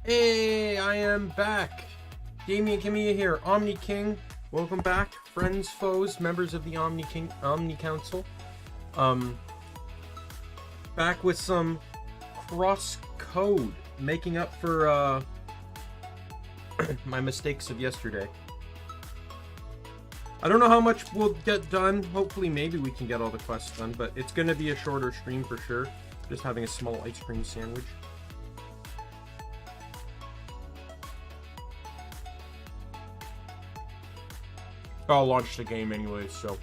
Hey, I am back. Daimien Kamiya here, Omni King. Welcome back, friends, foes, members of the Omni Council. Back with some CrossCode, making up for my mistakes of yesterday. I don't know how much we'll get done. Hopefully, maybe we can get all the quests done, but it's going to be a shorter stream for sure. Just having a small ice cream sandwich. I'll launch the game anyway, so.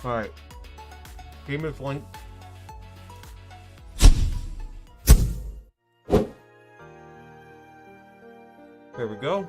Alright. Game is linked. There we go.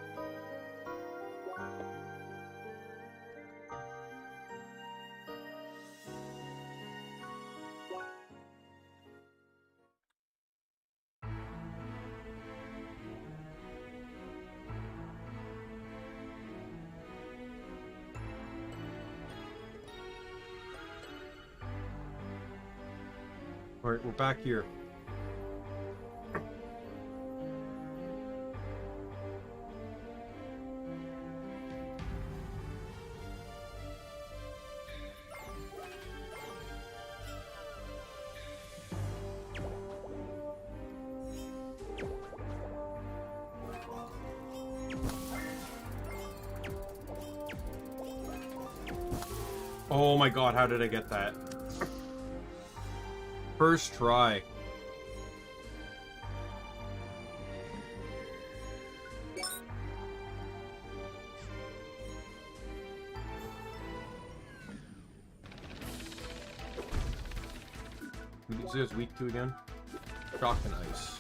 Alright, we're back here. Oh my god, how did I get that? First try. Who is weak to again? Shock and ice.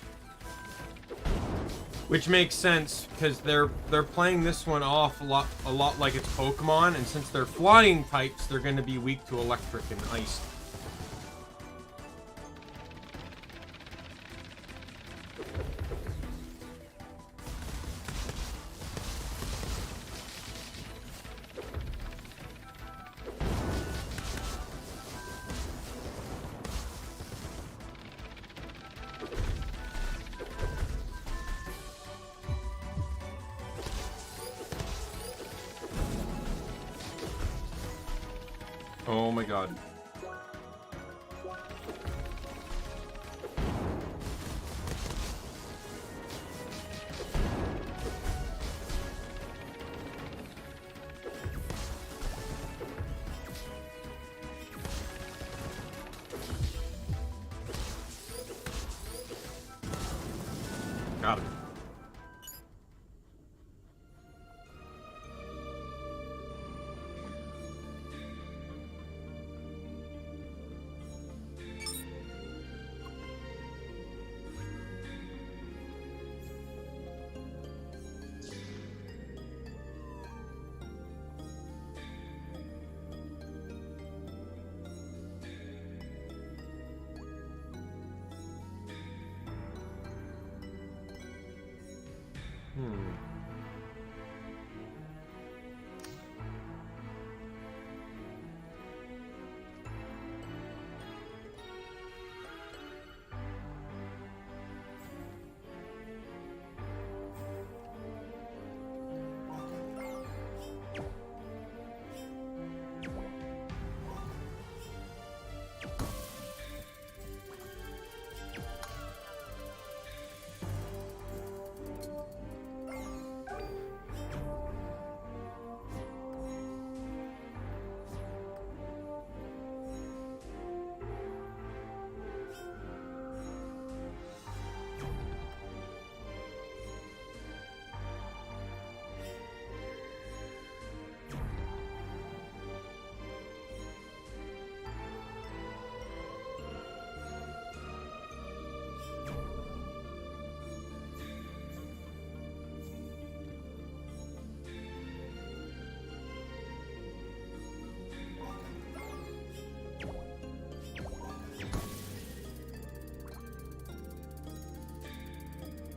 Which makes sense because they're playing this one off a lot like it's Pokemon, and since they're flying types, they're going to be weak to electric and ice. Oh my god. Got it.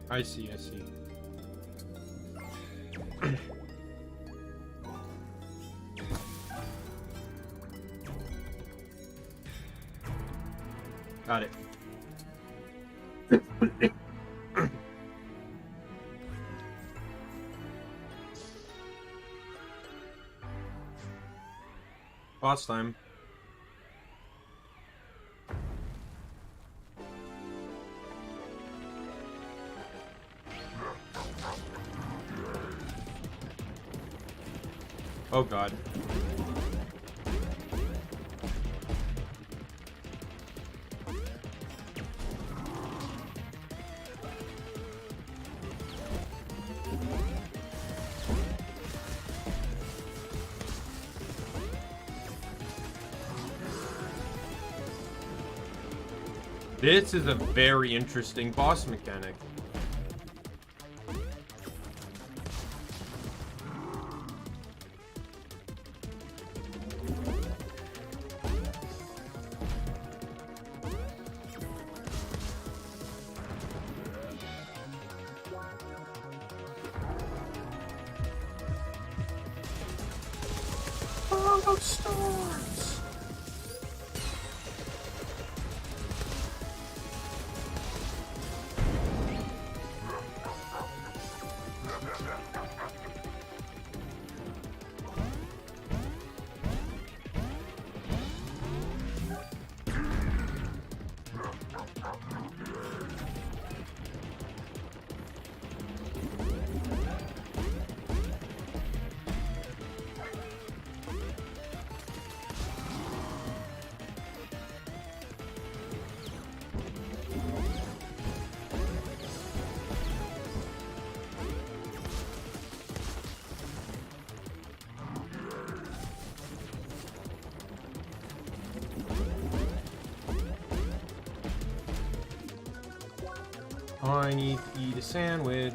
I see, I see. Got it. Boss time. Oh god. This is a very interesting boss mechanic. Oh, storms! I need to eat a sandwich.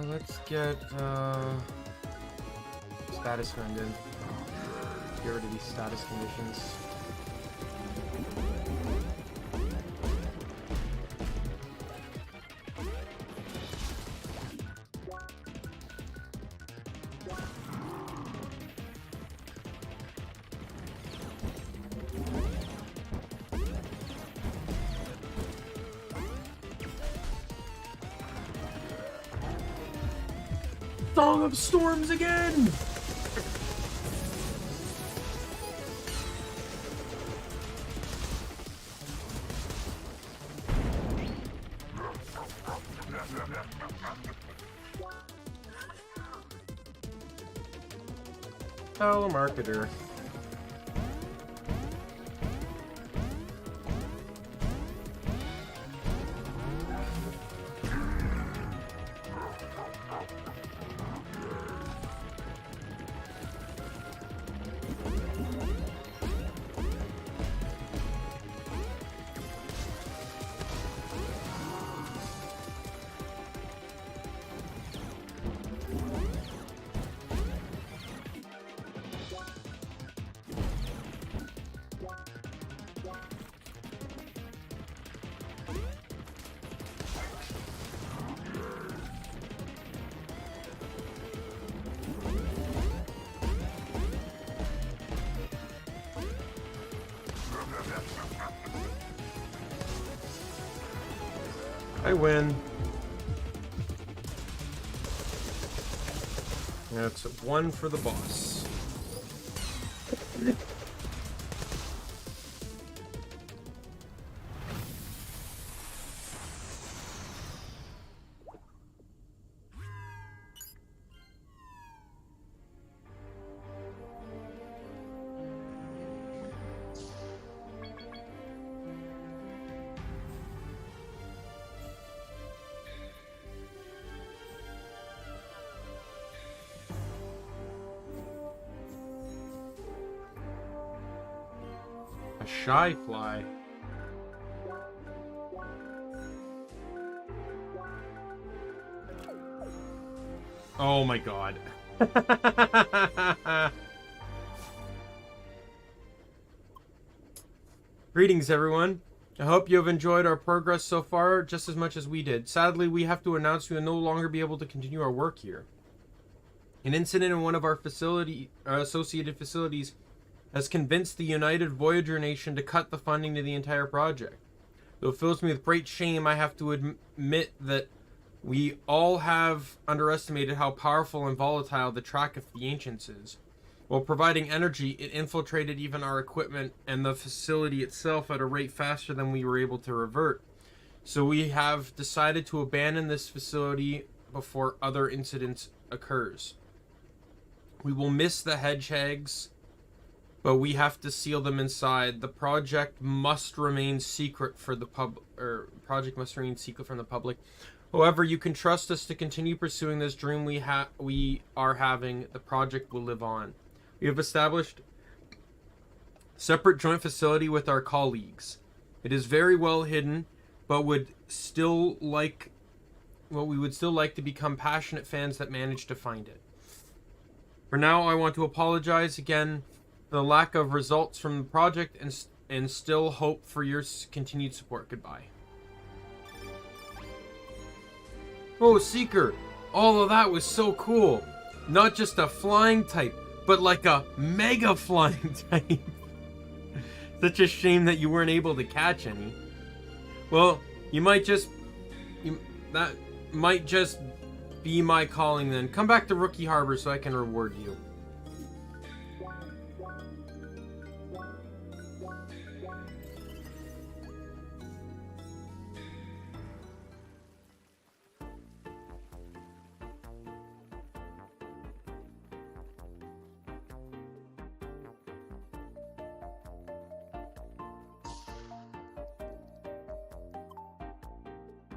Let's get status rendered. Get rid of these status conditions. Song of Storms again! Telemarketer. I win. That's one for the boss. Shy fly. Oh my god. Greetings, everyone. I hope you have enjoyed our progress so far just as much as we did. Sadly, we have to announce we will no longer be able to continue our work here. An incident in one of our associated facilities has convinced the United Voyager Nation to cut the funding to the entire project. Though it fills me with great shame, I have to admit that we all have underestimated how powerful and volatile the track of the Ancients is. While providing energy, it infiltrated even our equipment and the facility itself at a rate faster than we were able to revert. So we have decided to abandon this facility before other incidents occurs. We will miss the hedgehogs, but we have to seal them inside. The project must remain secret for the project must remain secret from the public. However, you can trust us to continue pursuing this dream we are having. The project will live on. We have established separate joint facility with our colleagues. It is very well hidden, but we would still like to become passionate fans that manage to find it. For now, I want to apologize again for the lack of results from the project and still hope for your continued support. Goodbye. Oh, Seeker, all of that was so cool. Not just a flying type, but like a mega flying type. Such a shame that you weren't able to catch any. Well, that might just be my calling then. Come back to Rookie Harbor so I can reward you.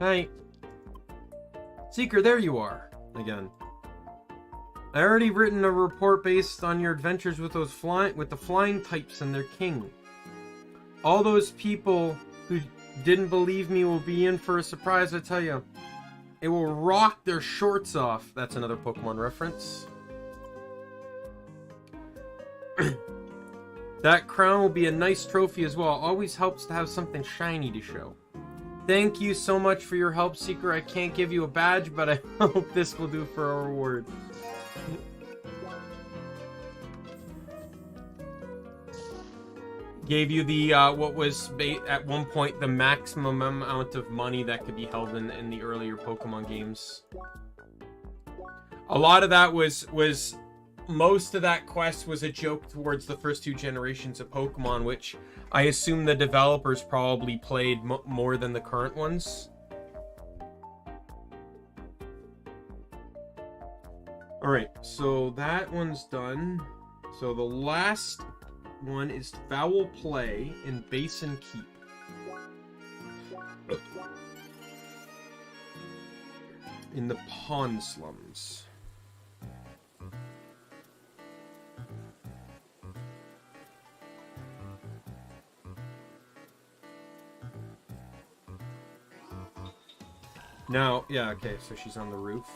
Hey. Seeker, there you are. Again. I already written a report based on your adventures with the flying types and their king. All those people who didn't believe me will be in for a surprise, I tell you. It will rock their shorts off. That's another Pokemon reference. That crown will be a nice trophy as well. Always helps to have something shiny to show. Thank you so much for your help, Seeker. I can't give you a badge, but I hope this will do for a reward. Gave you the, what was at one point the maximum amount of money that could be held in the earlier Pokemon games. A lot of that was most of that quest was a joke towards the first two generations of Pokemon, which I assume the developers probably played more than the current ones. Alright, so that one's done. So the last one is Foul Play in Basin Keep. In the Pond Slums. Now, yeah, okay, so she's on the roof.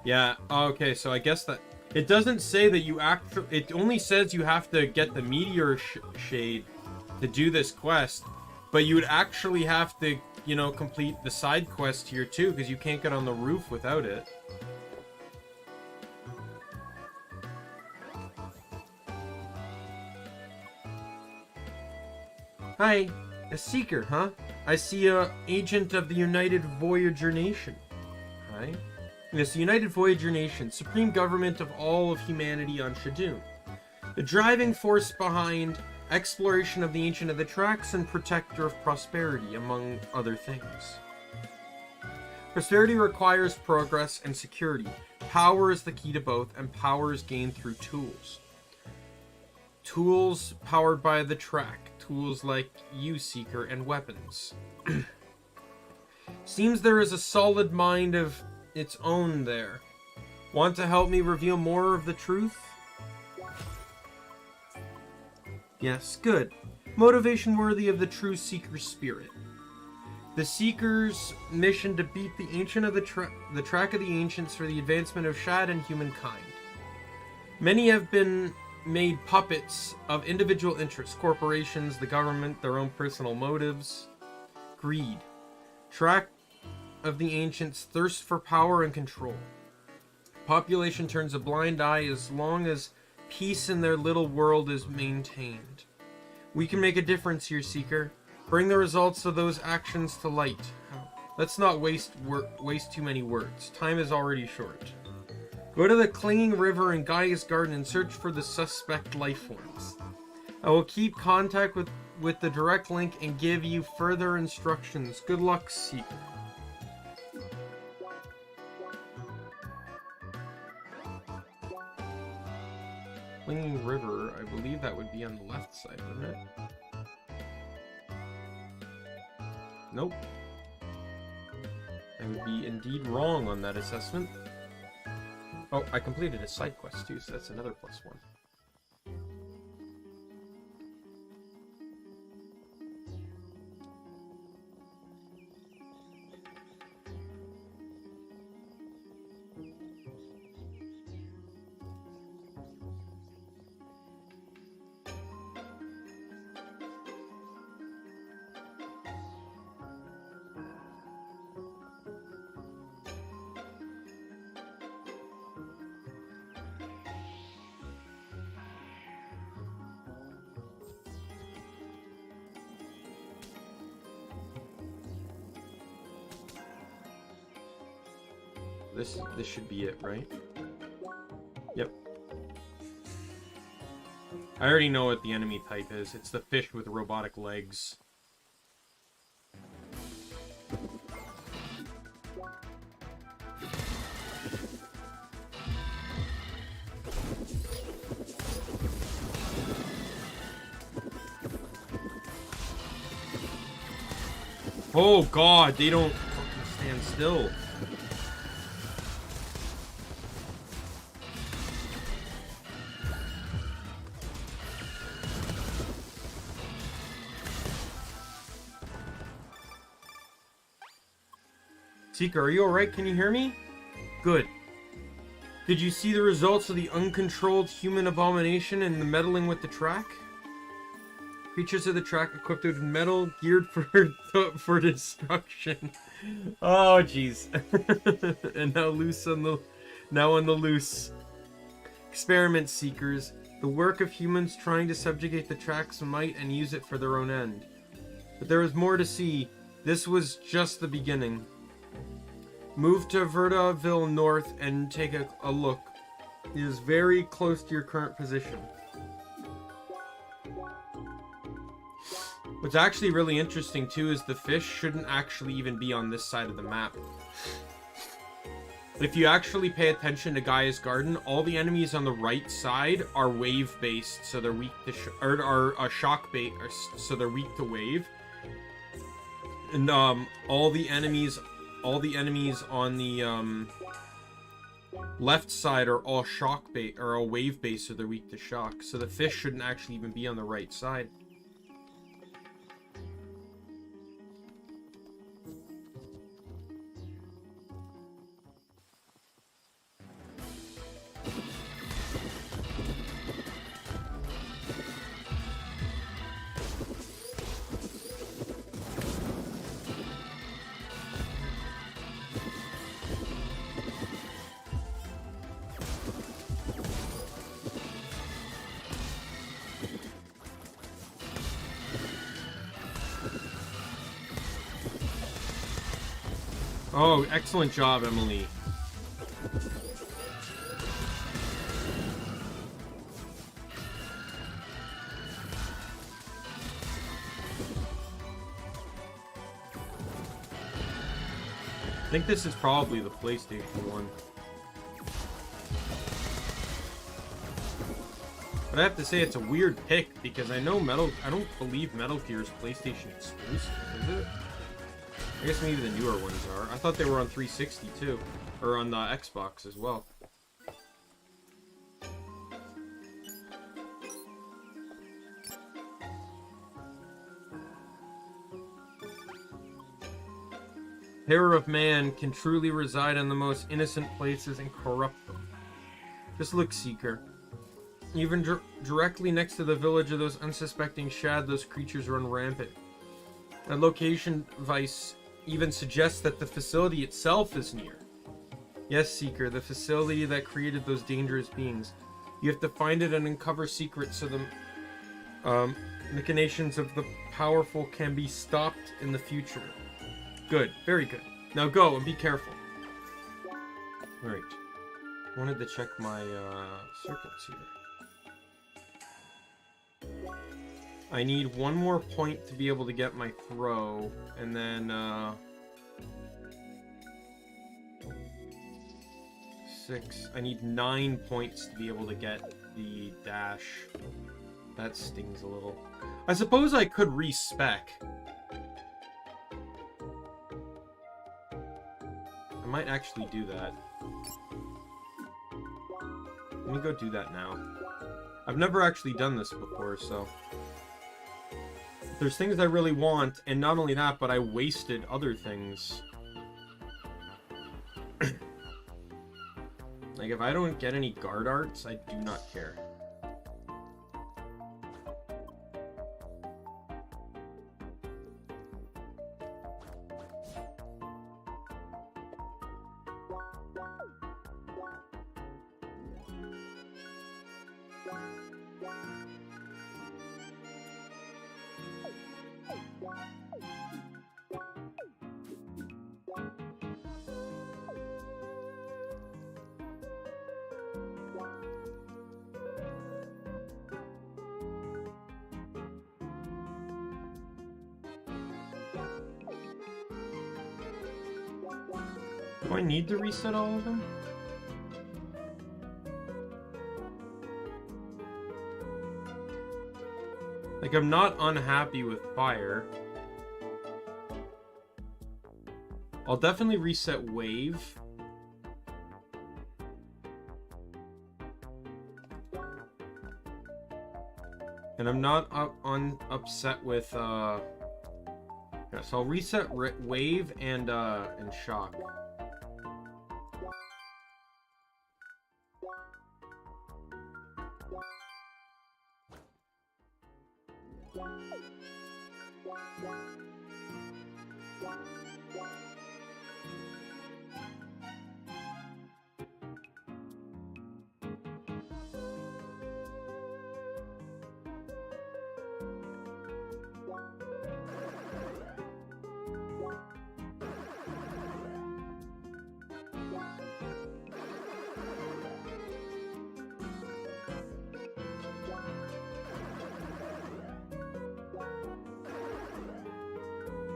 Yeah, okay, so I guess that... It doesn't say that you actually... It only says you have to get the meteor shade to do this quest. But you would actually have to, you know, complete the side quest here too, because you can't get on the roof without it. Hi, a Seeker, huh? I see a agent of the United Voyager Nation. Hi. Yes, the United Voyager Nation, supreme government of all of humanity on Shadoon. The driving force behind exploration of the ancient of the tracks and protector of prosperity, among other things. Prosperity requires progress and security. Power is the key to both, and power is gained through tools. Tools powered by the track. Tools like you, Seeker, and weapons. Seems there is a solid mind of its own there. Want to help me reveal more of the truth? Yes, good. Motivation worthy of the true Seeker spirit. The Seeker's mission to beat the Ancient of the track of the Ancients for the advancement of Shad and humankind. Many have been made puppets of individual interests, corporations, the government, their own personal motives. Greed. Track of the Ancients thirst for power and control. Population turns a blind eye as long as peace in their little world is maintained. We can make a difference here, Seeker. Bring the results of those actions to light. Let's not waste too many words. Time is already short. Go to the Clinging River in Gaia's Garden and search for the suspect life forms. I will keep contact with the direct link and give you further instructions. Good luck, Seeker. Clinging River, I believe that would be on the left side, wouldn't it? Nope. I would be indeed wrong on that assessment. Oh, I completed a side quest too, so that's another +1. This should be it, right? Yep. I already know what the enemy type is. It's the fish with robotic legs. Oh god, they don't fucking stand still. Seeker, are you alright? Can you hear me? Good. Did you see the results of the uncontrolled human abomination and the meddling with the track? Creatures of the track equipped with metal geared for destruction. Oh jeez. And now on the loose. Experiment seekers. The work of humans trying to subjugate the track's might and use it for their own end. But there was more to see. This was just the beginning. Move to Verdaville North and take a look. It is very close to your current position. What's actually really interesting too is the fish shouldn't actually even be on this side of the map. But if you actually pay attention to Gaia's Garden, all the enemies on the right side are wave based, so they're weak to shock bait, so they're weak to wave. And all the enemies on the left side are all shock bait, or all wave based, so they're weak to shock. So the fish shouldn't actually even be on the right side. Oh, excellent job, Emily. I think this is probably the PlayStation one. But I have to say it's a weird pick because I don't believe Metal Gear is PlayStation exclusive, is it? I guess maybe the newer ones are. I thought they were on 360 too. Or on the Xbox as well. terror of man can truly reside in the most innocent places and corrupt them. Just look, Seeker. Even directly next to the village of those unsuspecting shad, those creatures run rampant. A location device even suggests that the facility itself is near. Yes, Seeker, the facility that created those dangerous beings. You have to find it and uncover secrets so the machinations of the powerful can be stopped in the future. Good, very good. Now go and be careful. Alright. I wanted to check my circuits here. I need one more point to be able to get my throw, and then 6. I need 9 points to be able to get the dash. That stings a little. I suppose I could respec. I might actually do that. Let me go do that now. I've never actually done this before, so... There's things I really want, and not only that, but I wasted other things. Like, if I don't get any guard arts, I do not care. Do I need to reset all of them? Like, I'm not unhappy with fire. I'll definitely reset wave. And I'm not upset with yeah, so I'll reset wave and shock.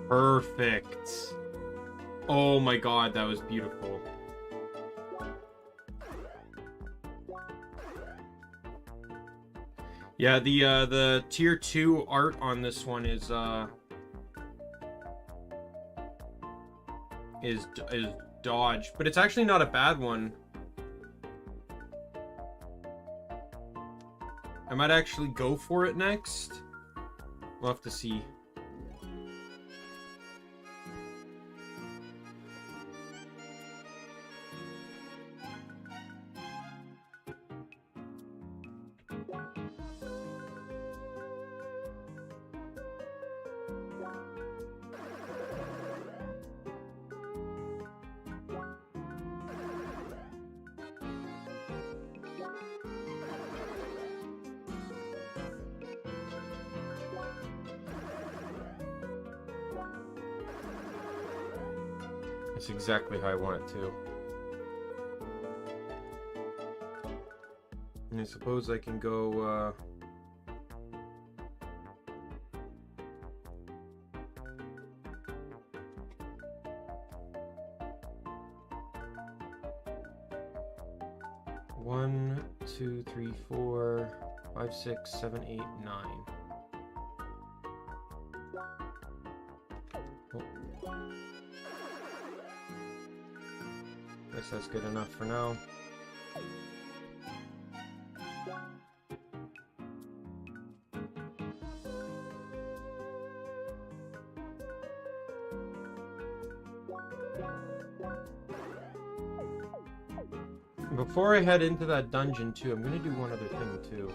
Perfect. Oh my god, that was beautiful. Yeah, the tier 2 art on this one is dodge, but it's actually not a bad one. I might actually go for it next. We'll have to see. It's exactly how I want it to. And I suppose I can go, 1, 2, 3, 4, 5, 6, 7, 8, 9. Oh. Guess that's good enough for now. Before I head into that dungeon, too, I'm gonna do one other thing, too.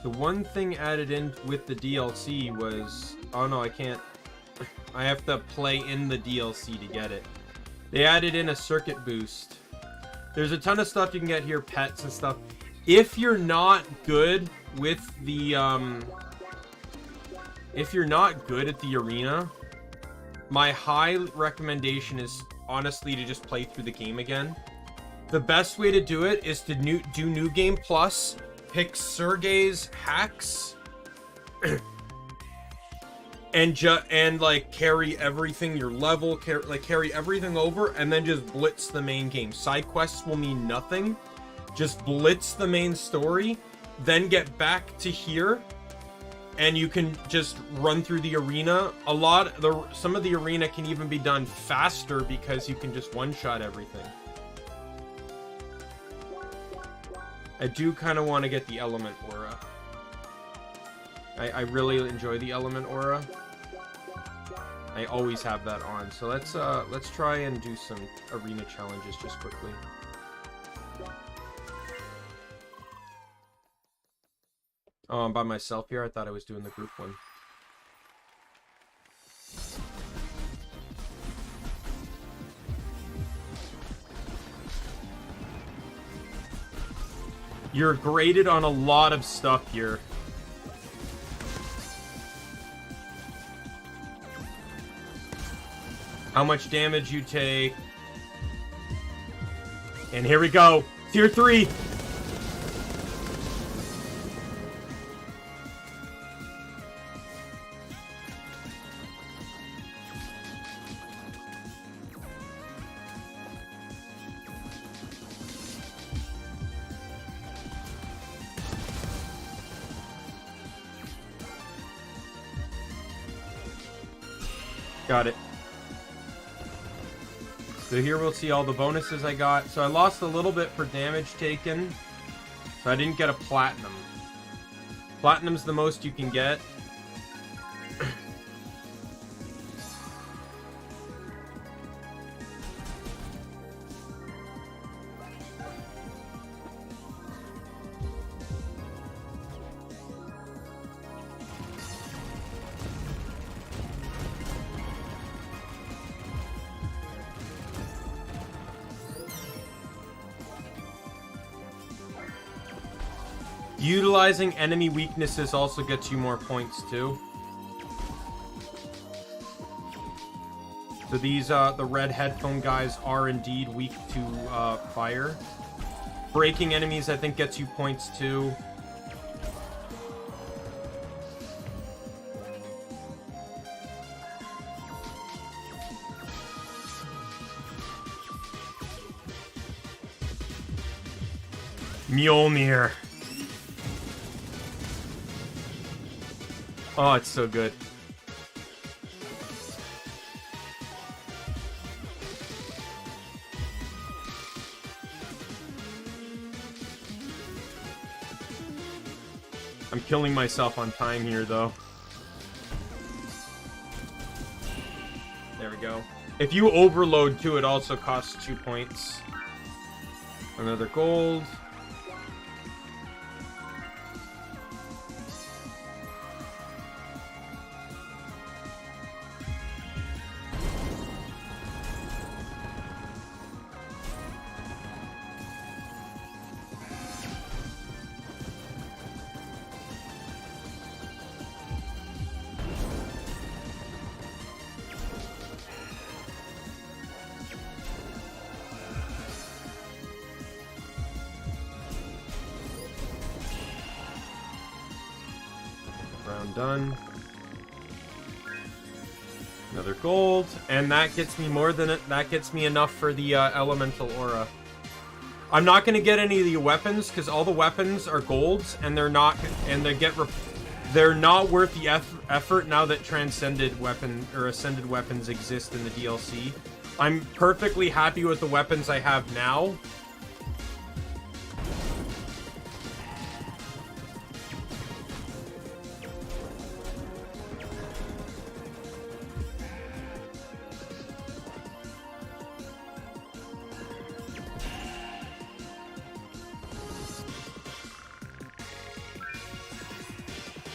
The one thing added in with the DLC was... Oh, no, I can't. I have to play in the DLC to get it. They added in a circuit boost. There's a ton of stuff you can get here, pets and stuff. If you're not good with the, if you're not good at the arena, my high recommendation is honestly to just play through the game again. The best way to do it is to do New Game Plus, pick Sergei's hacks, and like carry everything, your level, carry everything over, and then just blitz the main game. Side quests will mean nothing. Just blitz the main story, then get back to here, and you can just run through the arena. Some of the arena can even be done faster because you can just one-shot everything. I do kind of want to get the element aura. I really enjoy the element aura. I always have that on. So let's try and do some arena challenges just quickly. Oh, I'm by myself here. I thought I was doing the group one. You're graded on a lot of stuff here. How much damage you take. And here we go. Tier 3. Got it. So here we'll see all the bonuses I got. So I lost a little bit for damage taken. So I didn't get a platinum. Platinum's the most you can get. Utilizing enemy weaknesses also gets you more points too. So these, the red headphone guys are indeed weak to fire. Breaking enemies, I think, gets you points too. Mjolnir. Oh, it's so good. I'm killing myself on time here, though. There we go. If you overload, too, it also costs 2 points. Another gold. Done. Another gold, and that gets me more than it. That gets me enough for the elemental aura. I'm not going to get any of the weapons because all the weapons are golds, and they're not, and they're not worth the effort now that transcended weapon or ascended weapons exist in the DLC. I'm perfectly happy with the weapons I have now.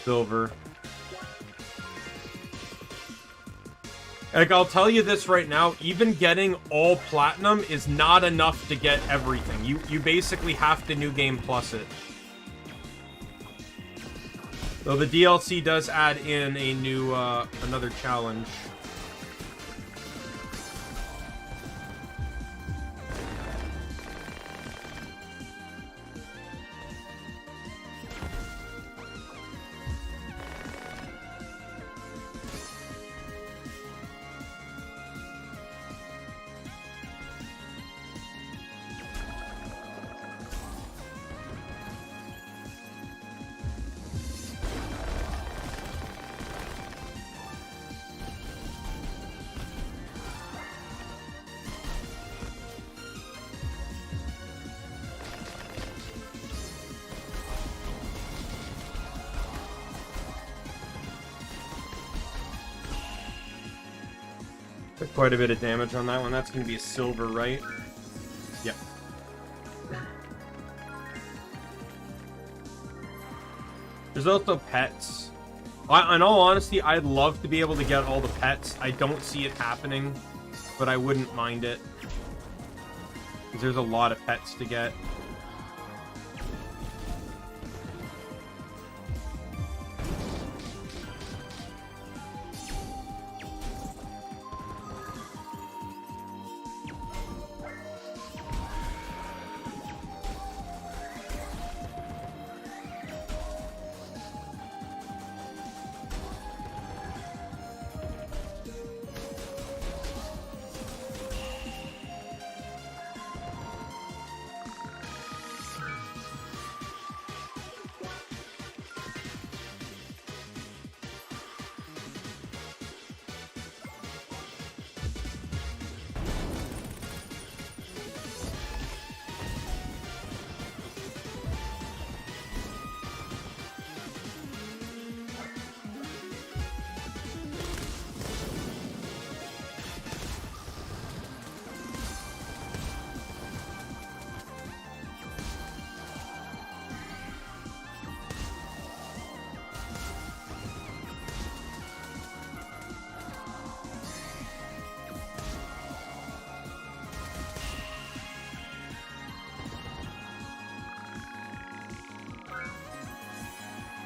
Silver. Like, I'll tell you this right now, even getting all platinum is not enough to get everything. You basically have to New Game Plus it. Though the DLC does add in a new, another challenge. Quite a bit of damage on that one. That's going to be a silver, right? Yep. There's also pets. In all honesty, I'd love to be able to get all the pets. I don't see it happening, but I wouldn't mind it. Because there's a lot of pets to get.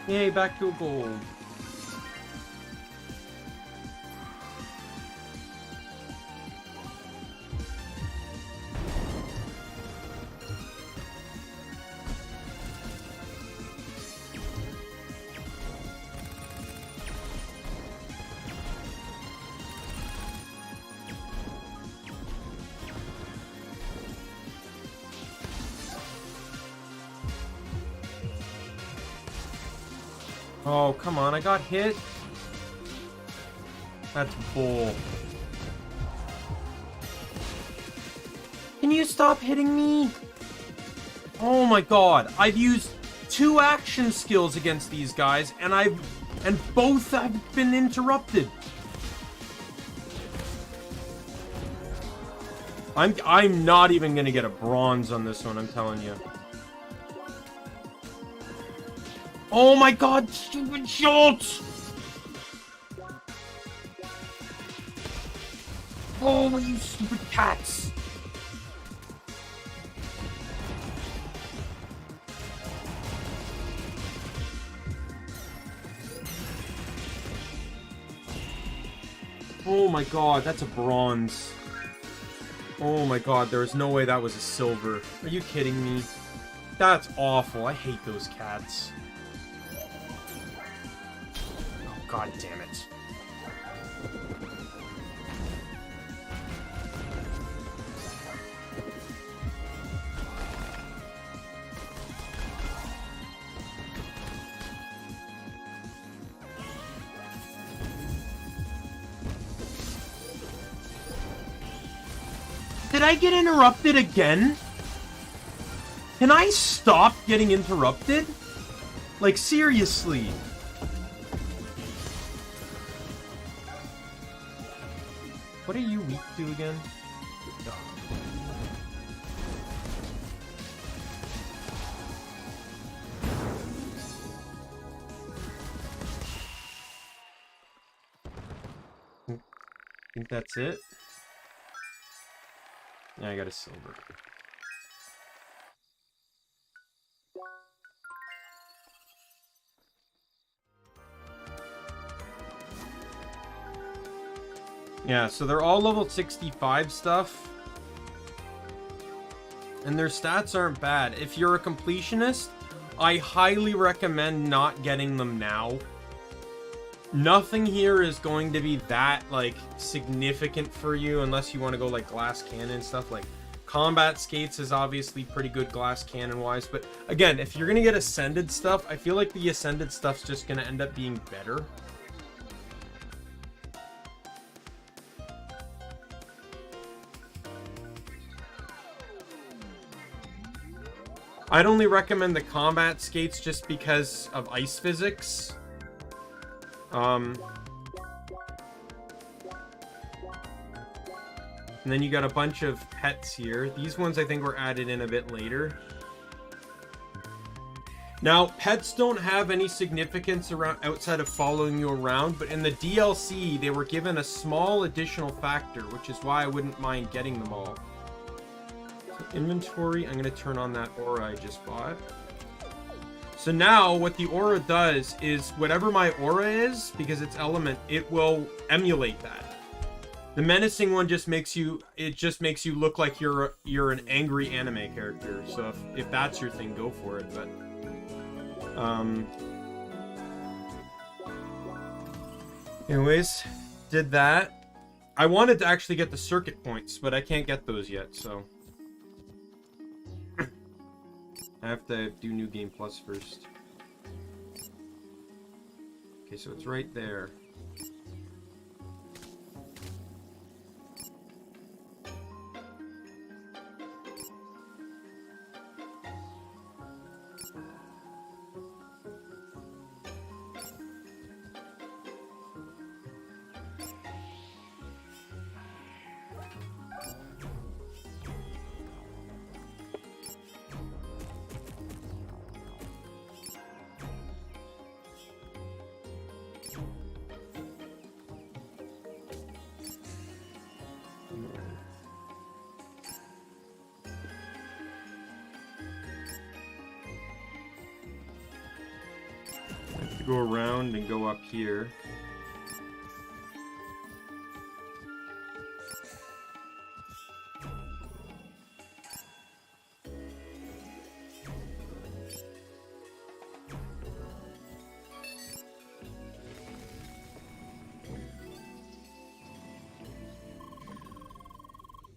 Yay, back to a gold. Oh, come on, I got hit. That's bull. Can you stop hitting me? Oh my god, I've used 2 action skills against these guys, and both have been interrupted. I'm not even gonna get a bronze on this one, I'm telling you. Oh my god, stupid shots! Oh, you stupid cats! Oh my god, that's a bronze. Oh my god, there is no way that was a silver. Are you kidding me? That's awful. I hate those cats. God damn it. did I get interrupted again? Can I stop getting interrupted? Like, seriously. What are you weak to again? Good dog. I think that's it. Yeah, I got a silver. Yeah, so they're all level 65 stuff. And their stats aren't bad. If you're a completionist, I highly recommend not getting them now. Nothing here is going to be that, like, significant for you unless you want to go, like, glass cannon stuff. Like, combat skates is obviously pretty good glass cannon-wise. But, again, if you're going to get ascended stuff, I feel like the ascended stuff's just going to end up being better. I'd only recommend the combat skates just because of ice physics. And then you got a bunch of pets here. These ones I think were added in a bit later. Now, pets don't have any significance around outside of following you around, but in the DLC, they were given a small additional factor, which is why I wouldn't mind getting them all. Inventory, I'm going to turn on that aura I just bought. So now what the aura does is whatever my aura is, because it's element, it will emulate that. The menacing one just makes you, it just makes you look like you're an angry anime character. So if that's your thing, go for it. But anyways, did that. I wanted to actually get the circuit points, but I can't get those yet, so I have to do New Game Plus first. Okay, so it's right there. Go around and go up here.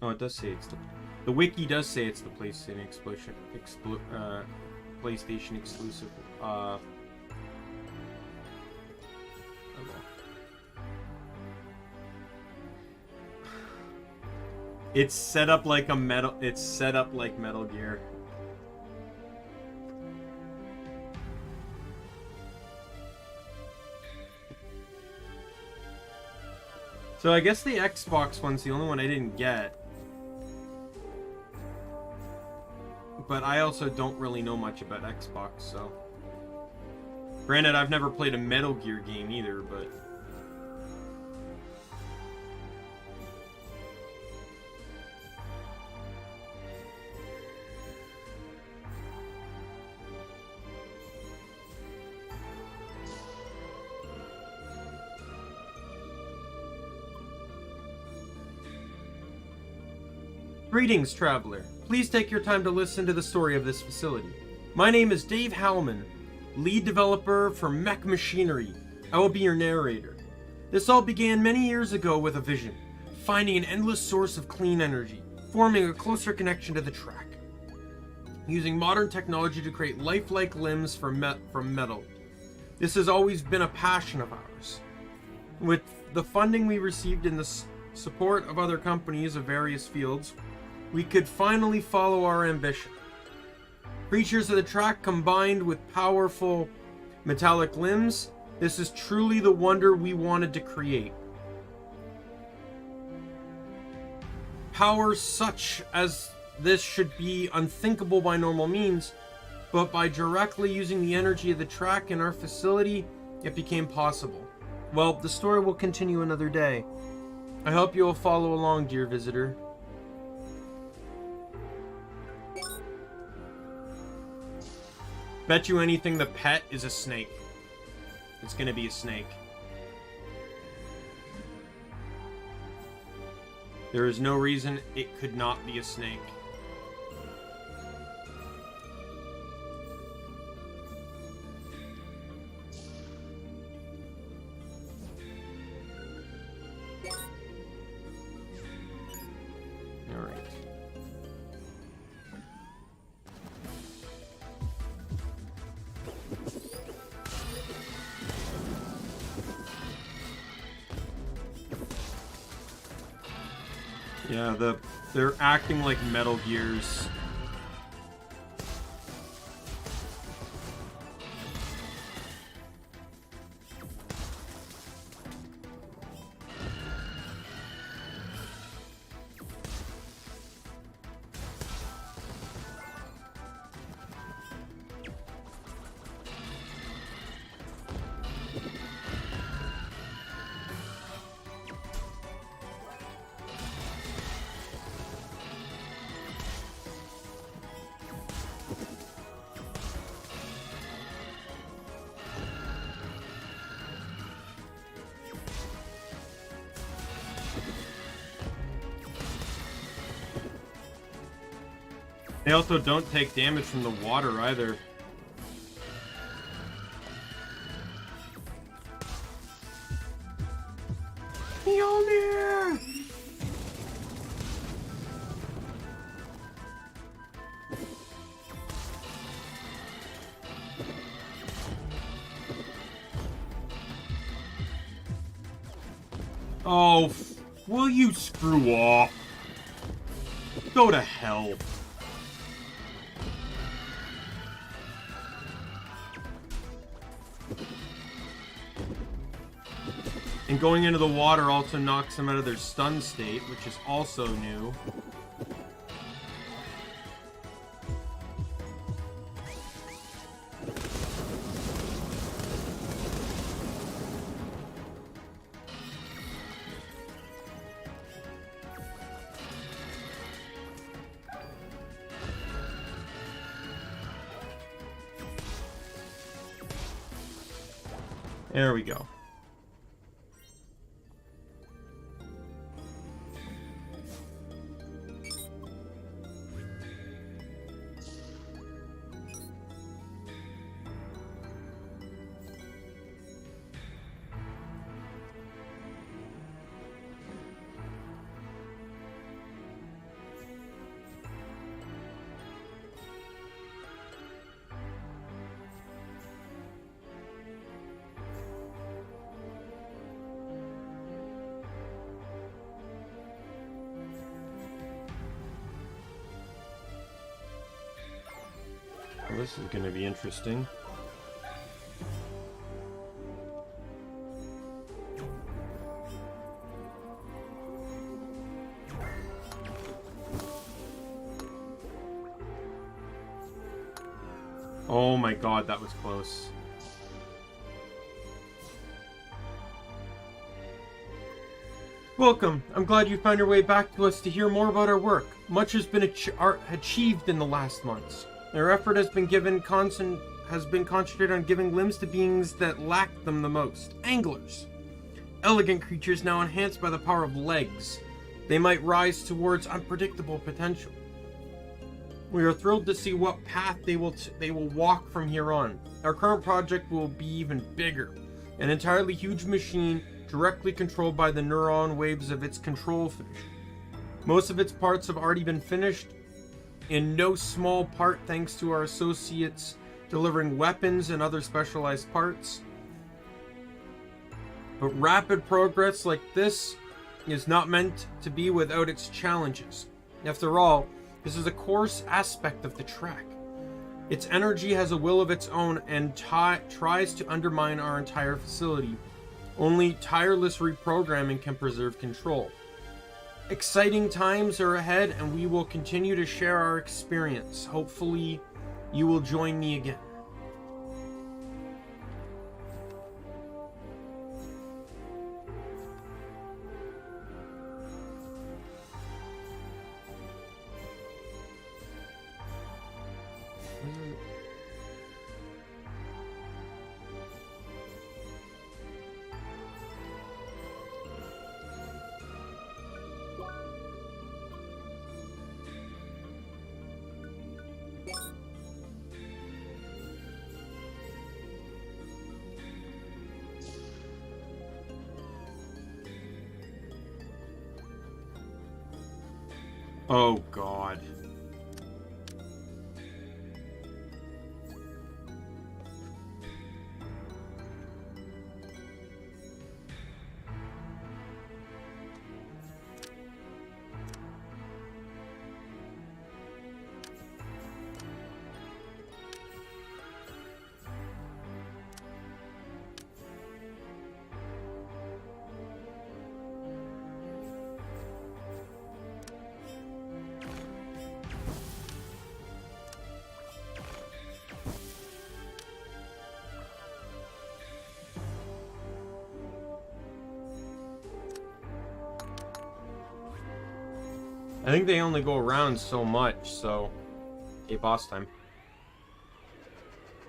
Oh, it does say it's the wiki does say it's the PlayStation PlayStation exclusive. It's set up like a metal. It's set up like Metal Gear. So I guess the Xbox one's the only one I didn't get. But I also don't really know much about Xbox, so. Granted, I've never played a Metal Gear game either, but. Greetings, traveler. Please take your time to listen to the story of this facility. My name is Dave Howman, lead developer for Mech Machinery. I will be your narrator. This all began many years ago with a vision, finding an endless source of clean energy, forming a closer connection to the track, using modern technology to create lifelike limbs from metal. This has always been a passion of ours. With the funding we received and the support of other companies of various fields, we could finally follow our ambition. Creatures of the track combined with powerful metallic limbs, this is truly the wonder we wanted to create. Power such as this should be unthinkable by normal means, but by directly using the energy of the track in our facility, it became possible. Well, the story will continue another day. I hope you will follow along, dear visitor. Bet you anything the pet is a snake. It's gonna be a snake. There is no reason it could not be a snake. All right. Yeah, they're acting like Metal Gears. They also don't take damage from the water either. Mjolnir! Oh, will you screw off? Go to hell. And going into the water also knocks them out of their stun state, which is also new. There we go. Well, this is going to be interesting. Oh my god, that was close. Welcome. I'm glad you found your way back to us to hear more about our work. Much has been achieved in the last months. Our effort has been concentrated on giving limbs to beings that lack them the most. Anglers. Elegant creatures now enhanced by the power of legs. They might rise towards unpredictable potential. We are thrilled to see what path they will walk from here on. Our current project will be even bigger. An entirely huge machine directly controlled by the neuron waves of its control fish. Most of its parts have already been finished, in no small part thanks to our associates delivering weapons and other specialized parts. But rapid progress like this is not meant to be without its challenges. After all, this is a coarse aspect of the track. Its energy has a will of its own and tries to undermine our entire facility. Only tireless reprogramming can preserve control. Exciting times are ahead, and we will continue to share our experience. Hopefully, you will join me again. Oh, God. I think they only go around so much, so... Okay, boss time.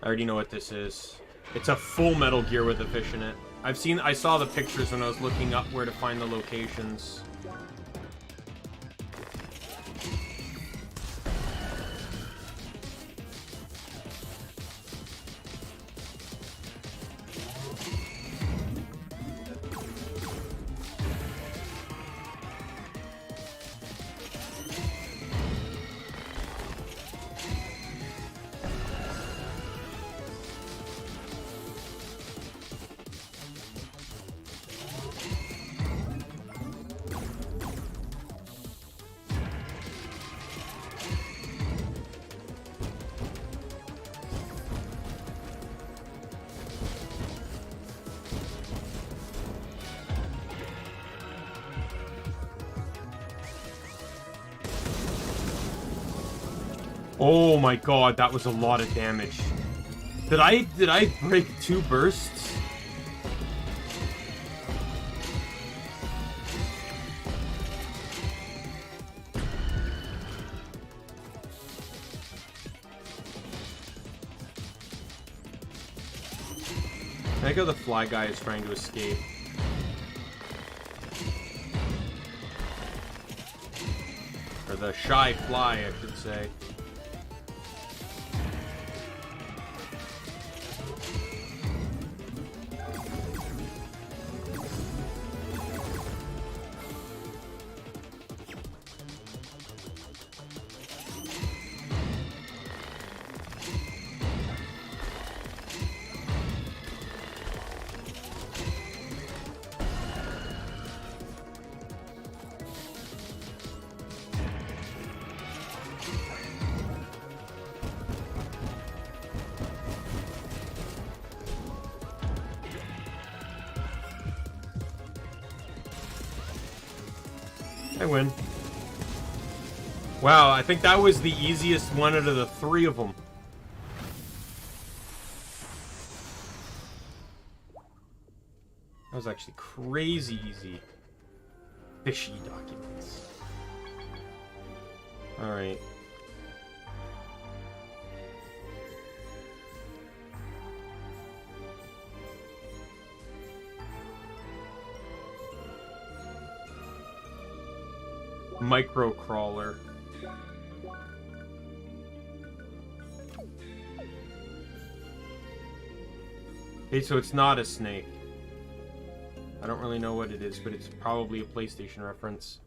I already know what this is. It's a full Metal Gear with a fish in it. I saw the pictures when I was looking up where to find the locations. Oh my god, that was a lot of damage. Did I break 2 bursts? I think the fly guy is trying to escape. Or the shy fly, I should say. I win. Wow, I think that was the easiest one out of the 3 of them. That was actually crazy easy. Fishy documents. Alright. Micro crawler. Okay, so it's not a snake. I don't really know what it is, but it's probably a PlayStation reference.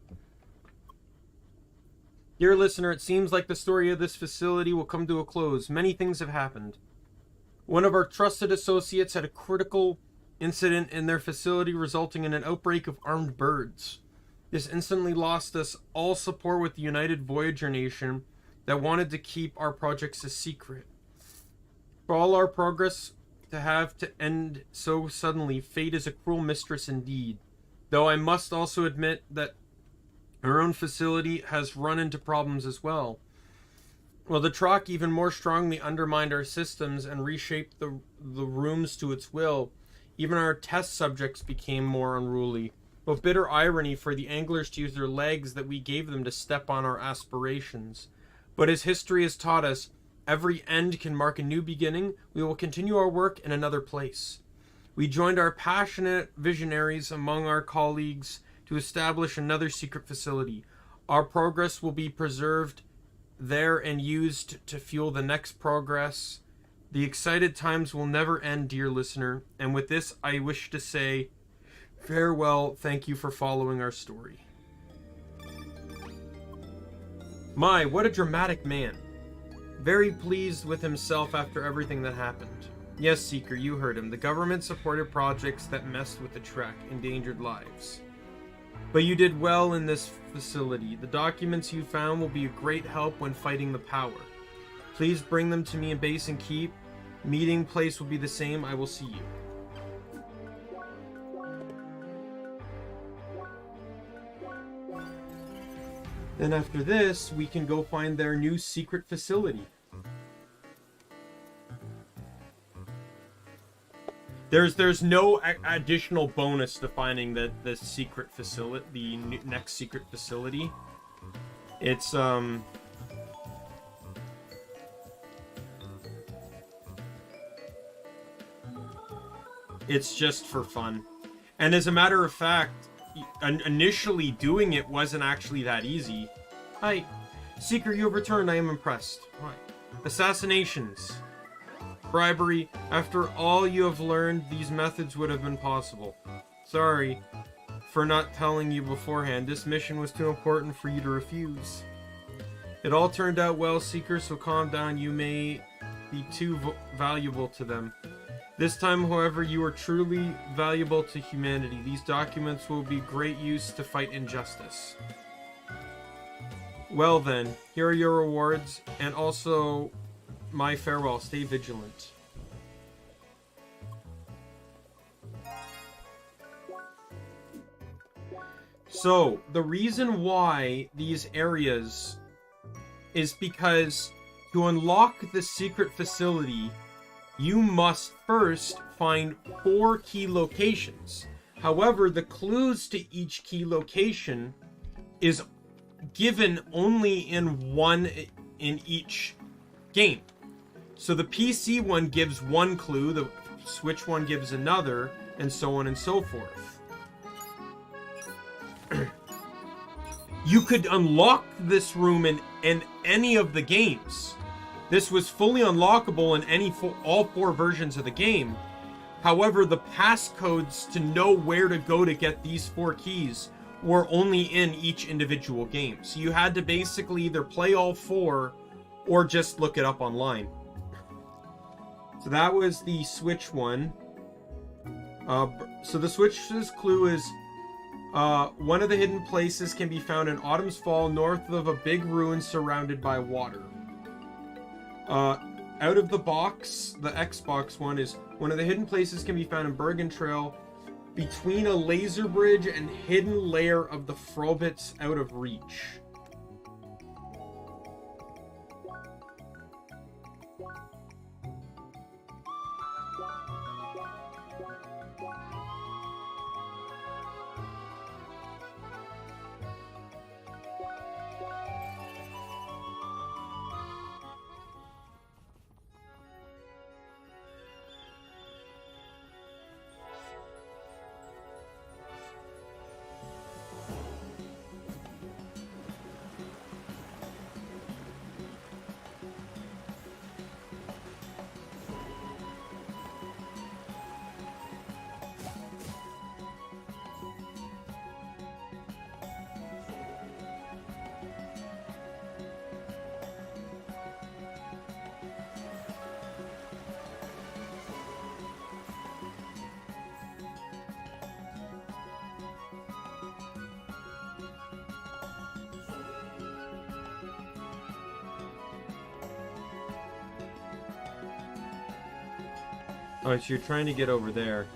Dear listener, it seems like the story of this facility will come to a close. Many things have happened. One of our trusted associates had a critical incident in their facility resulting in an outbreak of armed birds. This instantly lost us all support with the United Voyager Nation that wanted to keep our projects a secret. For all our progress to have to end so suddenly, fate is a cruel mistress indeed. Though I must also admit that our own facility has run into problems as well. Well, the Troc even more strongly undermined our systems and reshaped the rooms to its will. Even our test subjects became more unruly. With bitter irony for the anglers to use their legs that we gave them to step on our aspirations. But as history has taught us, every end can mark a new beginning. We will continue our work in another place. We joined our passionate visionaries among our colleagues to establish another secret facility. Our progress will be preserved there and used to fuel the next progress. The excited times will never end, dear listener. And with this, I wish to say farewell. Thank you for following our story. My, what a dramatic man. Very pleased with himself after everything that happened. Yes, Seeker, you heard him. The government supported projects that messed with the Trek, endangered lives. But you did well in this facility. The documents you found will be a great help when fighting the power. Please bring them to me in base and keep. Meeting place will be the same. I will see you. Then after this, we can go find their new secret facility. There's no additional bonus to finding the secret facility, the next secret facility. It's just for fun. And as a matter of fact, initially doing it wasn't actually that easy. Hi, Seeker, you have returned. I am impressed. Why? Assassinations. Bribery. After all you have learned, these methods would have been possible. Sorry for not telling you beforehand. This mission was too important for you to refuse. It all turned out well, Seeker, so calm down. You may be too valuable to them. This time, however, you are truly valuable to humanity. These documents will be great use to fight injustice. Well then, here are your rewards, and also my farewell. Stay vigilant. So, the reason why these areas is because to unlock the secret facility, you must first find 4 key locations. However, the clues to each key location is given only in each game. So the PC one gives one clue, the Switch one gives another, and so on and so forth. You could unlock this room in any of the games. This was fully unlockable in all 4 versions of the game. However, the passcodes to know where to go to get these 4 keys were only in each individual game. So you had to basically either play all 4 or just look it up online. So that was the Switch one. So the Switch's clue is one of the hidden places can be found in Autumn's Fall, north of a big ruin surrounded by water. Out of the box, the Xbox one is one of the hidden places can be found in Bergen Trail, between a laser bridge and hidden layer of the Frobits out of reach. Oh, so you're trying to get over there.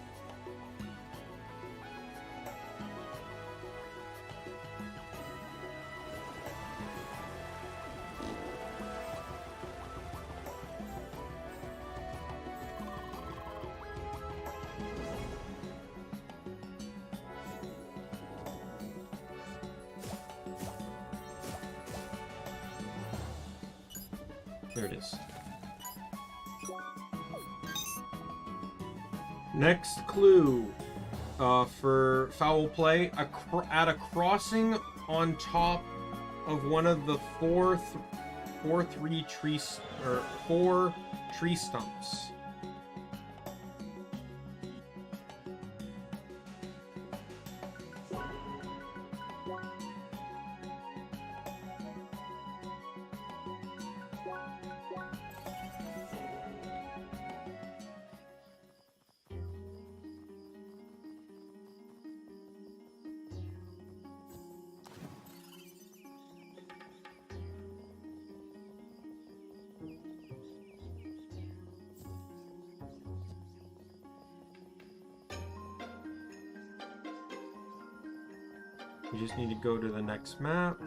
There it is. Next clue for foul play: at a crossing on top of one of the four tree stumps. You just need to go to the next map.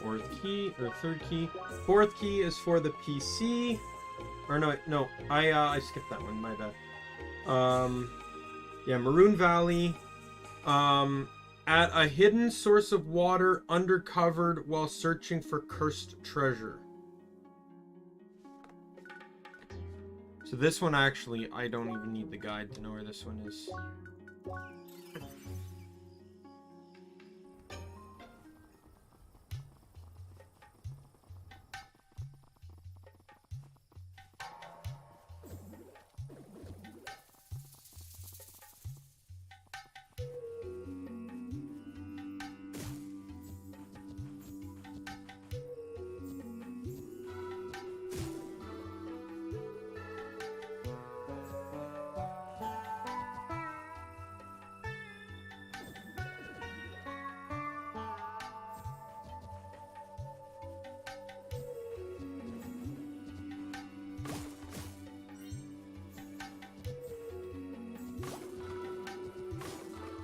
Fourth key, or third key. Fourth key is for the PC. Or no, I skipped that one, my bad. Yeah, Maroon Valley. At a hidden source of water undercovered while searching for cursed treasure. So this one actually, I don't even need the guide to know where this one is.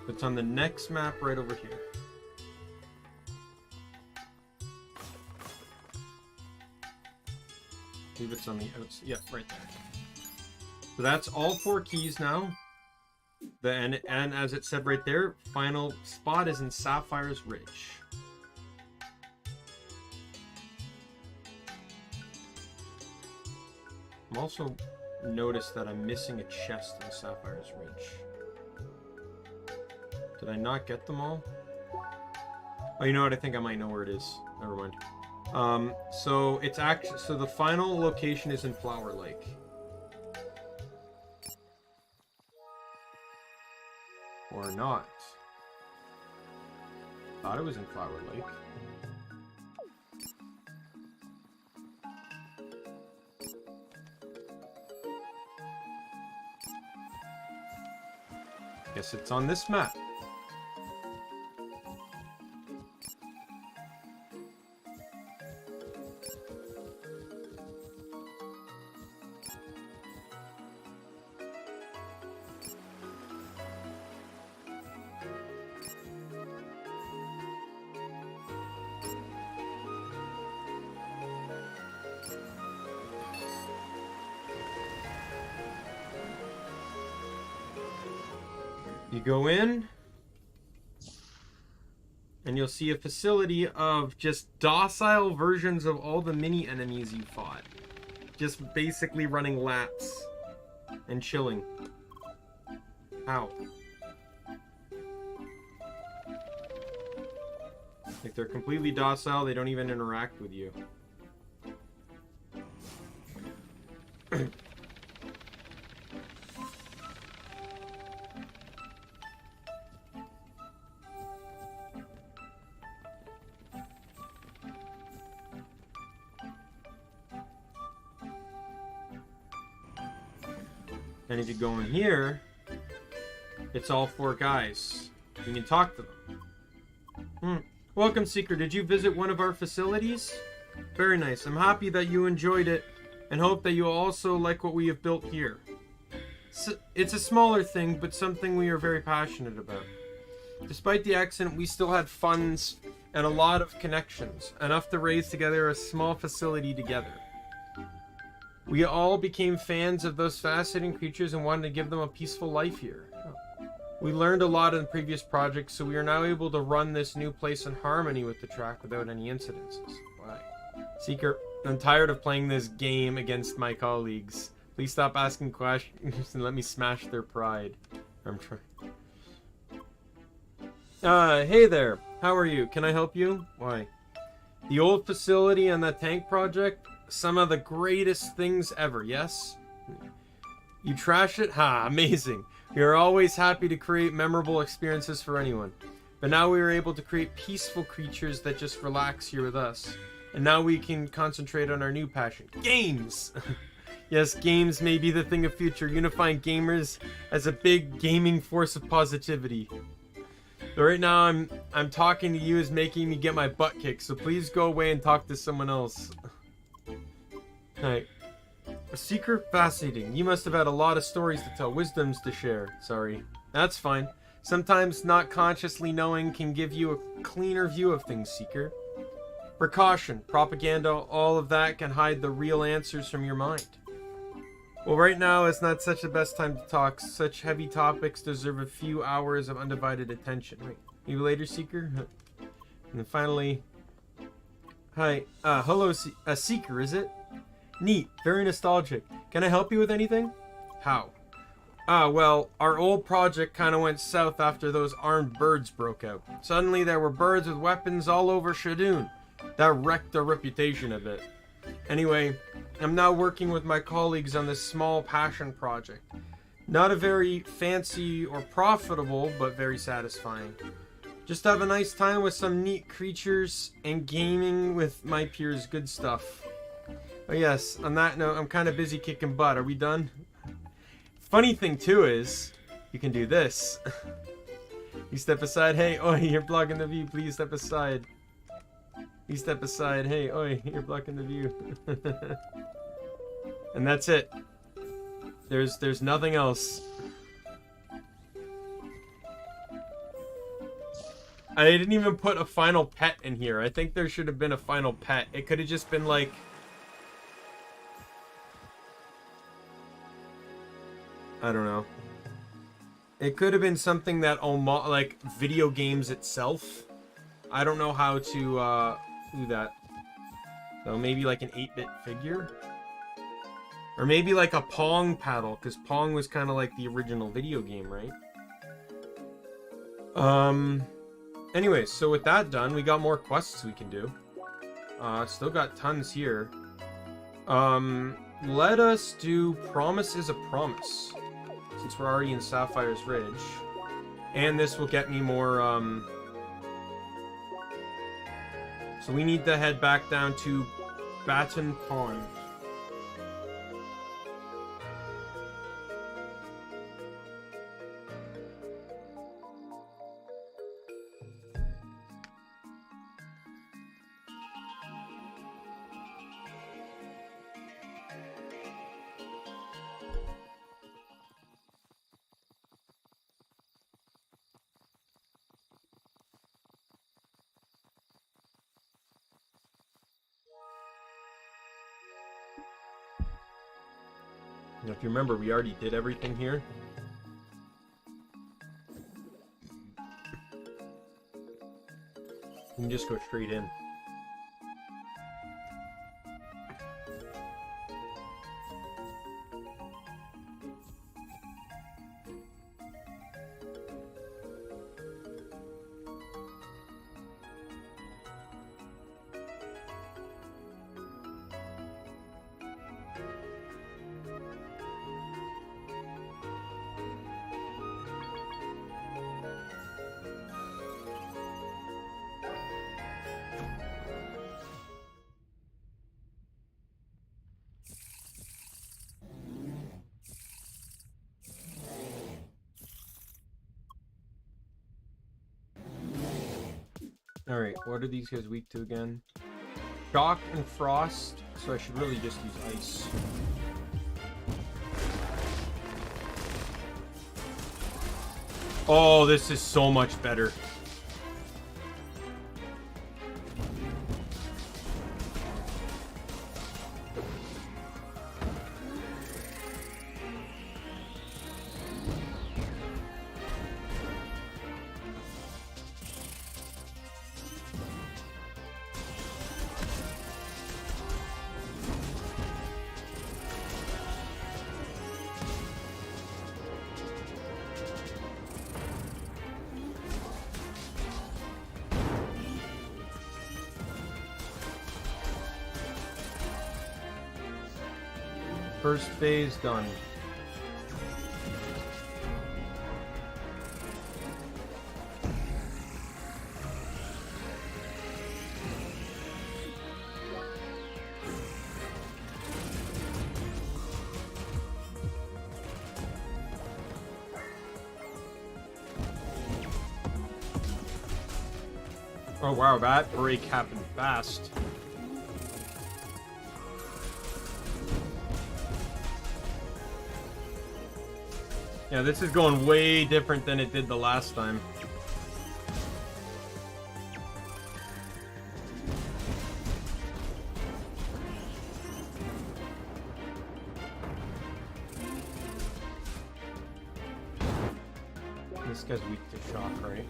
It's on the next map right over here. I believe it's on the outside. Yeah, right there. So that's all 4 keys now. And as it said right there, final spot is in Sapphire's Ridge. I'm also noticed that I'm missing a chest in Sapphire's Ridge. Did I not get them all? Oh, you know what? I think I might know where it is. Never mind. So it's actually, so the final location is in Flower Lake. Or not. Thought it was in Flower Lake. Guess it's on this map. You go in, and you'll see a facility of just docile versions of all the mini enemies you fought. Just basically running laps and chilling. Ow. Like, they're completely docile, they don't even interact with you. And if you go in here, it's all 4 guys. You can talk to them. Welcome, Seeker. Did you visit one of our facilities? Very nice. I'm happy that you enjoyed it and hope that you also like what we have built here. It's a smaller thing, but something we are very passionate about. Despite the accident, we still had funds and a lot of connections, enough to raise together a small facility together. We all became fans of those fascinating creatures and wanted to give them a peaceful life here. We learned a lot in the previous projects, so we are now able to run this new place in harmony with the track without any incidences. Why? Seeker, I'm tired of playing this game against my colleagues. Please stop asking questions and let me smash their pride. I'm trying. Hey there. How are you? Can I help you? Why? The old facility and the tank project? Some of the greatest things ever, yes? You trash it? Ha, amazing. We are always happy to create memorable experiences for anyone. But now we are able to create peaceful creatures that just relax here with us. And now we can concentrate on our new passion. Games! Yes, games may be the thing of future, unifying gamers as a big gaming force of positivity. But right now I'm talking to you is making me get my butt kicked, so please go away and talk to someone else. Alright. A secret? Fascinating. You must have had a lot of stories to tell, wisdoms to share. Sorry. That's fine. Sometimes not consciously knowing can give you a cleaner view of things, Seeker. Precaution, propaganda, all of that can hide the real answers from your mind. Well, right now it's not such the best time to talk. Such heavy topics deserve a few hours of undivided attention. Wait, maybe later, Seeker? And then finally... Hi, hello, Seeker, is it? Neat, very nostalgic. Can I help you with anything? How? Well, our old project kind of went south after those armed birds broke out. Suddenly there were birds with weapons all over Shadoon. That wrecked our reputation a bit. Anyway, I'm now working with my colleagues on this small passion project. Not a very fancy or profitable, but very satisfying. Just have a nice time with some neat creatures and gaming with my peers. Good stuff. Oh yes, on that note, I'm kind of busy kicking butt. Are we done? Funny thing too is, you can do this. You step aside. Hey, oi, you're blocking the view. Please step aside. You step aside. Hey, oi, you're blocking the view. And that's it. There's nothing else. I didn't even put a final pet in here. I think there should have been a final pet. It could have just been like... I don't know. It could have been something that like video games itself. I don't know how to do that. So maybe like an 8-bit figure? Or maybe like a Pong paddle, because Pong was kind of like the original video game, right? Anyways, so with that done, we got more quests we can do. Still got tons here. Let us do Promise is a Promise, since we're already in Sapphire's Ridge. And this will get me more, so we need to head back down to Baton Pond. If you remember, we already did everything here. You can just go straight in. Alright, what are these guys weak to again? Shock and frost, so I should really just use ice. Oh, this is so much better. First phase done. Oh wow, that break happened fast. Yeah, this is going way different than it did the last time. This guy's weak to shock, right?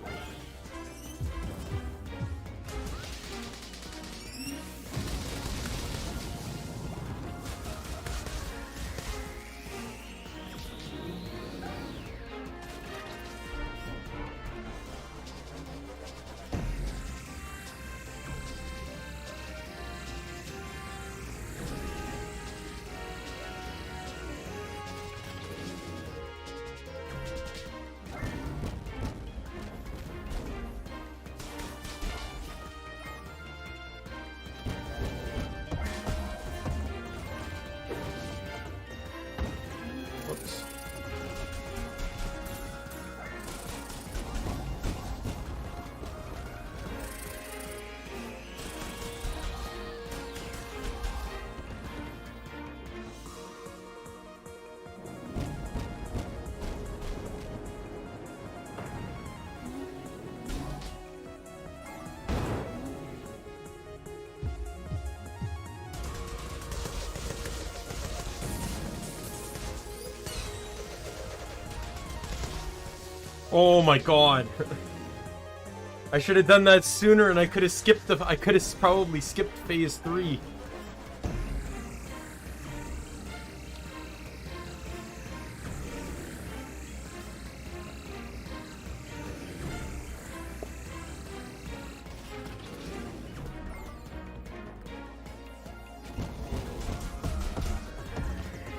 Oh my god. I should have done that sooner and I could have skipped the I could have probably skipped phase 3.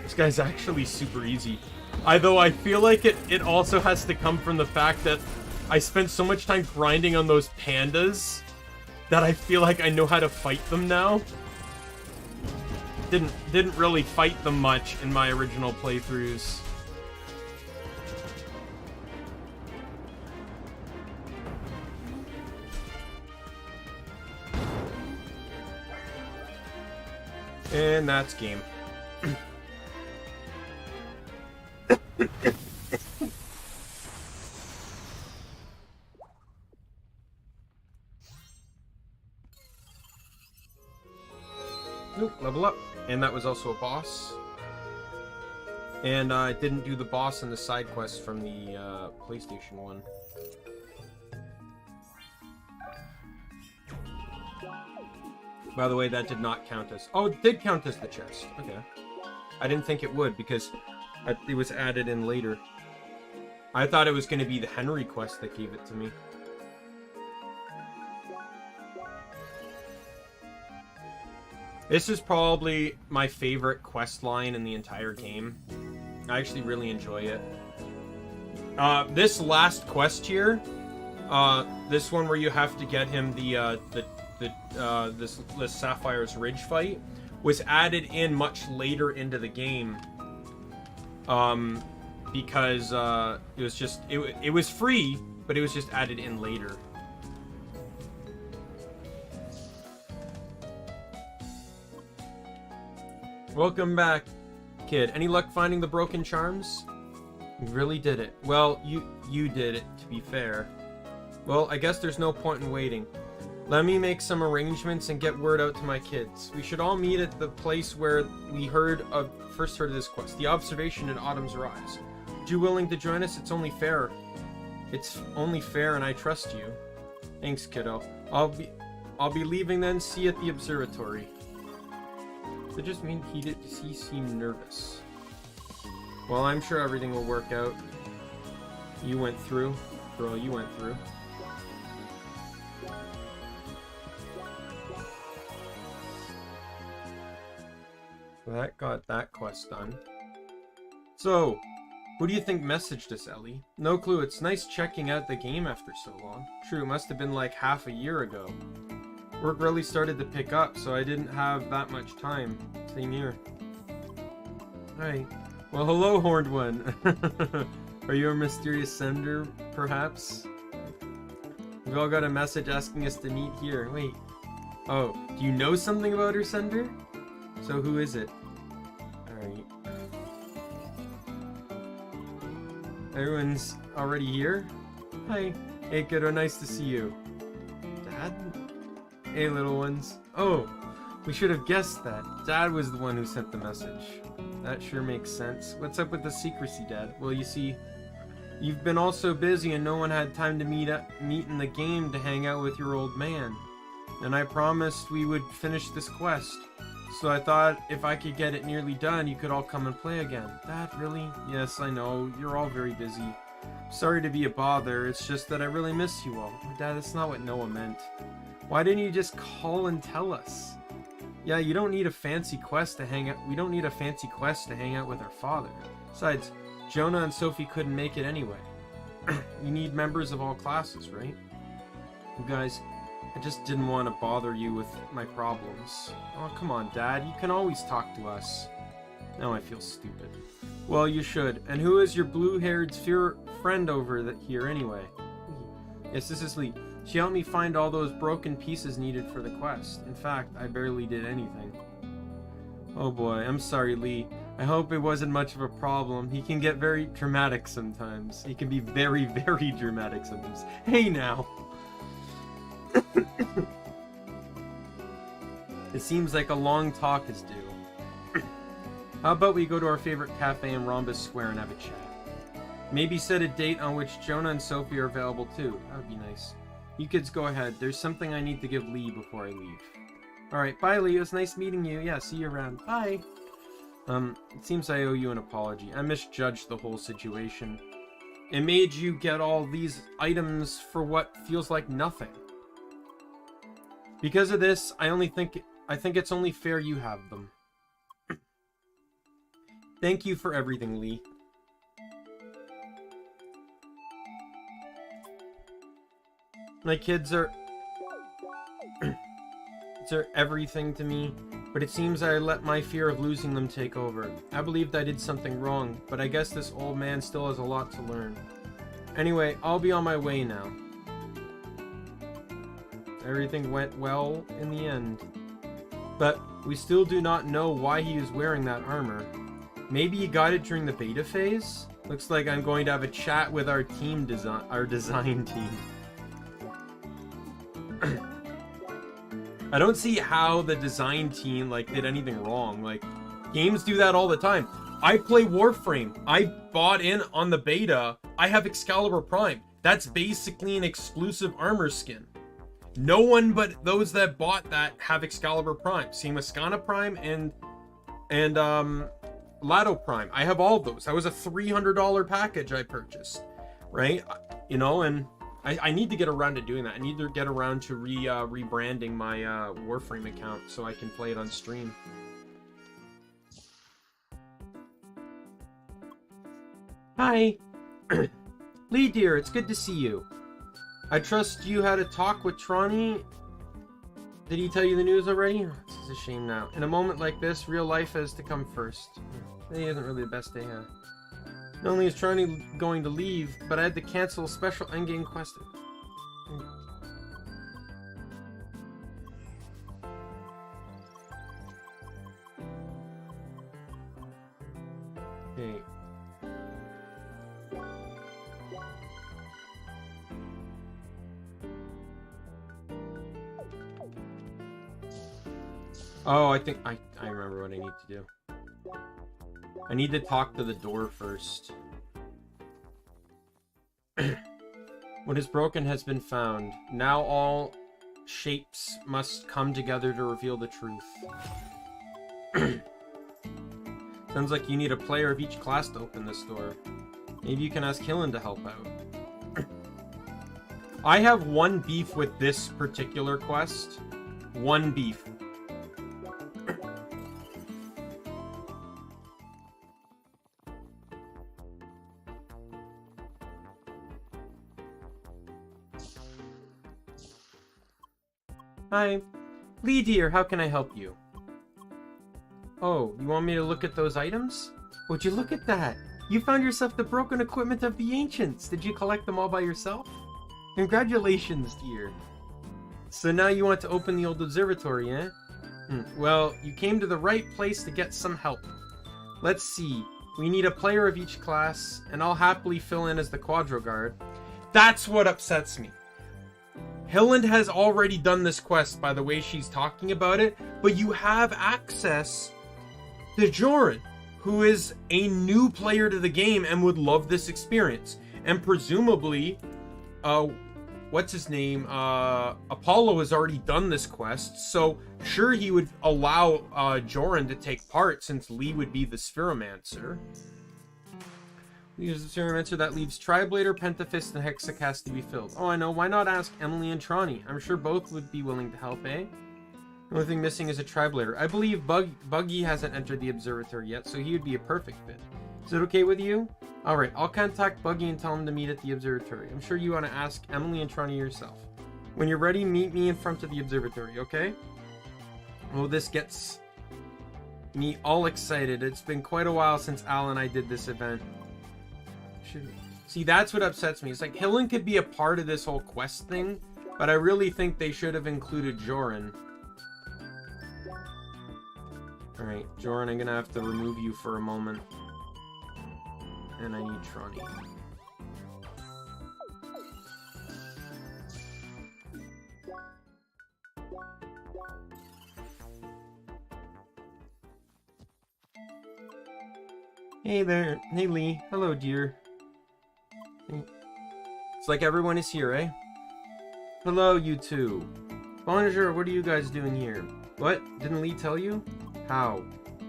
This guy's actually super easy. Though I feel like it also has to come from the fact that I spent so much time grinding on those pandas that I feel like I know how to fight them now. Didn't really fight them much in my original playthroughs. And that's game. Nope, level up. And that was also a boss. And I didn't do the boss and the side quest from the PlayStation one. By the way, that did not count as... Oh, it did count as the chest. Okay. I didn't think it would because it was added in later. I thought it was going to be the Henry quest that gave it to me. This is probably my favorite quest line in the entire game. I actually really enjoy it. This last quest here, this one where you have to get him this Sapphire's Ridge fight, was added in much later into the game. Because it was just it was free, but it was just added in later. Welcome back, kid. Any luck finding the broken charms? You really did it. Well, you did it, to be fair. Well, I guess there's no point in waiting. Let me make some arrangements and get word out to my kids. We should all meet at the place where we first heard of this quest, the observation in Autumn's Rise. Are you willing to join us? It's only fair. It's only fair, and I trust you. Thanks, kiddo. I'll be leaving then. See you at the observatory. Does it just mean he seemed nervous? Well, I'm sure everything will work out. You went through. Girl, you went through. That got that quest done. So, who do you think messaged us, Ellie? No clue. It's nice checking out the game after so long. True, it must have been like half a year ago. Work really started to pick up, so I didn't have that much time. Same here. Hi. Well, hello, Horned One. Are you a mysterious sender, perhaps? We've all got a message asking us to meet here. Wait. Oh, do you know something about her sender? So who is it? Alright. Everyone's already here? Hi. Hey, kiddo, nice to see you. Dad? Hey, little ones. Oh, we should have guessed that. Dad was the one who sent the message. That sure makes sense. What's up with the secrecy, Dad? Well, you see, you've been all so busy and no one had time to meet in the game to hang out with your old man. And I promised we would finish this quest. So I thought if I could get it nearly done, you could all come and play again. Dad, really? Yes, I know. You're all very busy. Sorry to be a bother. It's just that I really miss you all. Dad, that's not what Noah meant. Why didn't you just call and tell us? Yeah, you don't need a fancy quest to hang out. We don't need a fancy quest to hang out with our father. Besides, Jonah and Sophie couldn't make it anyway. You need members of all classes, right? You guys, I just didn't want to bother you with my problems. Oh, come on, Dad. You can always talk to us. Now I feel stupid. Well, you should. And who is your blue-haired friend over here anyway? Yes, this is Lee. She helped me find all those broken pieces needed for the quest. In fact, I barely did anything. Oh boy, I'm sorry, Lee. I hope it wasn't much of a problem. He can get very dramatic sometimes. He can be very, very dramatic sometimes. Hey now! It seems like a long talk is due. How about we go to our favorite cafe in Rhombus Square and have a chat? Maybe set a date on which Jonah and Sophie are available too. That would be nice. You kids go ahead. There's something I need to give Lee before I leave. Alright, bye Lee. It was nice meeting you. Yeah, see you around. Bye. It seems I owe you an apology. I misjudged the whole situation. It made you get all these items for what feels like nothing. Because of this, I think it's only fair you have them. Thank you for everything, Lee. My kids are everything to me, but it seems I let my fear of losing them take over. I believed I did something wrong, but I guess this old man still has a lot to learn. Anyway, I'll be on my way now. Everything went well in the end. But we still do not know why he is wearing that armor. Maybe he got it during the beta phase? Looks like I'm going to have a chat with our design team. I don't see how the design team did anything wrong. Games do that all the time. I play Warframe. I bought in on the beta. I have Excalibur Prime. That's basically an exclusive armor skin. No one but those that bought that have Excalibur Prime. Same with Skana Prime and Lado Prime. I have all of those. That was a $300 package I purchased, right? You know, and I need to get around to doing that. I need to get around to rebranding my Warframe account so I can play it on stream. Hi. Lee dear, it's good to see you. I trust you had a talk with Tronny. Did he tell you the news already? Oh, this is a shame now. In a moment like this, real life has to come first. Today isn't really the best day, huh? Not only is Tronny going to leave, but I had to cancel a special endgame quest. Okay. Oh, I think I remember what I need to do. I need to talk to the door first. What is broken has been found. Now all shapes must come together to reveal the truth. Sounds like you need a player of each class to open this door. Maybe you can ask Hillen to help out. I have one beef with this particular quest. One beef. Hi. Lee dear, how can I help you? Oh, you want me to look at those items? Would you look at that? You found yourself the broken equipment of the ancients. Did you collect them all by yourself? Congratulations, dear. So now you want to open the old observatory, eh? Well, you came to the right place to get some help. Let's see. We need a player of each class, and I'll happily fill in as the Quadro Guard. That's what upsets me. Hilland has already done this quest by the way she's talking about it, but you have access to Joran, who is a new player to the game and would love this experience. And presumably, what's his name? Apollo has already done this quest, so sure he would allow Joran to take part since Lee would be the Spheromancer. Use the Spheromancer, that leaves Triblader, Pentafist, and Hexacast to be filled. Oh, I know. Why not ask Emily and Tronny? I'm sure both would be willing to help, eh? The only thing missing is a Triblader. I believe Buggy hasn't entered the observatory yet, so he would be a perfect fit. Is it okay with you? Alright, I'll contact Buggy and tell him to meet at the observatory. I'm sure you want to ask Emily and Tronny yourself. When you're ready, meet me in front of the observatory, okay? Oh, this gets me all excited. It's been quite a while since Al and I did this event. See, that's what upsets me. It's like, Hillen could be a part of this whole quest thing, but I really think they should have included Joran. Alright, Joran, I'm gonna have to remove you for a moment. And I need Tronny. Hey there. Hey, Lee. Hello, dear. It's like everyone is here, eh? Hello, you two. Bonjour, what are you guys doing here? What? Didn't Lee tell you? How?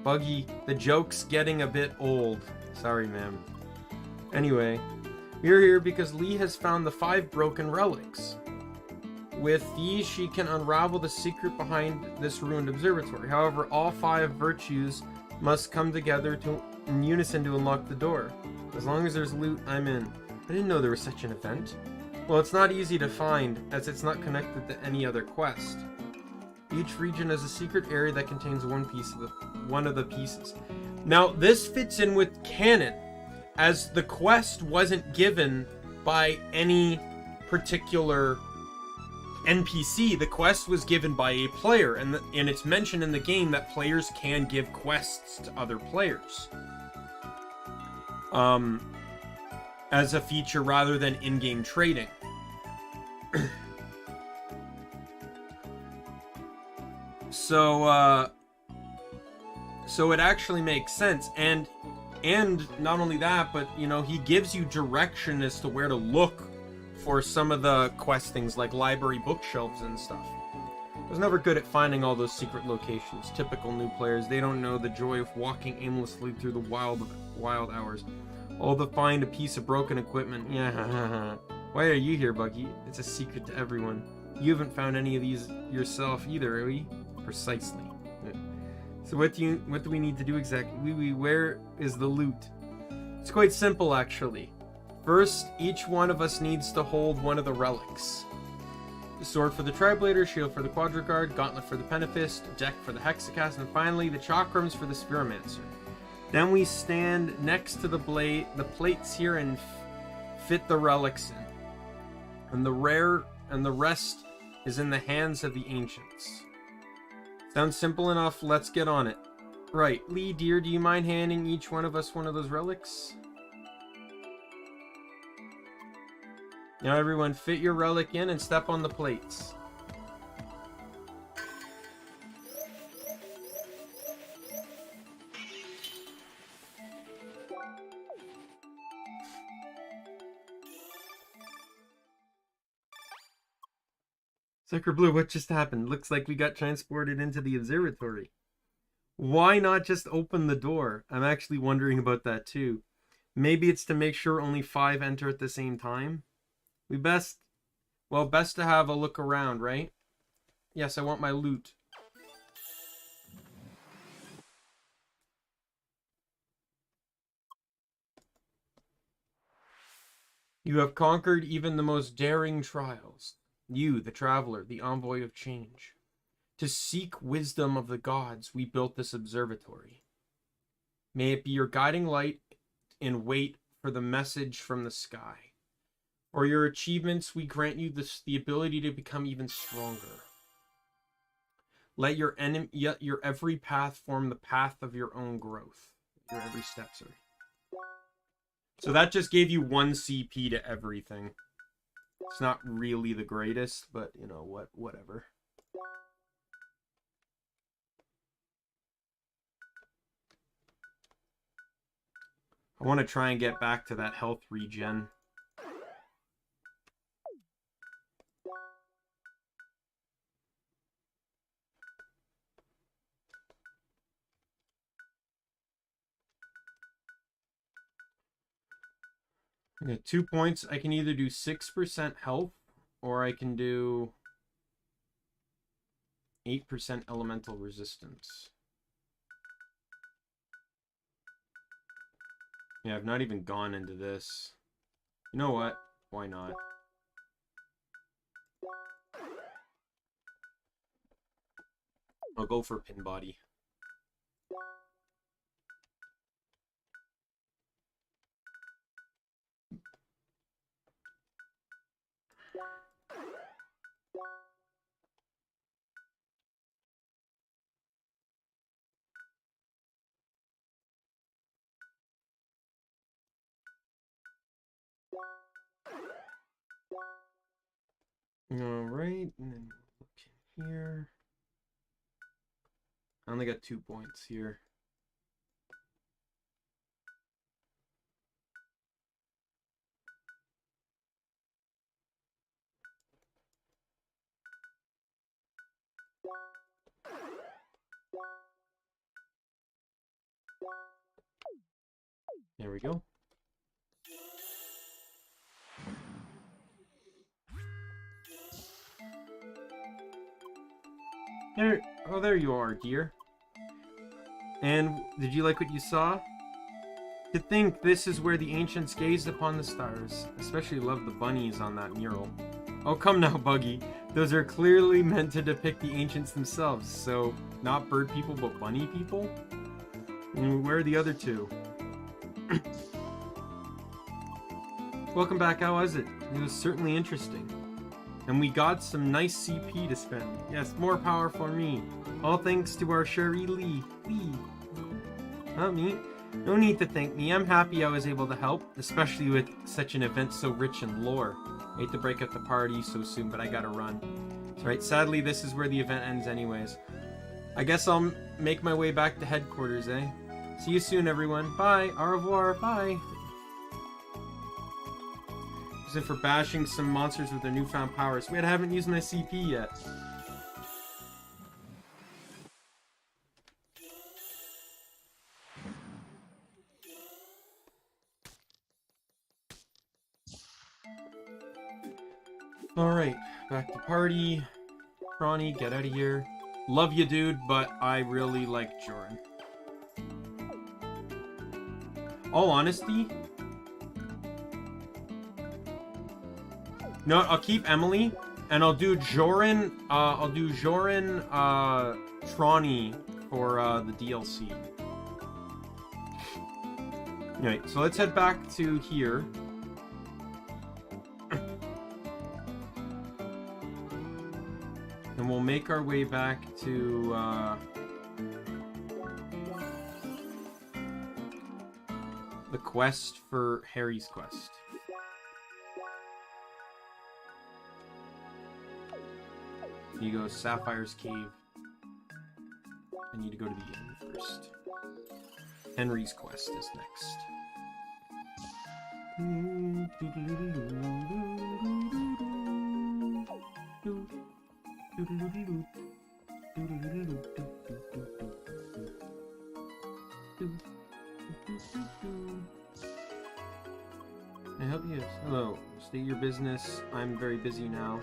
Buggy, the joke's getting a bit old. Sorry, ma'am. Anyway, we're here because Lee has found the 5 broken relics. With these, she can unravel the secret behind this ruined observatory. However, all 5 virtues must come together in unison to unlock the door. As long as there's loot, I'm in. I didn't know there was such an event. Well, it's not easy to find, as it's not connected to any other quest. Each region has a secret area that contains one of the pieces. Now, this fits in with canon, as the quest wasn't given by any particular NPC. The quest was given by a player, and it's mentioned in the game that players can give quests to other players. As a feature rather than in-game trading. So it actually makes sense, and not only that, but you know, he gives you direction as to where to look for some of the questings, like library bookshelves and stuff. I was never good at finding all those secret locations. Typical new players, they don't know the joy of walking aimlessly through the wild hours. All to find a piece of broken equipment. Yeah. Why are you here, Buggy? It's a secret to everyone. You haven't found any of these yourself either, are we? Precisely. So what do we need to do exactly? Where is the loot? It's quite simple, actually. First, each one of us needs to hold one of the relics. The sword for the Triblator, shield for the Quadriguard, gauntlet for the Penifist, deck for the Hexacast, and finally the chakrams for the Spiromancer. Then we stand next to the plates here, and fit the relics in. And the rest is in the hands of the ancients. Sounds simple enough, let's get on it. Right, Lee dear, do you mind handing each one of us one of those relics? Now everyone, fit your relic in and step on the plates. Sucker Blue, what just happened? Looks like we got transported into the observatory. Why not just open the door? I'm actually wondering about that too. Maybe it's to make sure only 5 enter at the same time? Best to have a look around, right? Yes, I want my loot. You have conquered even the most daring trials. You, the traveler, the envoy of change. To seek wisdom of the gods, we built this observatory. May it be your guiding light and wait for the message from the sky. For your achievements, we grant you the ability to become even stronger. Let your every path form the path of your own growth. Your every step, sorry. So that just gave you 1 CP to everything. It's not really the greatest, but you know what, whatever. I want to try and get back to that health regen. Okay, 2 points. I can either do 6% health, or I can do 8% elemental resistance. Yeah, I've not even gone into this. You know what? Why not? I'll go for pin body. Alright, and then look in here. I only got 2 points here. There we go. There you are, dear. And did you like what you saw? To think this is where the ancients gazed upon the stars. Especially love the bunnies on that mural. Oh, come now, Buggy. Those are clearly meant to depict the ancients themselves. So, not bird people, but bunny people? And where are the other 2? Welcome back, how was it? It was certainly interesting. And we got some nice CP to spend. Yes, more power for me. All thanks to our Sherry Lee. Not me. No need to thank me. I'm happy I was able to help, especially with such an event so rich in lore. I hate to break up the party so soon, but I gotta run. That's right, sadly this is where the event ends anyways. I guess I'll make my way back to headquarters, eh? See you soon, everyone. Bye. Au revoir. Bye. As if for bashing some monsters with their newfound powers. Wait, I haven't used my CP yet. Alright, back to party. Ronnie, get out of here. Love you, dude, but I really like Joran. All honesty... No, I'll keep Emily, and I'll do Joran, Tronny for, the DLC. Alright, so let's head back to here. And we'll make our way back to, the quest for Harry's quest. You go Sapphire's Cave. I need to go to the inn first. Henry's quest is next. I help you. Hello. State your business. I'm very busy now.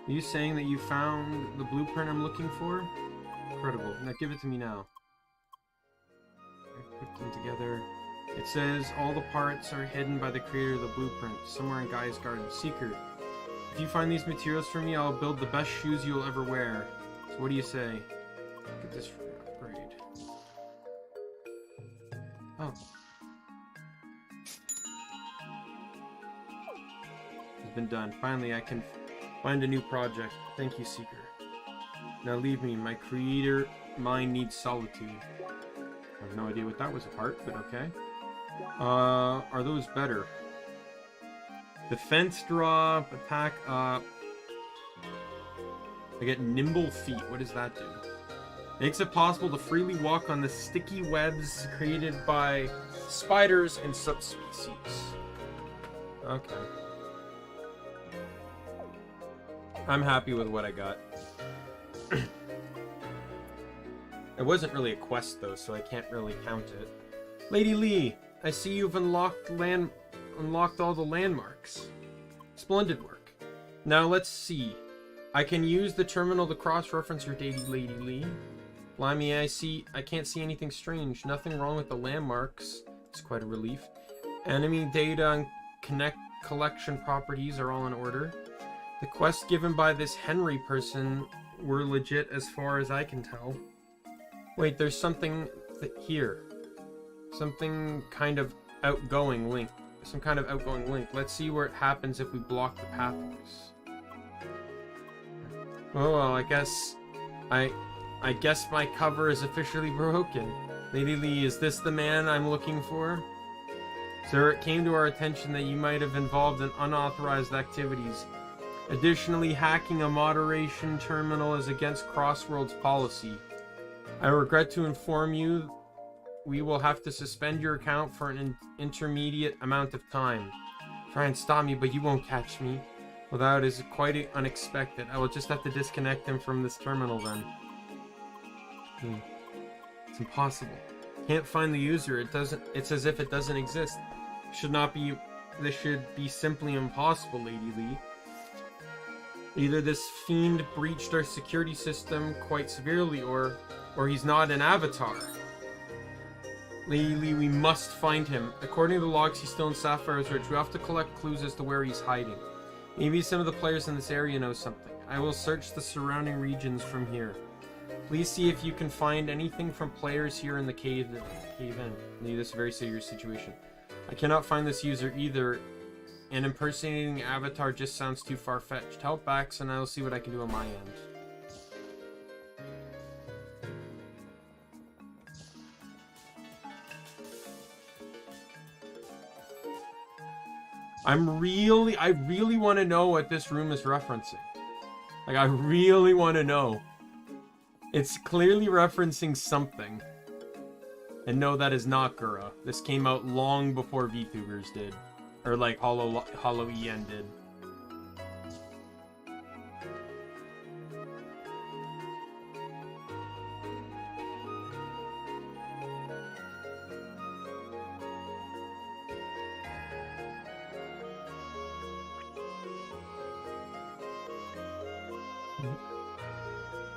Are you saying that you found the blueprint I'm looking for? Incredible. Now give it to me now. I put them together. It says all the parts are hidden by the creator of the blueprint, somewhere in Guy's garden. Secret. If you find these materials for me, I'll build the best shoes you'll ever wear. So what do you say? Get this for an upgrade. Oh. It's been done. Finally, I can find a new project. Thank you, Seeker. Now leave me. My creator mind needs solitude. I have no idea what that was apart, but okay. Are those better? Defense drop, attack up. I get nimble feet. What does that do? Makes it possible to freely walk on the sticky webs created by spiders and subspecies. Okay. I'm happy with what I got. It wasn't really a quest though, so I can't really count it. Lady Lee, I see you've unlocked all the landmarks. Splendid work. Now let's see. I can use the terminal to cross-reference your data, Lady Lee. Blimey, I can't see anything strange. Nothing wrong with the landmarks. It's quite a relief. Enemy data and collection properties are all in order. The quests given by this Henry person were legit as far as I can tell. Wait, there's something here. Something kind of outgoing link. Some kind of outgoing link. Let's see where it happens if we block the pathways. Oh well, I guess my cover is officially broken. Lady Lee, is this the man I'm looking for? Sir, it came to our attention that you might have involved in unauthorized activities. Additionally, hacking a moderation terminal is against Crossworld's policy. I regret to inform you we will have to suspend your account for an intermediate amount of time. Try and stop me, but you won't catch me. Well, that is quite unexpected. I will just have to disconnect him from this terminal then. It's impossible. Can't find the user. It's as if it doesn't exist. This should be simply impossible, Lady Lee. Either this fiend breached our security system quite severely, or he's not an avatar. Lady Lee, we must find him. According to the logs, he's still in Sapphire's Ridge. We have to collect clues as to where he's hiding. Maybe some of the players in this area know something. I will search the surrounding regions from here. Please see if you can find anything from players here in the cave in. This is a very serious situation. I cannot find this user either. And impersonating Avatar just sounds too far-fetched. Help Bax and I'll see what I can do on my end. I really want to know what this room is referencing. Like, I really want to know. It's clearly referencing something. And no, that is not Gura. This came out long before VTubers did. Or like Hollow EN did.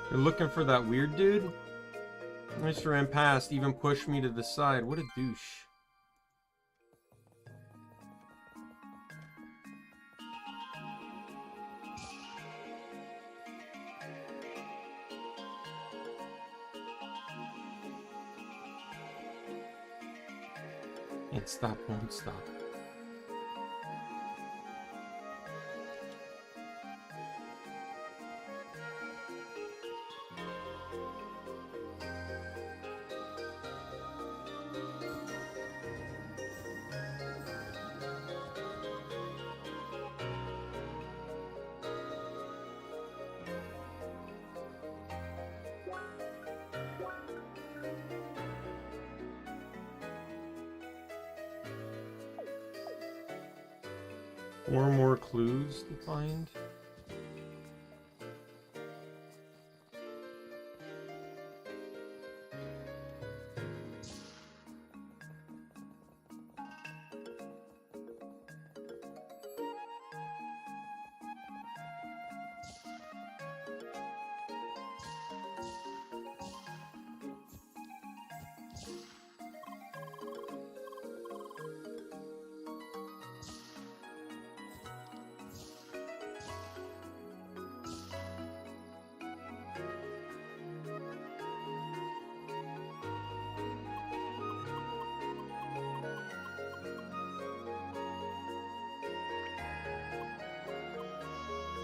You're looking for that weird dude? I just ran past, even pushed me to the side. What a douche. Can't stop, won't stop. Four more clues to find.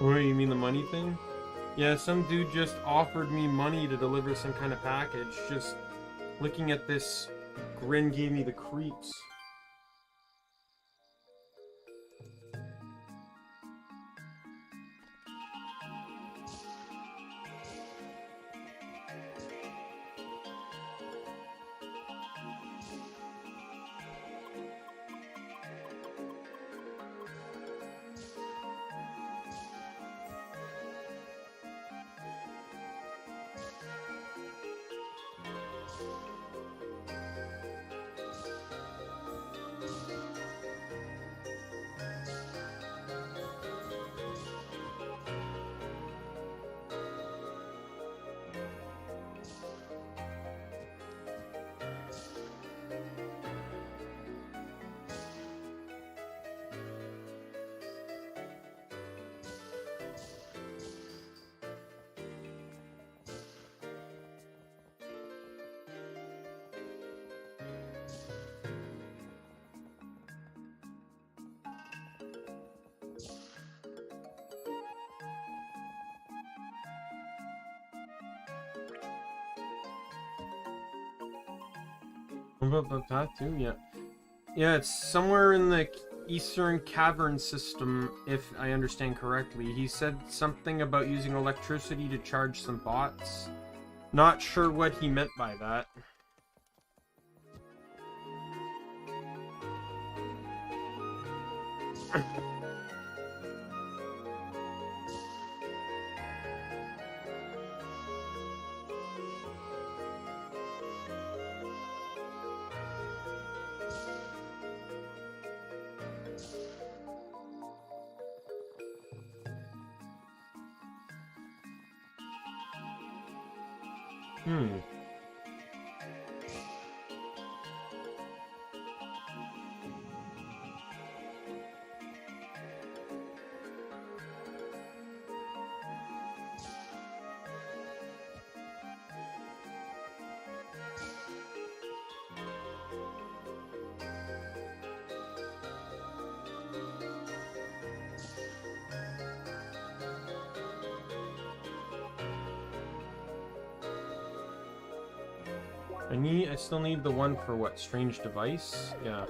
What, you mean the money thing? Yeah, some dude just offered me money to deliver some kind of package. Just looking at this grin gave me the creeps. About that too, yeah. Yeah, it's somewhere in the Eastern Cavern system, if I understand correctly. He said something about using electricity to charge some bots. Not sure what he meant by that. I still need the one for what? Strange device? Yeah.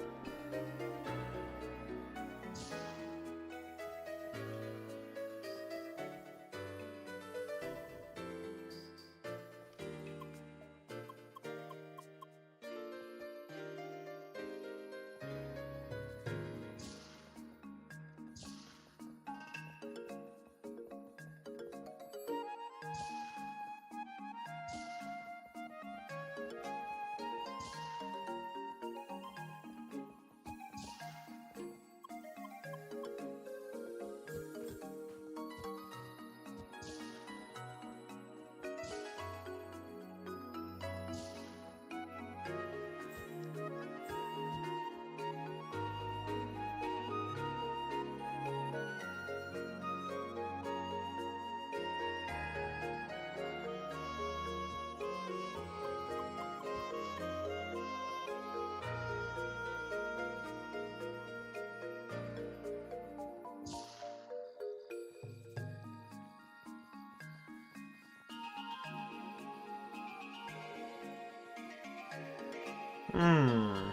I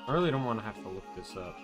really don't want to have to look this up.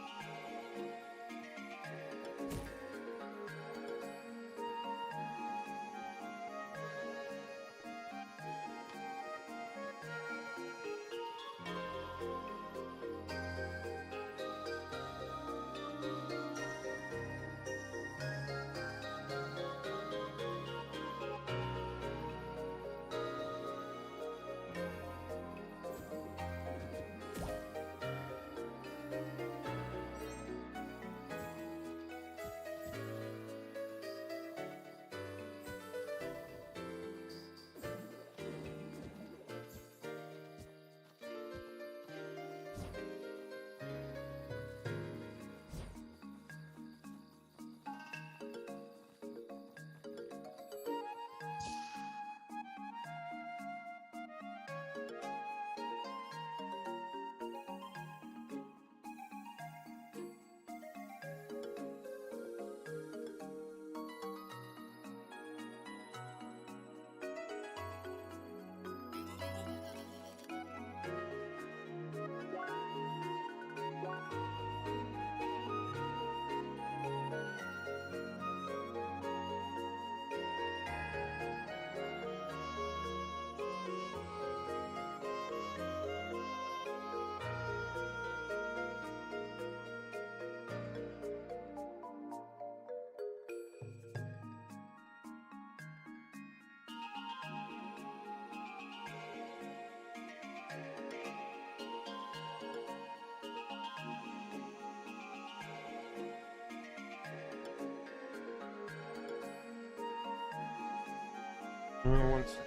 One second.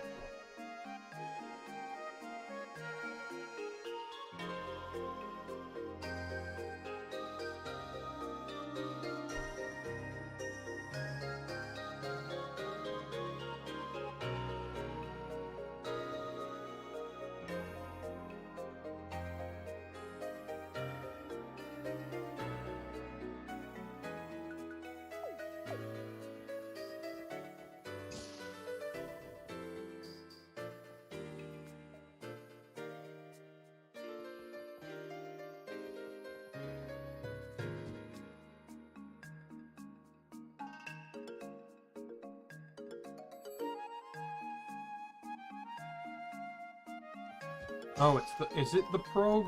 Oh, is it the probe?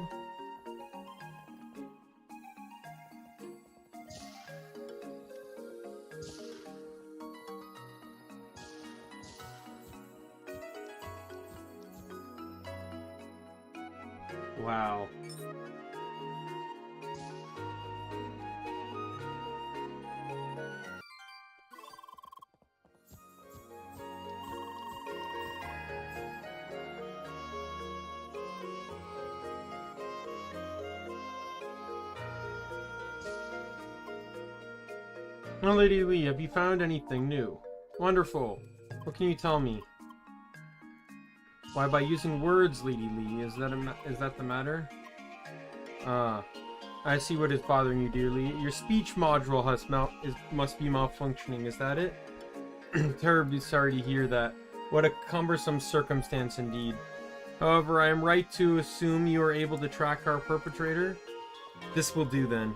Wow. Oh, Lady Lee, have you found anything new? Wonderful. What can you tell me? Why, by using words, Lady Lee. Is that the matter? I see what is bothering you, dearly. Your speech module must be malfunctioning. Is that it? Terribly sorry to hear that. What a cumbersome circumstance indeed. However, I am right to assume you are able to track our perpetrator? This will do then.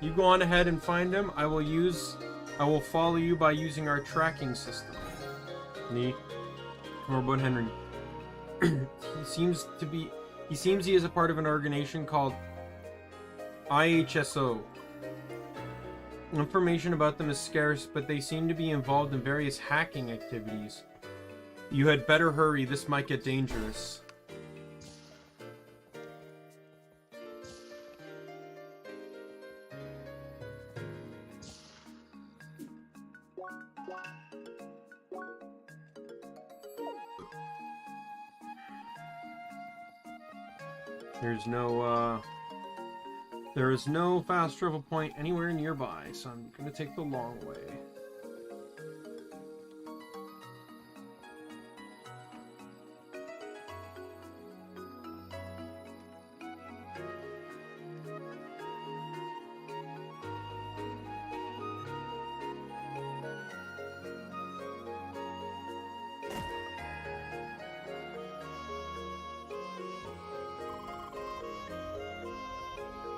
You go on ahead and find him. I will follow you by using our tracking system. Nee. Come on, Bon Henry. He seems he is a part of an organization called IHSO. Information about them is scarce, but they seem to be involved in various hacking activities. You had better hurry, this might get dangerous. There is no fast travel point anywhere nearby, so I'm gonna take the long way.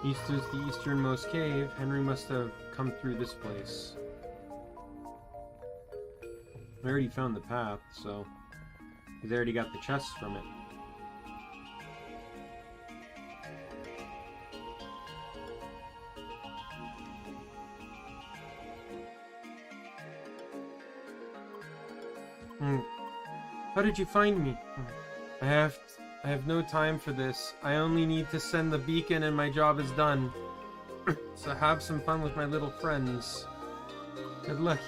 East is the easternmost cave. Henry must have come through this place. I already found the path, so he's already got the chests from it. How did you find me? I have no time for this. I only need to send the beacon and my job is done. So have some fun with my little friends. Good luck.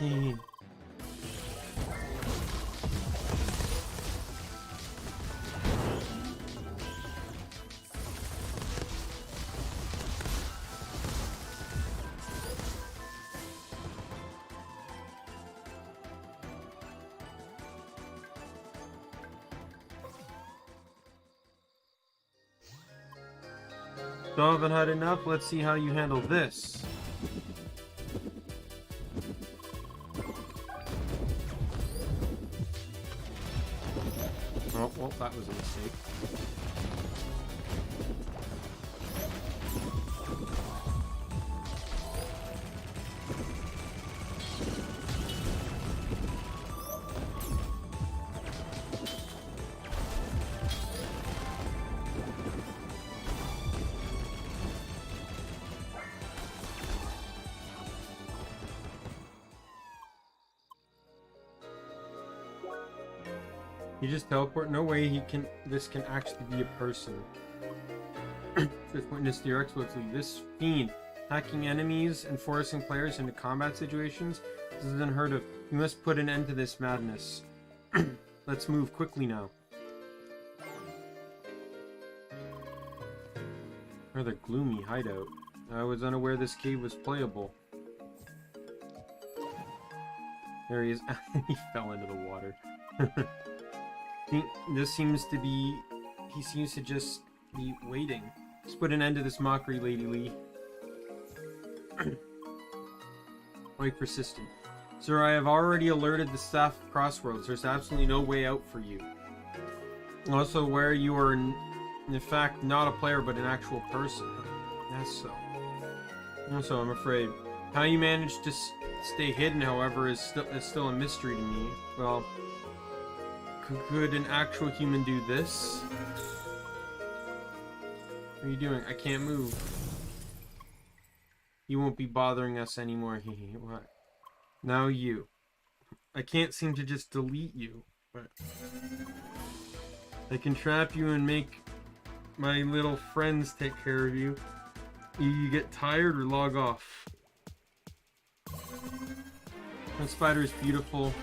Still haven't had enough? Let's see how you handle this. Oh, well, that was a mistake. You just teleport? No way this can actually be a person. Just witness your exploits. This fiend hacking enemies and forcing players into combat situations. This is unheard of. You must put an end to this madness. Let's move quickly now. Rather gloomy hideout. I was unaware this cave was playable. There he is. He fell into the water. This seems to be... He seems to just be waiting. Let's put an end to this mockery, Lady Lee. Quite persistent. Sir, I have already alerted the staff of Crossroads. There's absolutely no way out for you. Also, where you are in fact not a player but an actual person. That's so. Also, I'm afraid. How you managed to stay hidden, however, is still a mystery to me. Well... Could an actual human do this? What are you doing? I can't move. You won't be bothering us anymore. What? Now you. I can't seem to just delete you, but I can trap you and make my little friends take care of you. You get tired or log off. That spider is beautiful.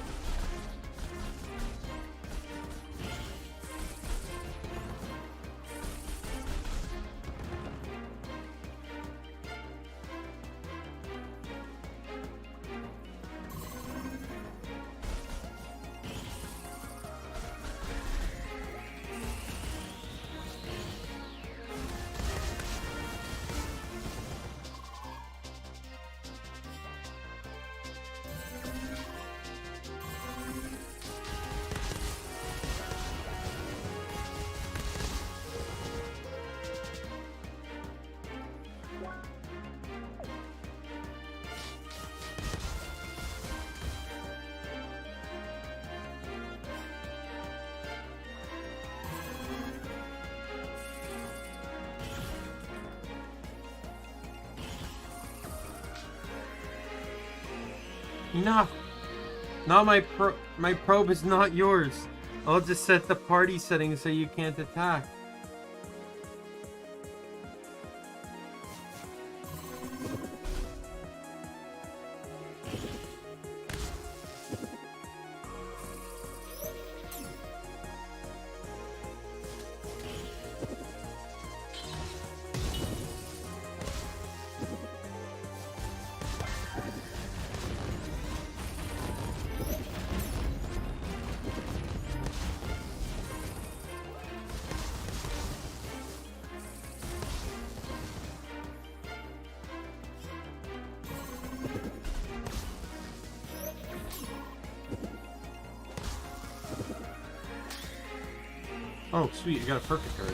Enough! Not my probe is not yours. I'll just set the party settings so you can't attack. Oh, sweet, I got a perfect card.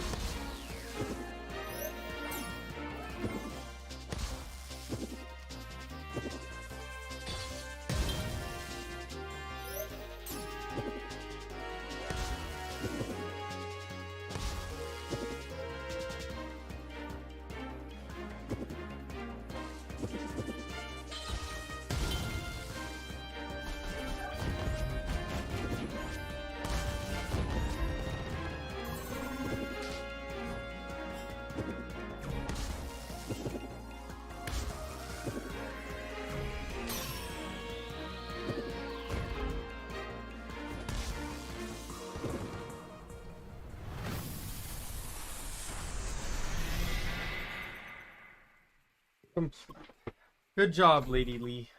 Good job, Lady Lee.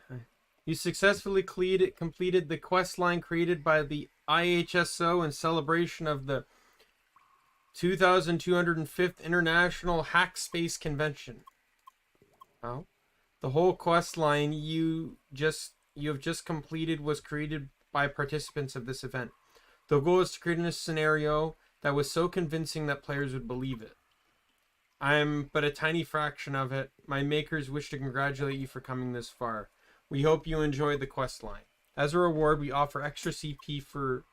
You successfully completed the quest line created by the IHSO in celebration of the 2205th International Hackspace Convention. Oh. The whole quest line you have just completed was created by participants of this event. The goal is to create a scenario that was so convincing that players would believe it. I'm but a tiny fraction of it. My makers wish to congratulate you for coming this far. We hope you enjoyed the quest line. As a reward, we offer extra CP for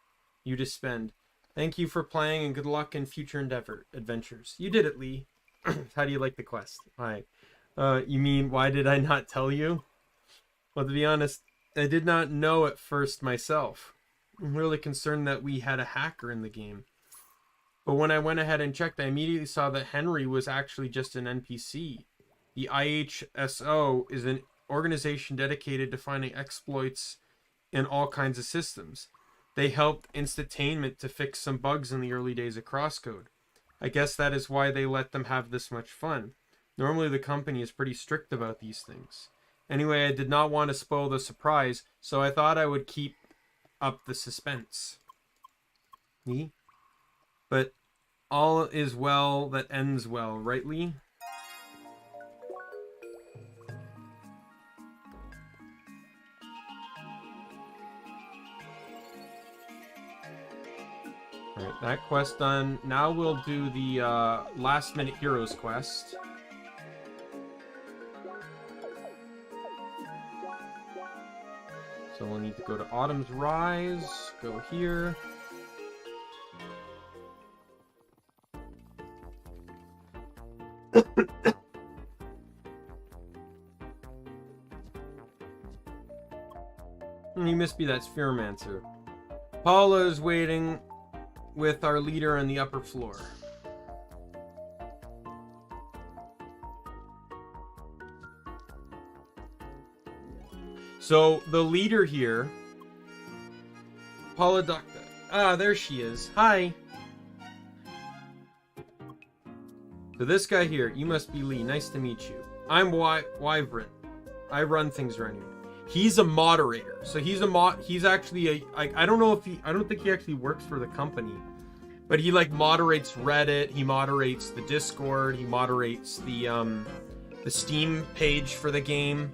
you to spend. Thank you for playing and good luck in future adventures. You did it, Lee. How do you like the quest? Hi. You mean, why did I not tell you? Well, to be honest, I did not know at first myself. I'm really concerned that we had a hacker in the game. But when I went ahead and checked, I immediately saw that Henry was actually just an NPC. The IHSO is an organization dedicated to finding exploits in all kinds of systems. They helped Instantainment to fix some bugs in the early days of CrossCode. I guess that is why they let them have this much fun. Normally the company is pretty strict about these things. Anyway, I did not want to spoil the surprise, so I thought I would keep up the suspense. Me? But all is well that ends well, right, Lee? Alright, that quest done. Now we'll do the last minute heroes quest. So we'll need to go to Autumn's Rise, go here. You must be that Spheromancer. Paula is waiting with our leader on the upper floor. So the leader here, Paula Ducta. Ah, there she is. Hi. So this guy here, you must be Lee. Nice to meet you. I'm Wyvern. I run things around here. He's a moderator. So he's actually I don't know if I don't think he actually works for the company. But he like moderates Reddit, he moderates the Discord, he moderates the Steam page for the game.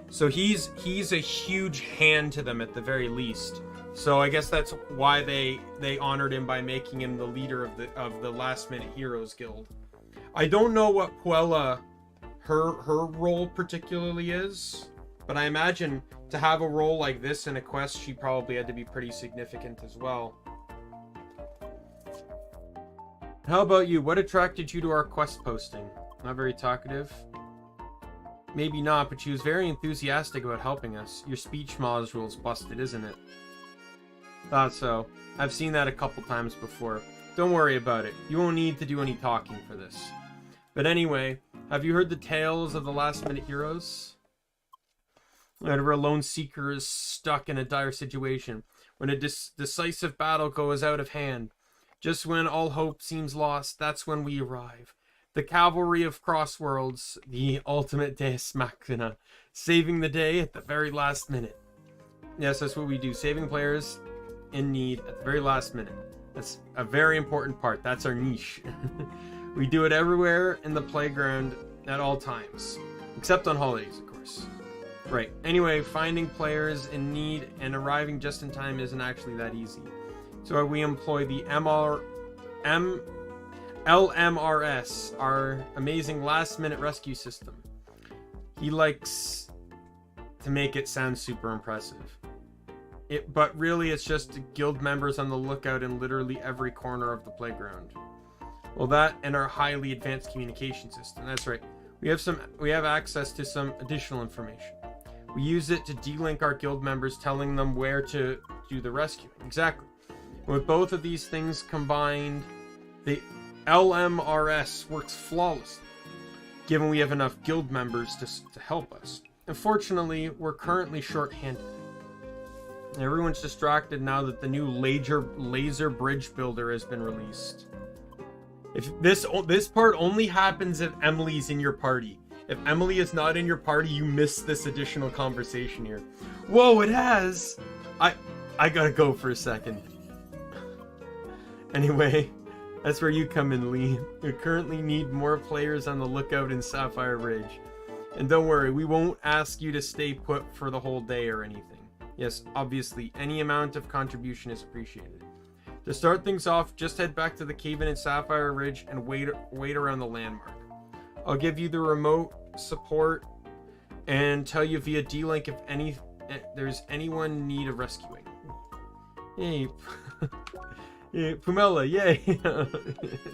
So he's a huge hand to them at the very least. So I guess that's why they honored him by making him the leader of the Last Minute Heroes Guild. I don't know what Puella her role particularly is, but I imagine to have a role like this in a quest, she probably had to be pretty significant as well. How about you? What attracted you to our quest posting? Not very talkative. Maybe not, but she was very enthusiastic about helping us. Your speech module's busted, isn't it? Thought so. I've seen that a couple times before. Don't worry about it. You won't need to do any talking for this. But anyway, have you heard the tales of the Last Minute Heroes? Whenever a lone seeker is stuck in a dire situation, when a decisive battle goes out of hand, just when all hope seems lost, that's when we arrive. The cavalry of Crossworlds, the ultimate deus machina, saving the day at the very last minute. Yes, that's what we do, saving players in need at the very last minute. That's a very important part. That's our niche. We do it everywhere in the playground at all times, except on holidays, of course. Right. Anyway, finding players in need and arriving just in time isn't actually that easy. So we employ the LMRS, our amazing last-minute rescue system. He likes to make it sound super impressive. But really, it's just guild members on the lookout in literally every corner of the playground. Well, that and our highly advanced communication system. That's right. We have access to some additional information. We use it to de-link our guild members, telling them where to do the rescuing. Exactly. With both of these things combined, the LMRS works flawlessly, given we have enough guild members to help us. Unfortunately, we're currently short-handed. Everyone's distracted now that the new laser bridge builder has been released. If this part only happens if Emily's in your party. If Emily is not in your party, you miss this additional conversation here. Whoa, it has! I gotta go for a second. Anyway, that's where you come in, Lee. We currently need more players on the lookout in Sapphire Ridge. And don't worry, we won't ask you to stay put for the whole day or anything. Yes, obviously, any amount of contribution is appreciated. To start things off, just head back to the cave-in in Sapphire Ridge and wait around the landmark. I'll give you the remote support and tell you via D-Link if there's anyone in need of rescuing. Hey, hey Pumela, yay!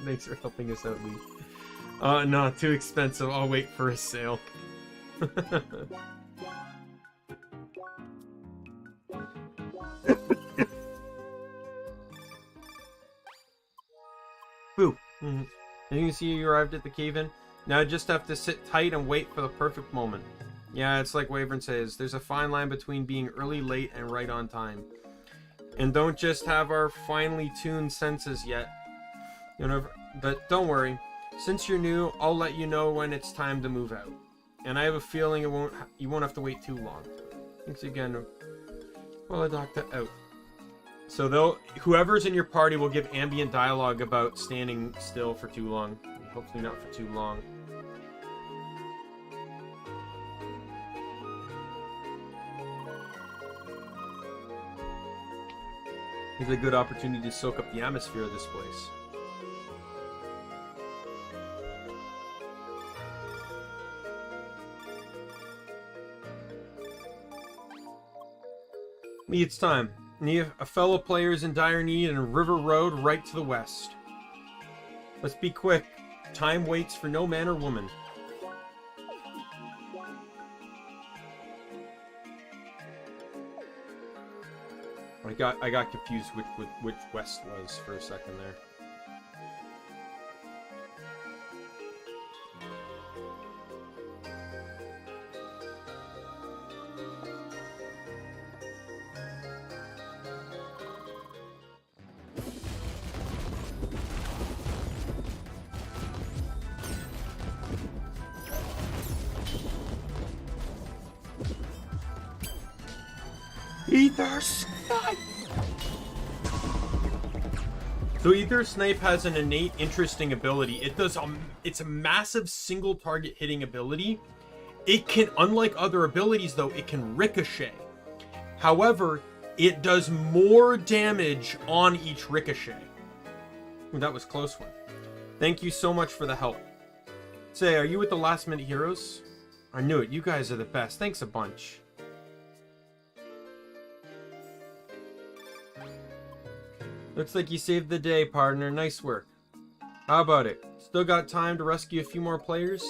Thanks for helping us out, Lee. No, too expensive. I'll wait for a sale. Boo. As you can see, you arrived at the cave-in. Now I just have to sit tight and wait for the perfect moment. Yeah, it's like Wavern says, there's a fine line between being early, late, and right on time. And don't just have our finely tuned senses yet. You know, but don't worry. Since you're new, I'll let you know when it's time to move out. And I have a feeling you won't have to wait too long. Thanks again. Well, I docked it out. So whoever's in your party will give ambient dialogue about standing still for too long. Hopefully not for too long. It's a good opportunity to soak up the atmosphere of this place. Lee, it's time. A fellow player is in dire need in River Road right to the west. Let's be quick. Time waits for no man or woman. I got confused which west was for a second there. Ether Snipe! So Ether Snipe has an innate interesting ability. It's a massive single target hitting ability. It can, unlike other abilities though, it can ricochet. However, it does more damage on each ricochet. Ooh, that was a close one. Thank you so much for the help. Say, are you with the Last Minute Heroes? I knew it, you guys are the best. Thanks a bunch. Looks like you saved the day, partner. Nice work. How about it? Still got time to rescue a few more players?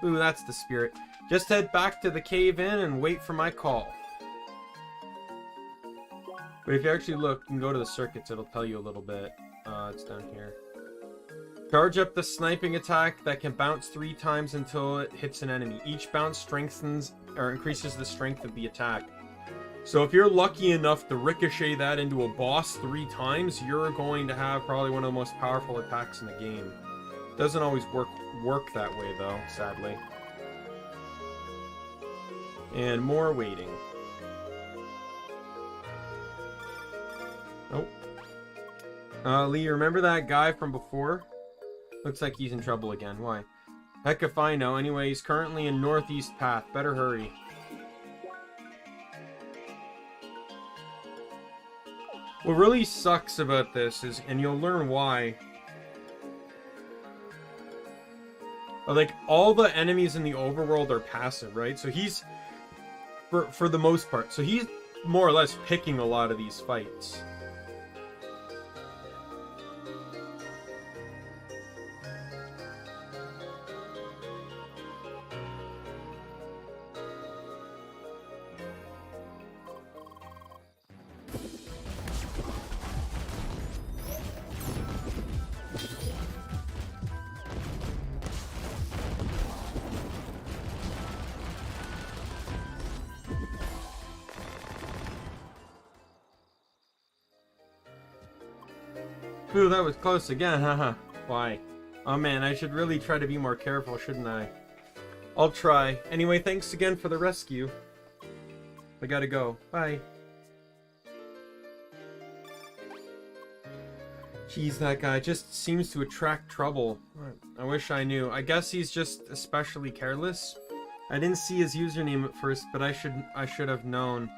Ooh, that's the spirit. Just head back to the cave-in and wait for my call. But if you actually look, you can go to the circuits. It'll tell you a little bit. It's down here. Charge up the sniping attack that can bounce 3 times until it hits an enemy. Each bounce strengthens or increases the strength of the attack. So if you're lucky enough to ricochet that into a boss 3 times, you're going to have probably one of the most powerful attacks in the game. Doesn't always work that way though, sadly. And more waiting. Nope. Lee, remember that guy from before? Looks like he's in trouble again. Why? Heck if I know. Anyway, he's currently in Northeast Path. Better hurry. What really sucks about this is, and you'll learn why, like, all the enemies in the overworld are passive, right? So he's, for the most part, so he's more or less picking a lot of these fights. Ooh, that was close again, haha. Why? Oh man, I should really try to be more careful, shouldn't I? I'll try. Anyway, thanks again for the rescue. I gotta go. Bye. Jeez, that guy just seems to attract trouble. I wish I knew. I guess he's just especially careless. I didn't see his username at first, but I should have known.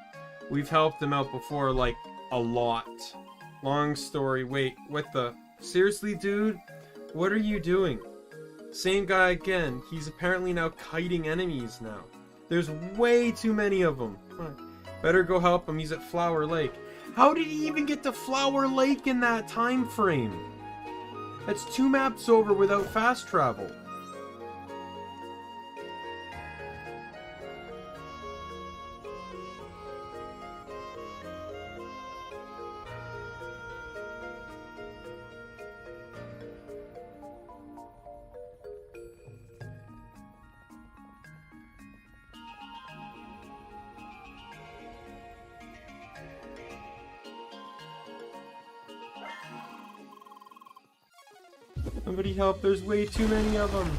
We've helped him out before, like, a lot. Long story. Wait, what the... Seriously, dude? What are you doing? Same guy again. He's apparently now kiting enemies now. There's way too many of them. Better go help him. He's at Flower Lake. How did he even get to Flower Lake in that time frame? That's 2 maps over without fast travel. Somebody help, there's way too many of them.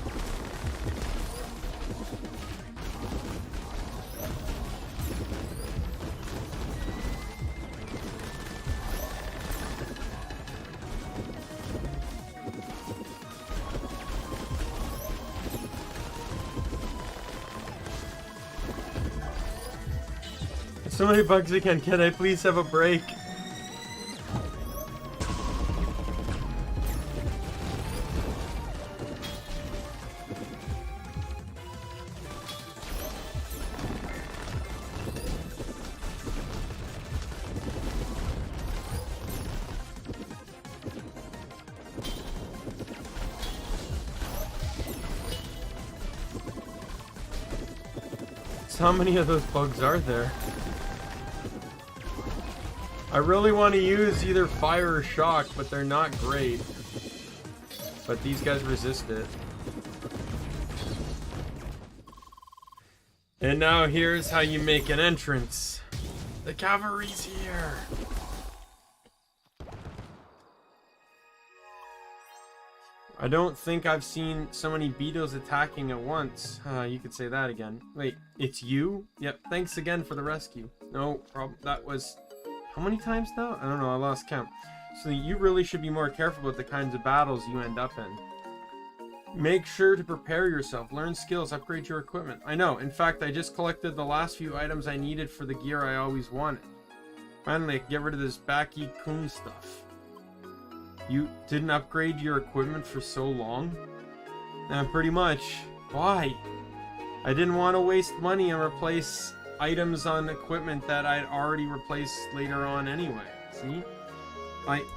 So many bugs again, can I please have a break? How many of those bugs are there? I really want to use either fire or shock, but they're not great. But these guys resist it. And now here's how you make an entrance. The cavalry's here. I don't think I've seen so many beetles attacking at once. You could say that again. Wait, it's you? Yep, thanks again for the rescue. No problem. That was... How many times now? I don't know, I lost count. So you really should be more careful with the kinds of battles you end up in. Make sure to prepare yourself, learn skills, upgrade your equipment. I know, in fact, I just collected the last few items I needed for the gear I always wanted. Finally, I can get rid of this backseat coon stuff. You didn't upgrade your equipment for so long? Pretty much. Why? I didn't want to waste money and replace items on equipment that I'd already replaced later on anyway. See?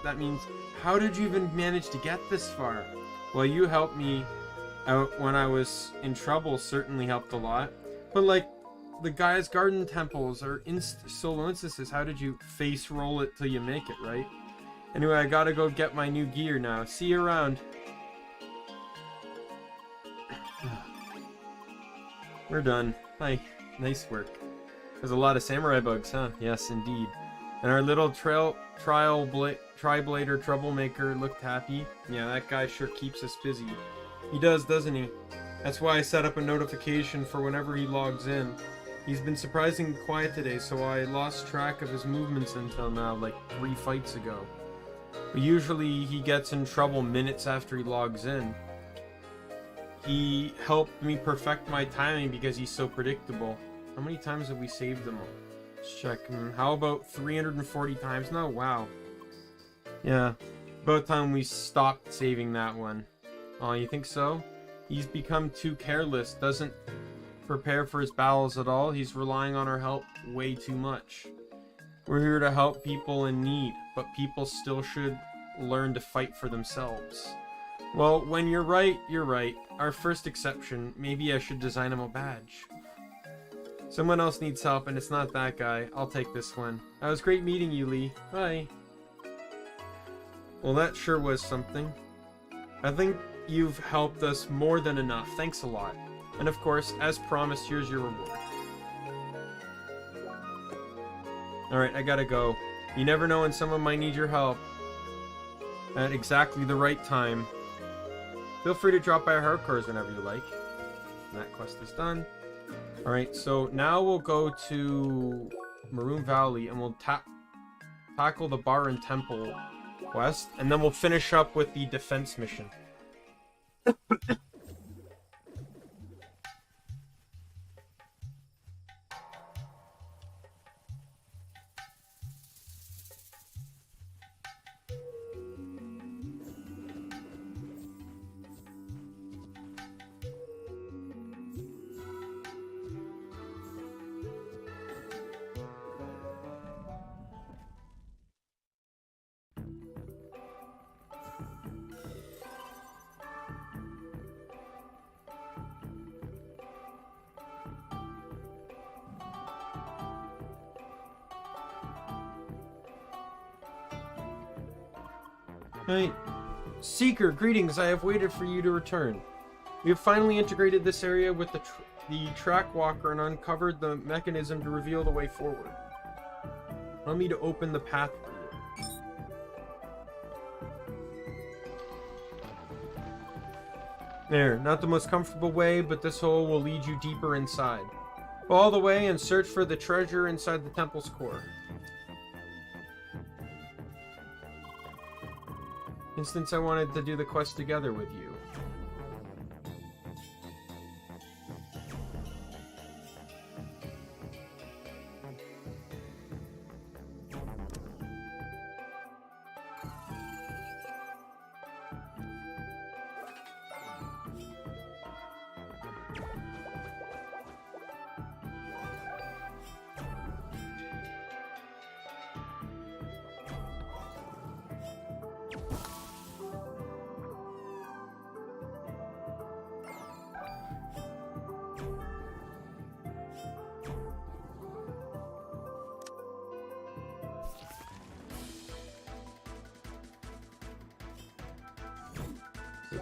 That means, how did you even manage to get this far? Well, you helped me out when I was in trouble, certainly helped a lot. But like, the guy's garden temples or solo instances, how did you face roll it till you make it, right? Anyway, I gotta go get my new gear now. See you around. We're done. Hi. Nice work. There's a lot of samurai bugs, huh? Yes, indeed. And our little tri-blader troublemaker looked happy. Yeah, that guy sure keeps us busy. He does, doesn't he? That's why I set up a notification for whenever he logs in. He's been surprisingly quiet today, so I lost track of his movements until now, like 3 fights ago. But usually he gets in trouble minutes after he logs in. He helped me perfect my timing because he's so predictable. How many times have we saved them all? Let's check. How about 340 times? No, wow. Yeah, about time we stopped saving that one. Oh, you think so? He's become too careless, doesn't prepare for his battles at all. He's relying on our help way too much. We're here to help people in need, but people still should learn to fight for themselves. Well, when you're right, you're right. Our first exception, maybe I should design him a badge. Someone else needs help, and it's not that guy. I'll take this one. It was great meeting you, Lee. Bye. Well, that sure was something. I think you've helped us more than enough. Thanks a lot. And of course, as promised, here's your reward. Alright, I gotta go. You never know when someone might need your help. At exactly the right time. Feel free to drop by our hardcores whenever you like. That quest is done. Alright, so now we'll go to Maroon Valley and we'll tackle the Bar and Temple quest, and then we'll finish up with the defense mission. Right. Seeker, greetings. I have waited for you to return. We have finally integrated this area with the track walker and uncovered the mechanism to reveal the way forward. Allow me to open the path for you. There, not the most comfortable way, but this hole will lead you deeper inside. Follow the way and search for the treasure inside the temple's core. Instance, I wanted to do the quest together with you.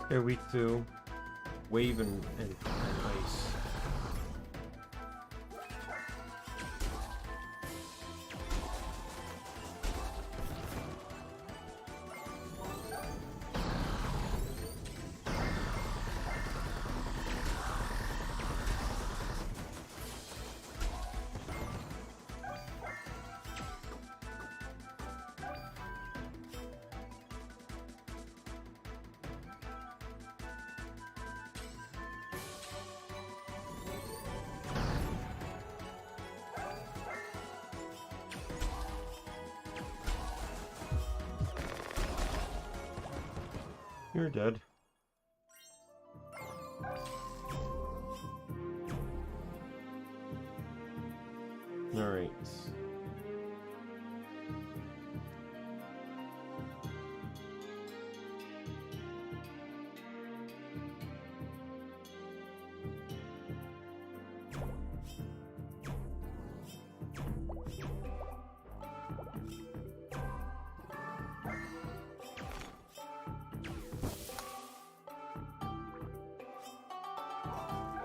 They're weak to wave and ice. You're dead. Alright.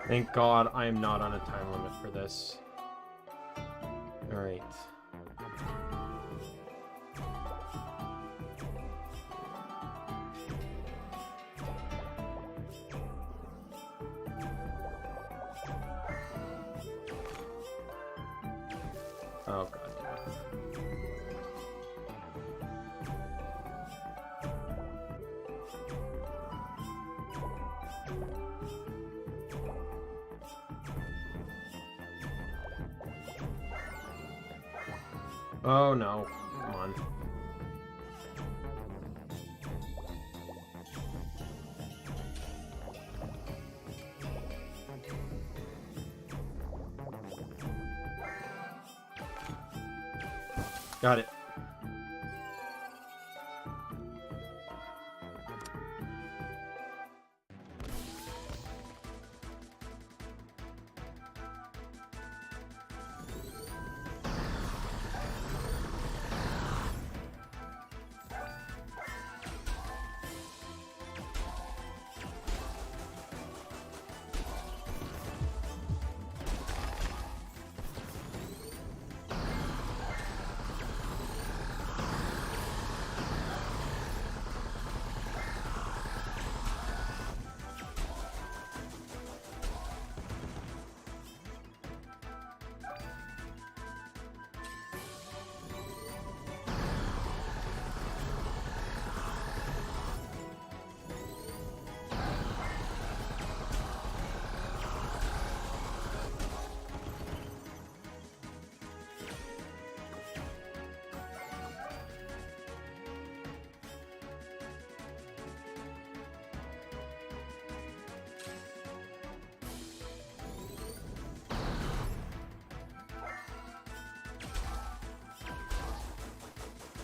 Thank God I am not on a time limit for this. Alright. Oh God. Oh no, come on. Got it.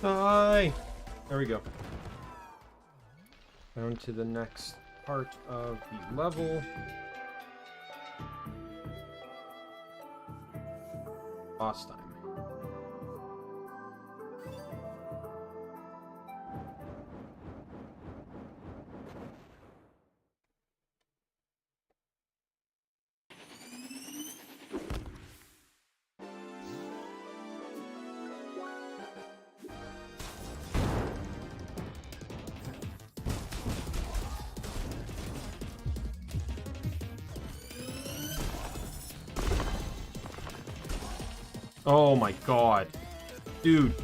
Die! There we go. Down to the next part of the level. Boss time. Oh my god. Dude.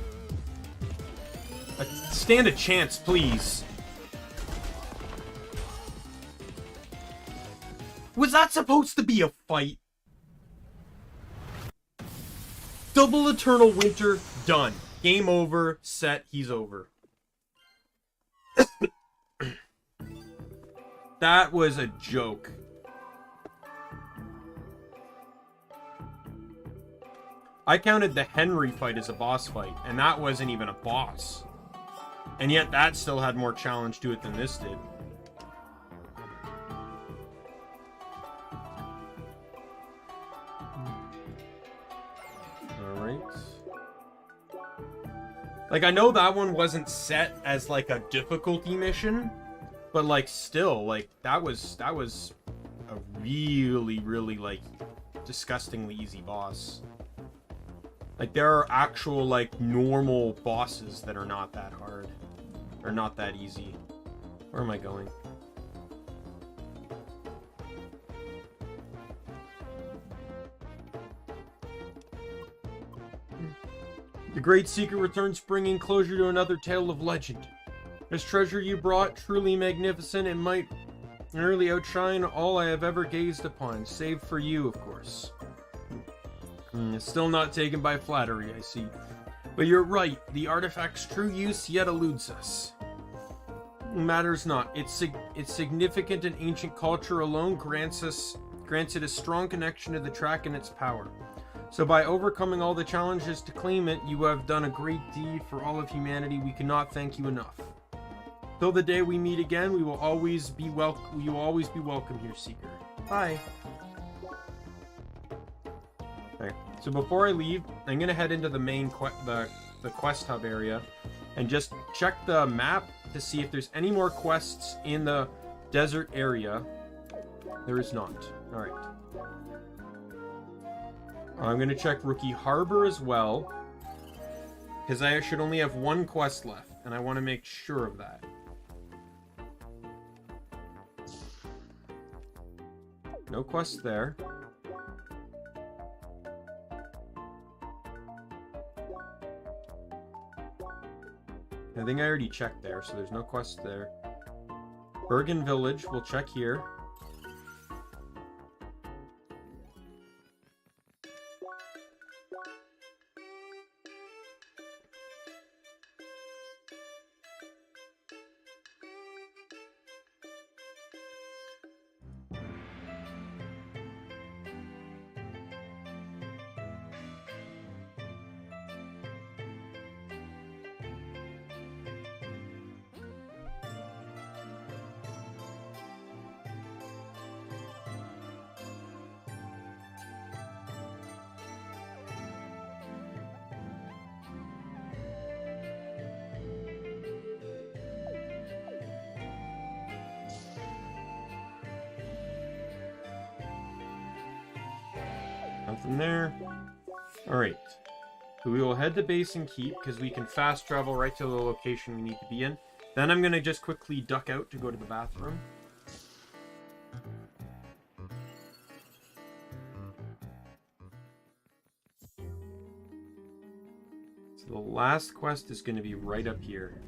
Stand a chance, please. Was that supposed to be a fight? Double Eternal Winter, done. Game over, set, he's over. That was a joke. I counted the Henry fight as a boss fight, and that wasn't even a boss. And yet that still had more challenge to it than this did. Alright. Like, I know that one wasn't set as, like, a difficulty mission, but, like, still, like, that was a really, really, like, disgustingly easy boss. Like, there are actual, like, normal bosses that are not that hard. Or not that easy. Where am I going? The Great Secret returns, bringing closure to another tale of legend. This treasure you brought, truly magnificent, it might nearly outshine all I have ever gazed upon, save for you, of course. It's still not taken by flattery, I see. But you're right, the artifact's true use yet eludes us. Matters not. Its significant and ancient culture alone grants it a strong connection to the track and its power. So by overcoming all the challenges to claim it, you have done a great deed for all of humanity. We cannot thank you enough. Till the day we meet again, we will always be welcome. You will always be welcome here, Seeker. Bye. Okay. So before I leave, I'm gonna head into the main the quest hub area, and just check the map to see if there's any more quests in the desert area. There is not. All right. I'm gonna check Rookie Harbor as well, because I should only have one quest left, and I want to make sure of that. No quest there. I think I already checked there, so there's no quest there. Bergen Village, we'll check here. Nothing there. Alright. So we will head to base and keep, because we can fast travel right to the location we need to be in. Then I'm going to just quickly duck out to go to the bathroom. So the last quest is going to be right up here.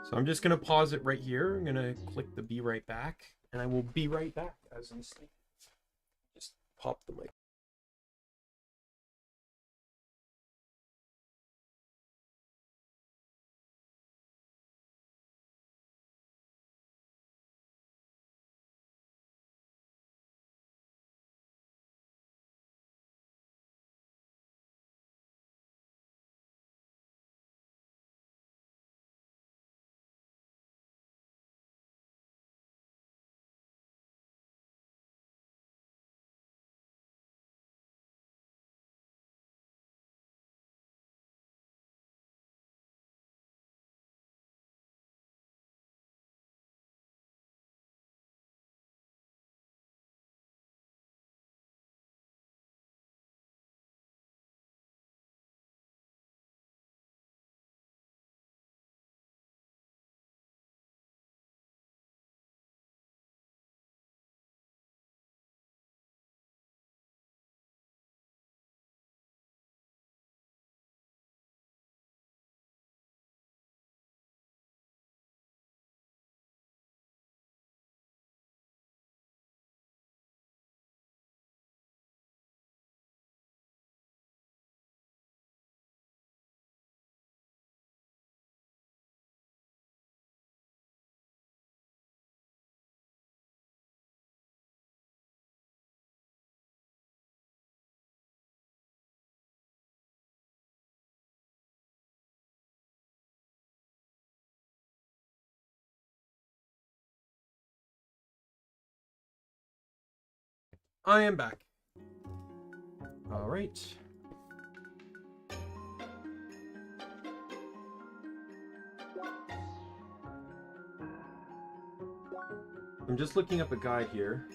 So I'm just going to pause it right here. I'm going to click the be right back, and I will be right back as instant. Just pop the mic. I am back. All right. I'm just looking up a guide here.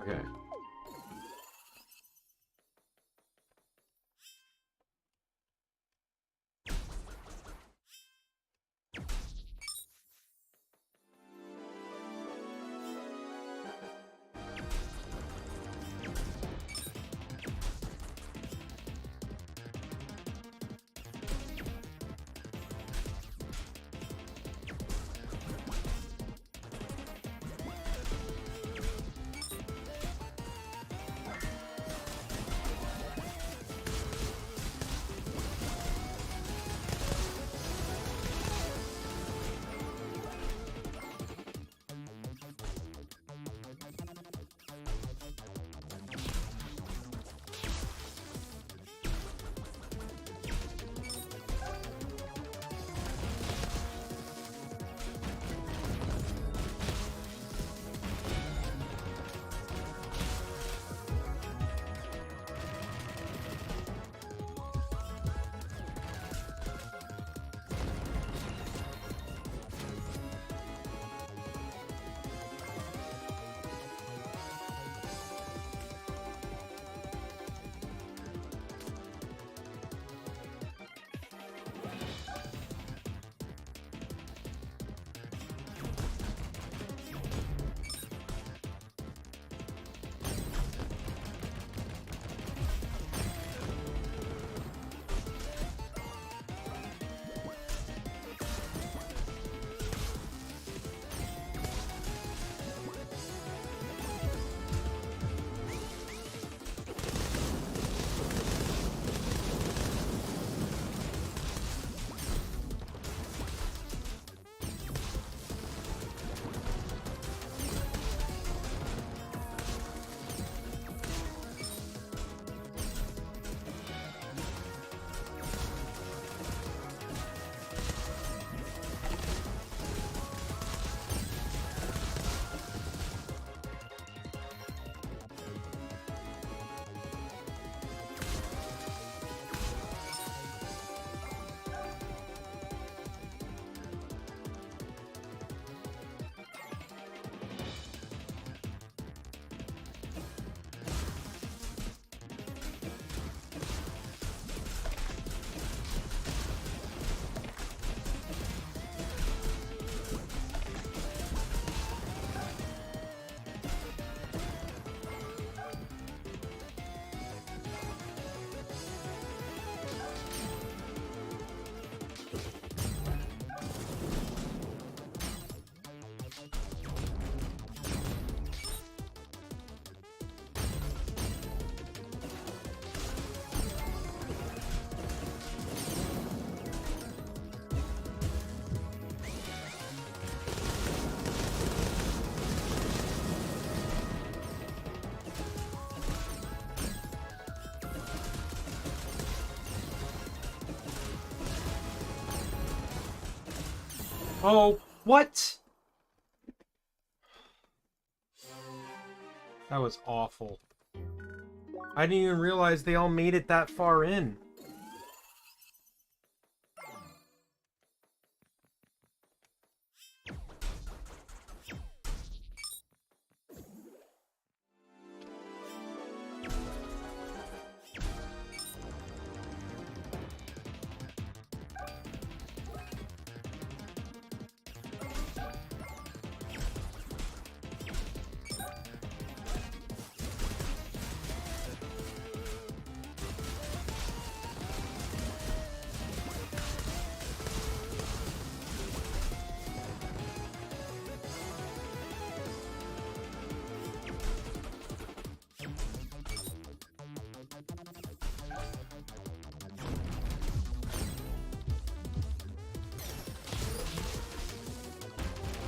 Okay. Oh, what? That was awful. I didn't even realize they all made it that far in.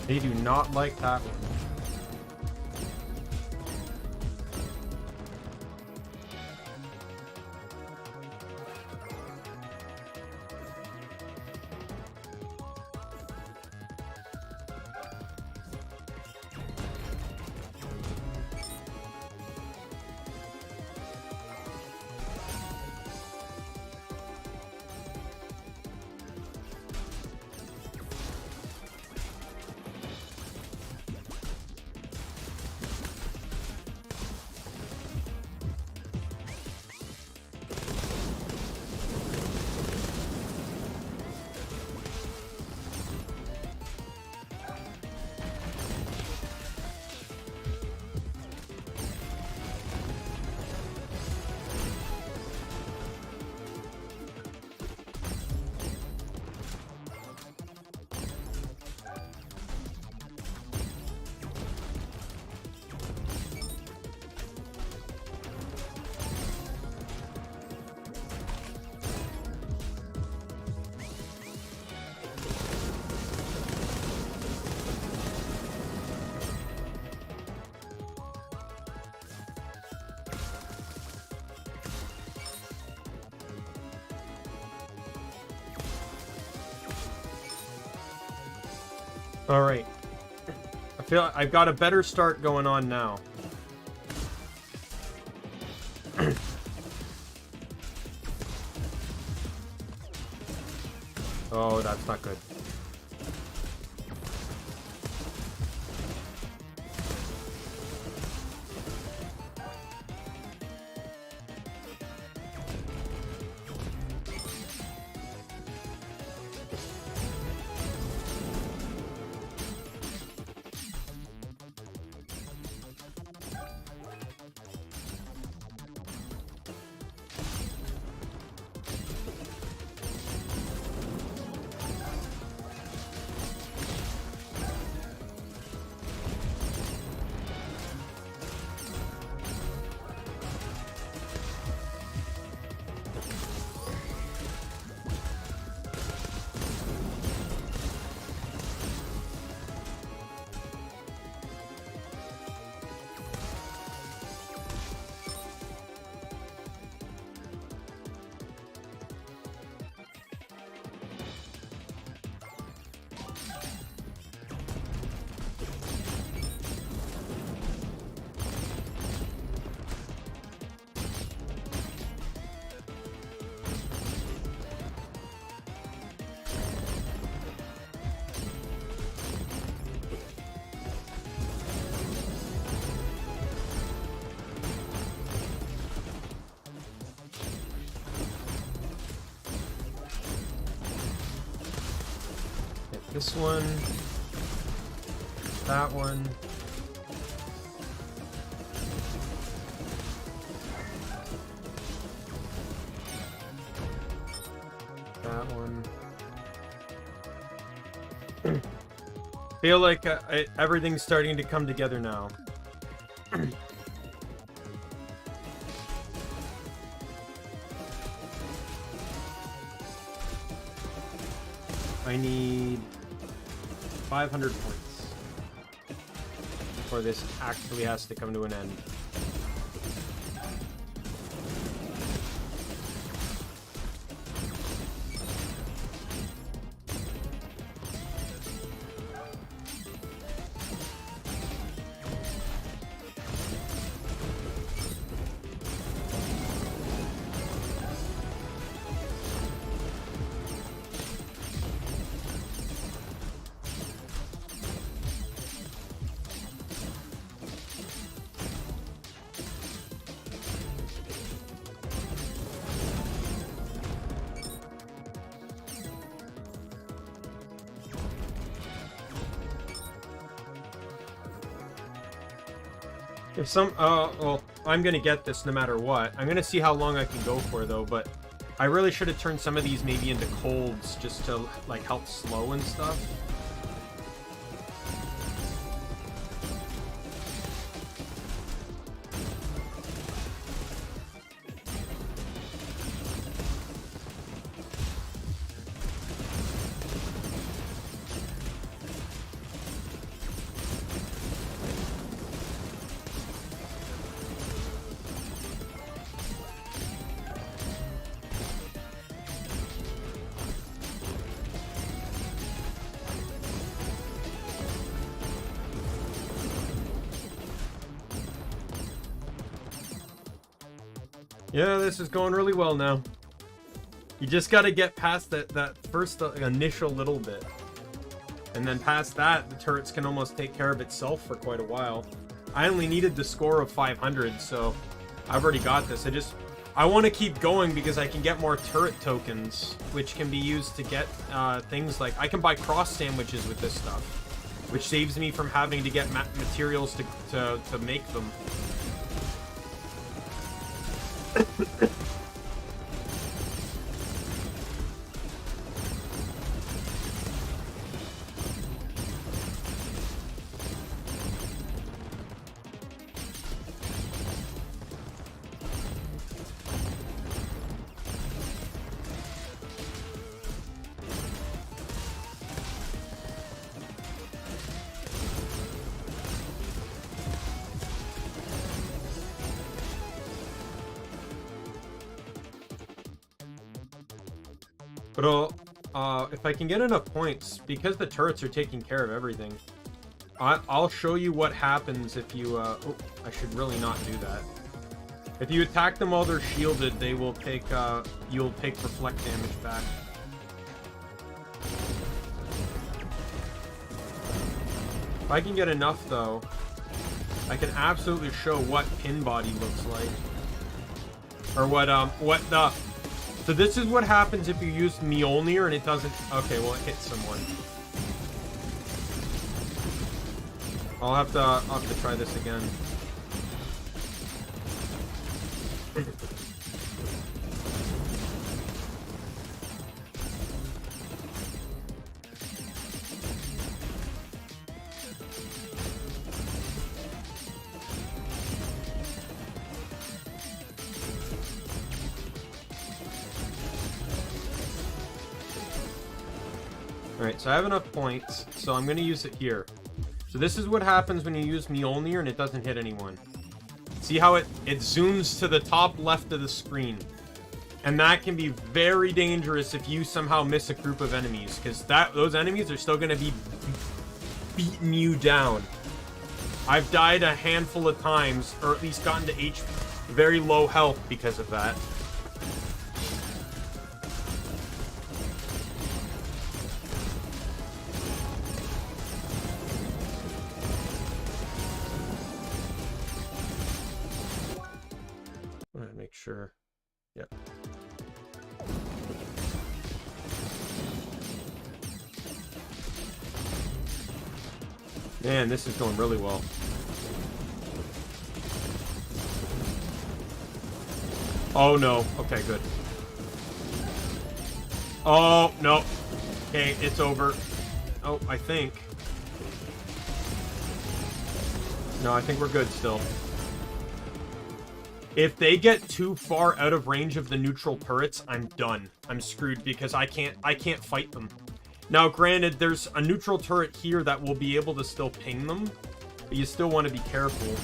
They do not like that one. All right. I feel like I've got a better start going on now. Oh, that's not good. This one, that one. That one. Feel like everything's starting to come together now. I need 500 points before this actually has to come to an end. If some, well, I'm gonna get this no matter what. I'm gonna see how long I can go for though, but I really should have turned some of these maybe into colds just to like help slow and stuff. Yeah, this is going really well now. You just got to get past that first initial little bit. And then past that, the turrets can almost take care of itself for quite a while. I only needed the score of 500, so I've already got this. I want to keep going because I can get more turret tokens, which can be used to get things like... I can buy cross sandwiches with this stuff, which saves me from having to get materials to make them. But if I can get enough points, because the turrets are taking care of everything, I'll show you what happens if you... oh, I should really not do that. If you attack them while they're shielded, they will take... you'll take reflect damage back. If I can get enough, though, I can absolutely show what pin body looks like. Or what the... So this is what happens if you use Mjolnir and it doesn't... Okay, well, it hits someone. I'll have to try this again. Alright, so I have enough points, so I'm going to use it here. So this is what happens when you use Mjolnir and it doesn't hit anyone. See how it zooms to the top left of the screen. And that can be very dangerous if you somehow miss a group of enemies, because those enemies are still going to be beating you down. I've died a handful of times, or at least gotten to very low health because of that. Sure. Yep. Man, this is going really well. Oh no. Okay, good. Oh, no. Okay, it's over. Oh, I think. No, I think we're good still. If they get too far out of range of the neutral turrets, I'm done. I'm screwed because I can't fight them. Now, granted, there's a neutral turret here that will be able to still ping them, but you still want to be careful.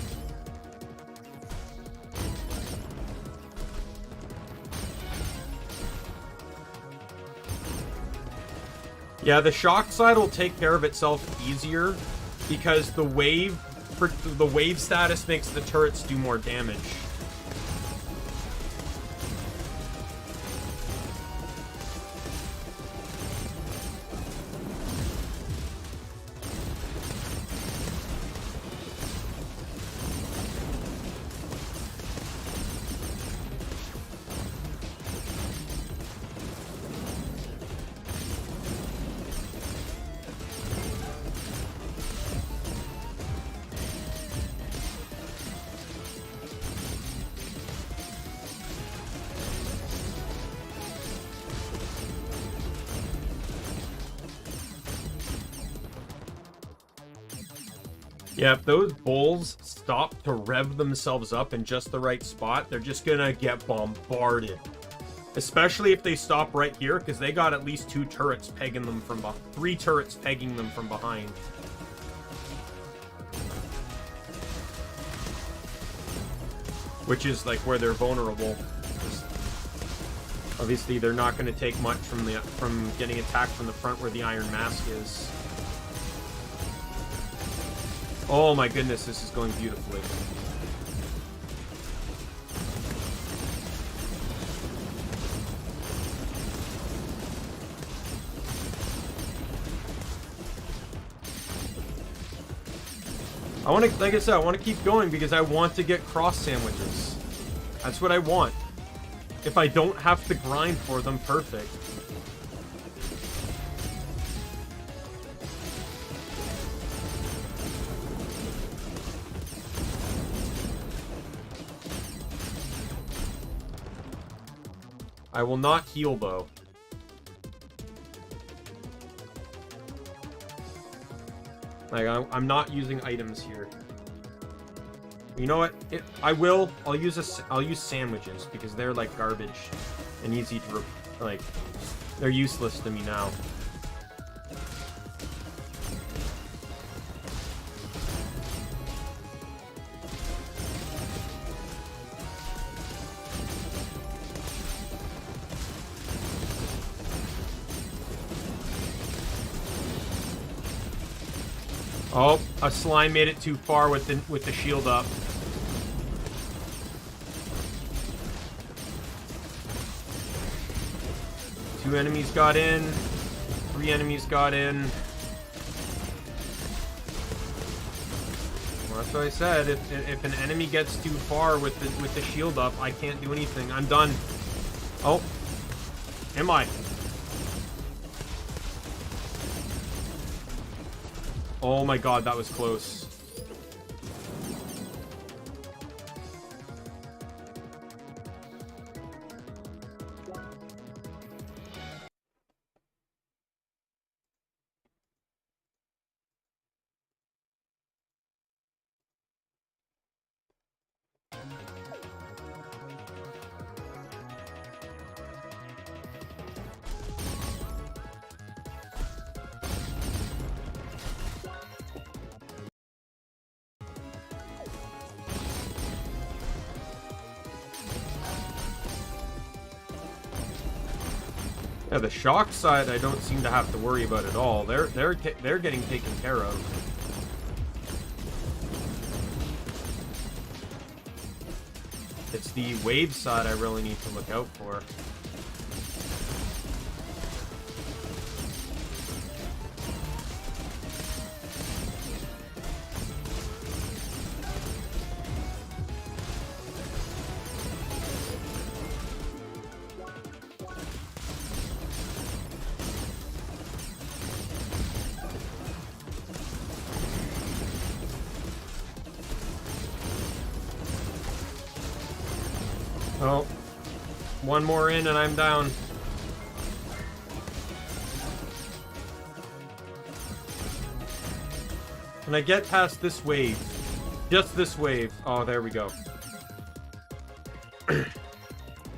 Yeah, the shock side will take care of itself easier because the wave status makes the turrets do more damage. Yeah, if those bulls stop to rev themselves up in just the right spot, they're just gonna get bombarded. Especially if they stop right here, because they got at least 2 turrets pegging them from behind. 3 turrets pegging them from behind. Which is like where they're vulnerable. Obviously, they're not going to take much from getting attacked from the front where the Iron Mask is. Oh my goodness, this is going beautifully. I want to, like I said, I want to keep going because I want to get cross sandwiches. That's what I want. If I don't have to grind for them, perfect. I will not heal, though. Like, I'm not using items here. You know what? I'll use sandwiches because they're like garbage and easy to like. They're useless to me now. Oh, a slime made it too far with the shield up. Two enemies got in. 3 enemies got in. Well, that's what I said. If an enemy gets too far with the shield up, I can't do anything. I'm done. Oh, am I? Oh my god, that was close. Yeah, the shock side I don't seem to have to worry about at all. They're getting taken care of. It's the wave side I really need to look out for. Oh, one more in and I'm down. Can I get past this wave? Just this wave. Oh, there we go.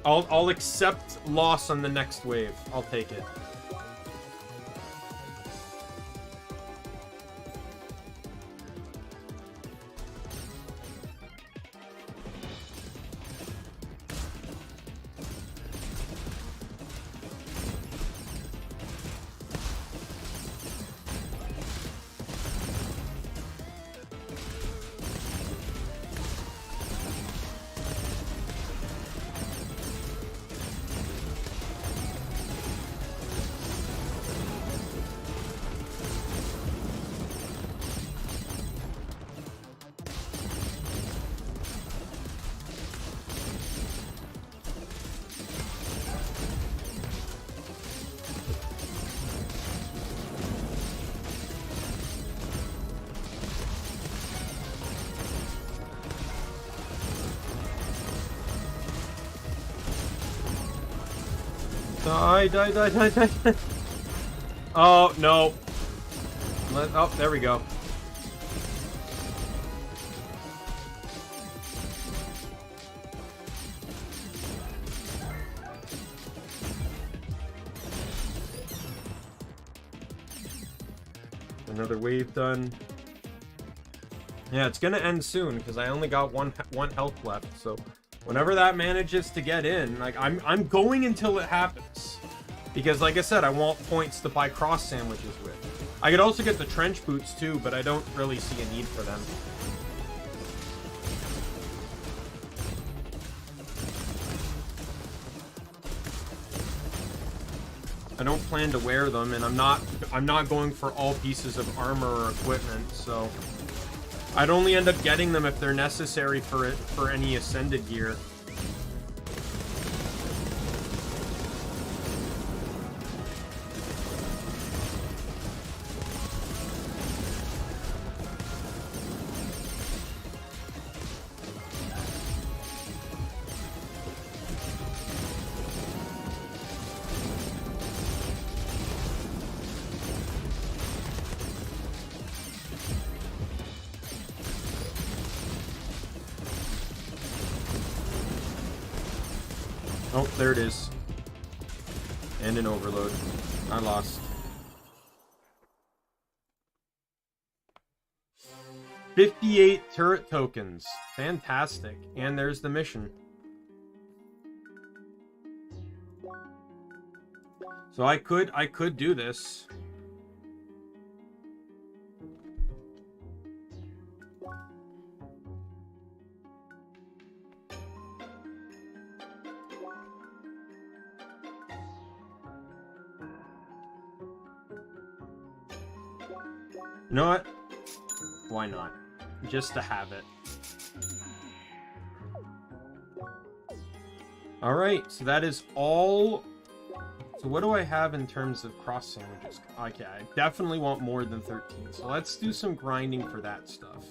I'll accept loss on the next wave. I'll take it. Die. Oh, no. Oh, there we go. Another wave done. Yeah, it's gonna end soon because I only got one health left, so whenever that manages to get in, like I'm going until it happens. Because like I said, I want points to buy cross sandwiches with. I could also get the trench boots too, but I don't really see a need for them. I don't plan to wear them, and I'm not going for all pieces of armor or equipment, so I'd only end up getting them if they're necessary for any ascended gear. Oh, there it is. And an overload. I lost. 58 turret tokens. Fantastic. And there's the mission. So I could do this. You know what? Why not? Just to have it. Alright, so that is all. So what do I have in terms of cross sandwiches? Okay, I definitely want more than 13. So let's do some grinding for that stuff.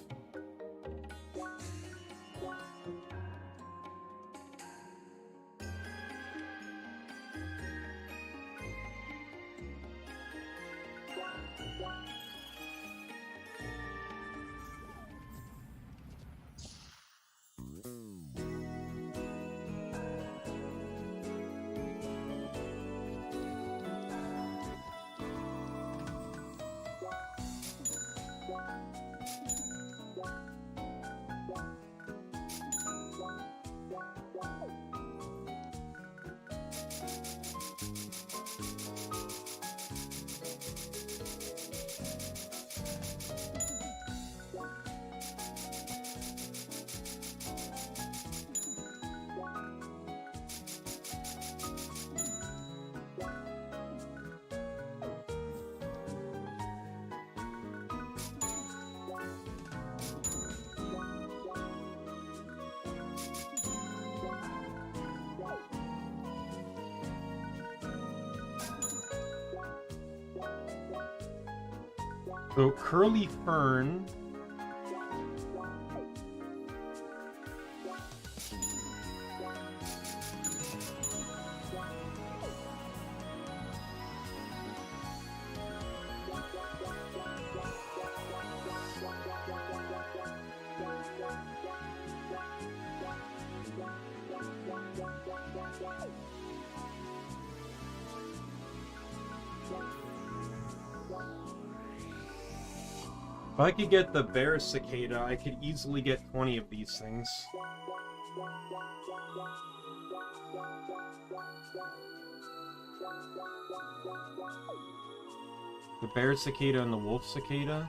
So Curly Fern. If I could get the bear cicada, I could easily get 20 of these things. The bear cicada and the wolf cicada.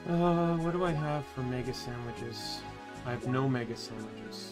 What do I have for mega sandwiches? I have no mega sandwiches.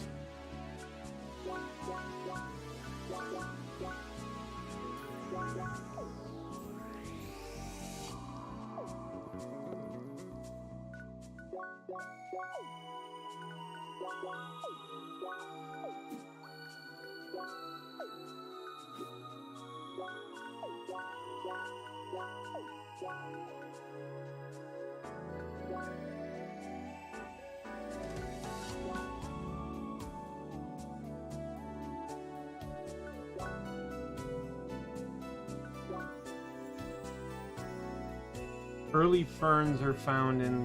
Early ferns are found in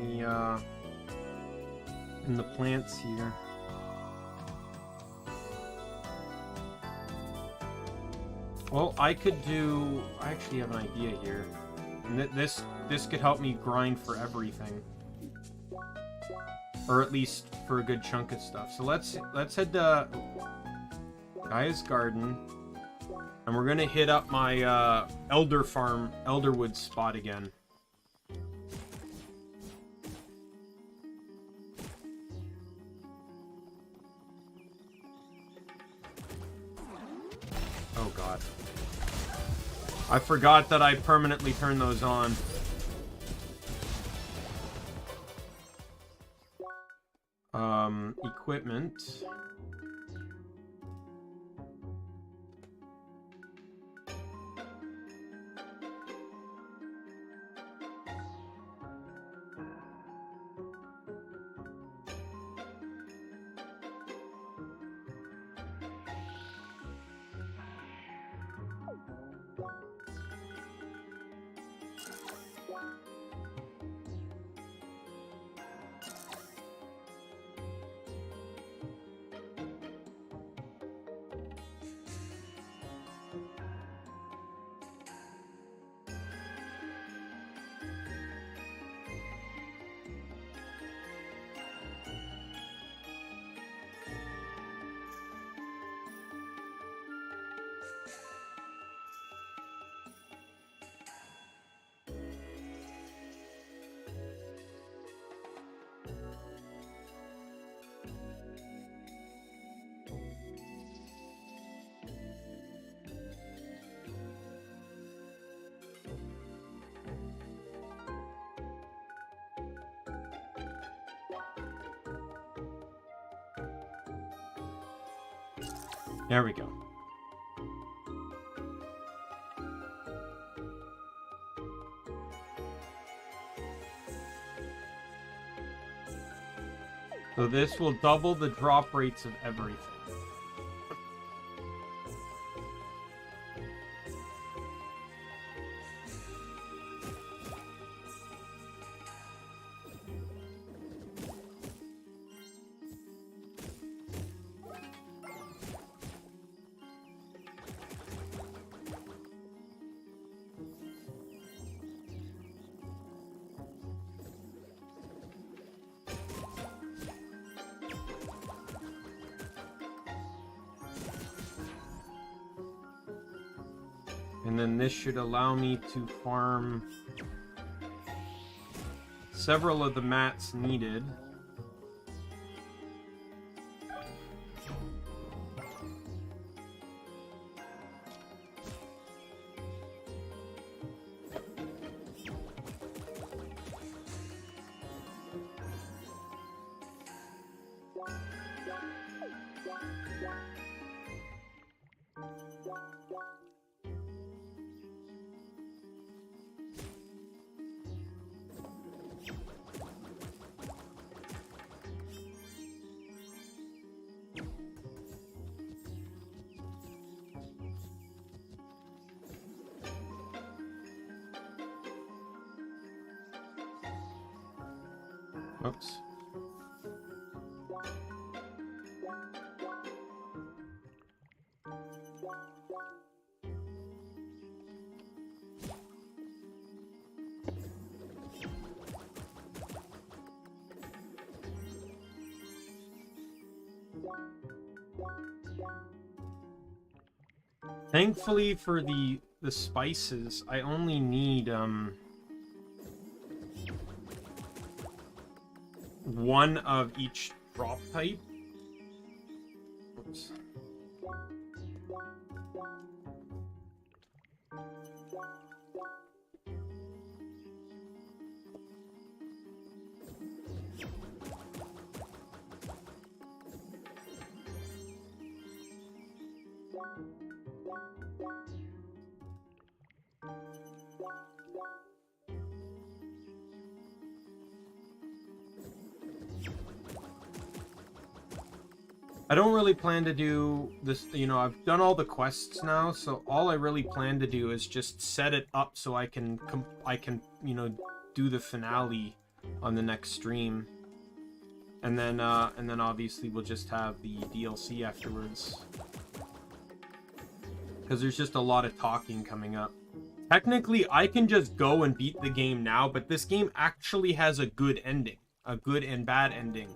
the plants here. Well, I actually have an idea here. And this could help me grind for everything. Or at least for a good chunk of stuff. So let's head to Gaia's Garden. And we're gonna hit up my Elderwood spot again. Oh god. I forgot that I permanently turned those on. Equipment. There we go. So this will double the drop rates of everything. And then this should allow me to farm several of the mats needed. Oops. Thankfully for the spices, I only need one of each drop type. Oops. I don't really plan to do this, you know, I've done all the quests now, so all I really plan to do is just set it up so I can, you know, do the finale on the next stream. And then obviously we'll just have the DLC afterwards. Because there's just a lot of talking coming up. Technically, I can just go and beat the game now, but this game actually has a good ending. A good and bad ending.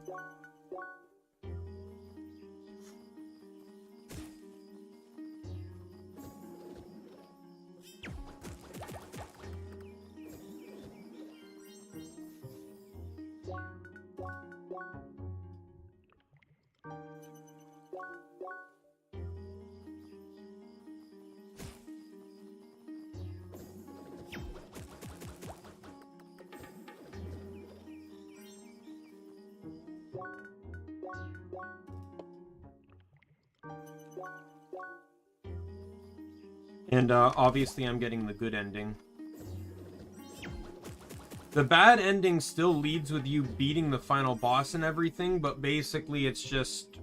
And obviously I'm getting the good ending. The bad ending still leads with you beating the final boss and everything, but basically it's just,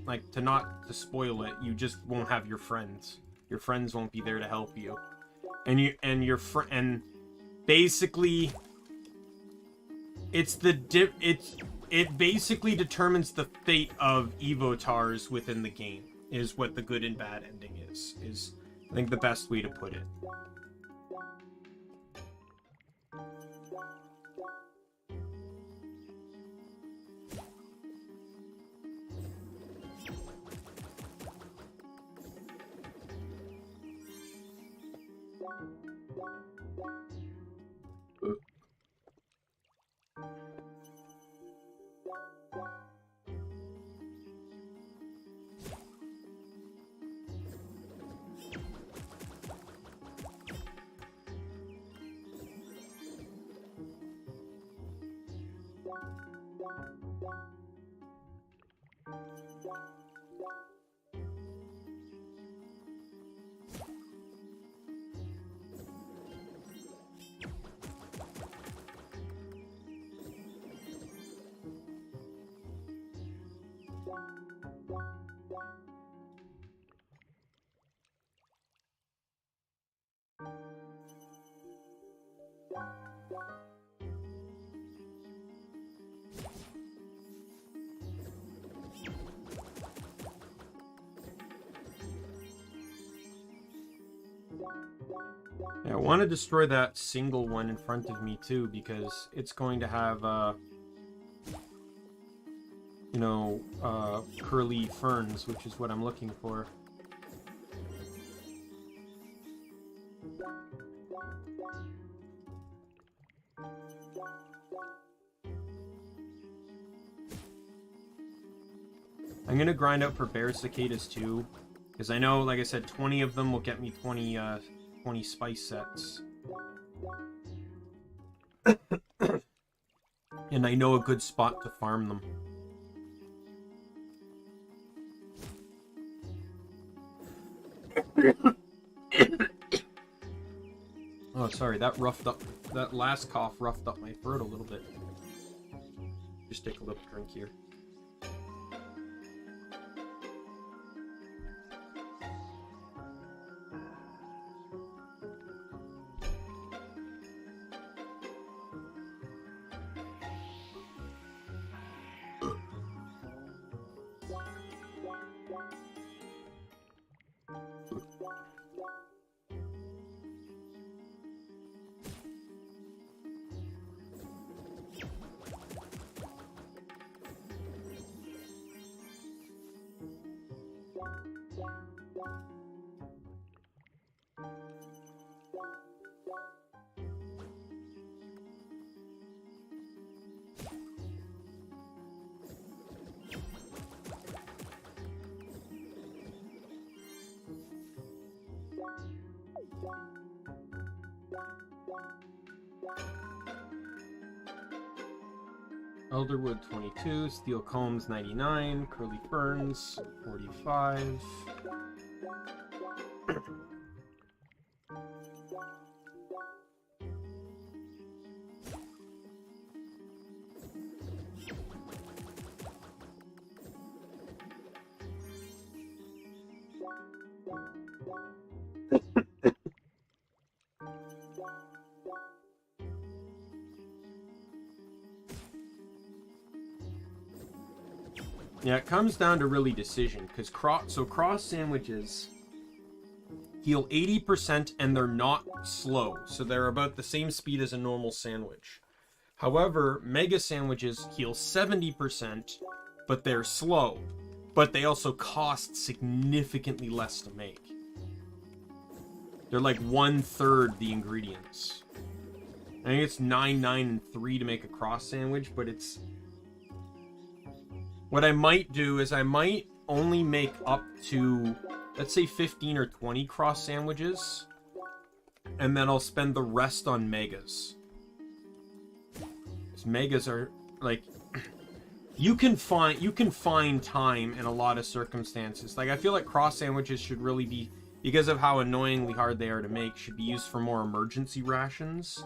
like, to spoil it, you just won't have your friends. Your friends won't be there to help you. And basically it basically determines the fate of Evotars within the game, is what the good and bad ending is I think the best way to put it. Yeah, I want to destroy that single one in front of me too, because it's going to have, you know, curly ferns, which is what I'm looking for. I'm gonna grind out for bear cicadas too, because I know, like I said, 20 of them will get me 20 spice sets. And I know a good spot to farm them. Oh, sorry, that last cough roughed up my throat a little bit. Just take a little drink here. Elderwood 22, Steel Combs 99, Curly Ferns 45. Yeah, it comes down to really decision, because cross sandwiches heal 80% and they're not slow, so they're about the same speed as a normal sandwich. However, mega sandwiches heal 70%, but they're slow, but they also cost significantly less to make. They're like 1/3 the ingredients. I think it's 9, 9, and 3 to make a cross sandwich, but it's... What I might do is I might only make up to, let's say, 15 or 20 cross sandwiches, and then I'll spend the rest on megas. Because megas are, like, you can find time in a lot of circumstances. Like, I feel like cross sandwiches should really be, because of how annoyingly hard they are to make, should be used for more emergency rations.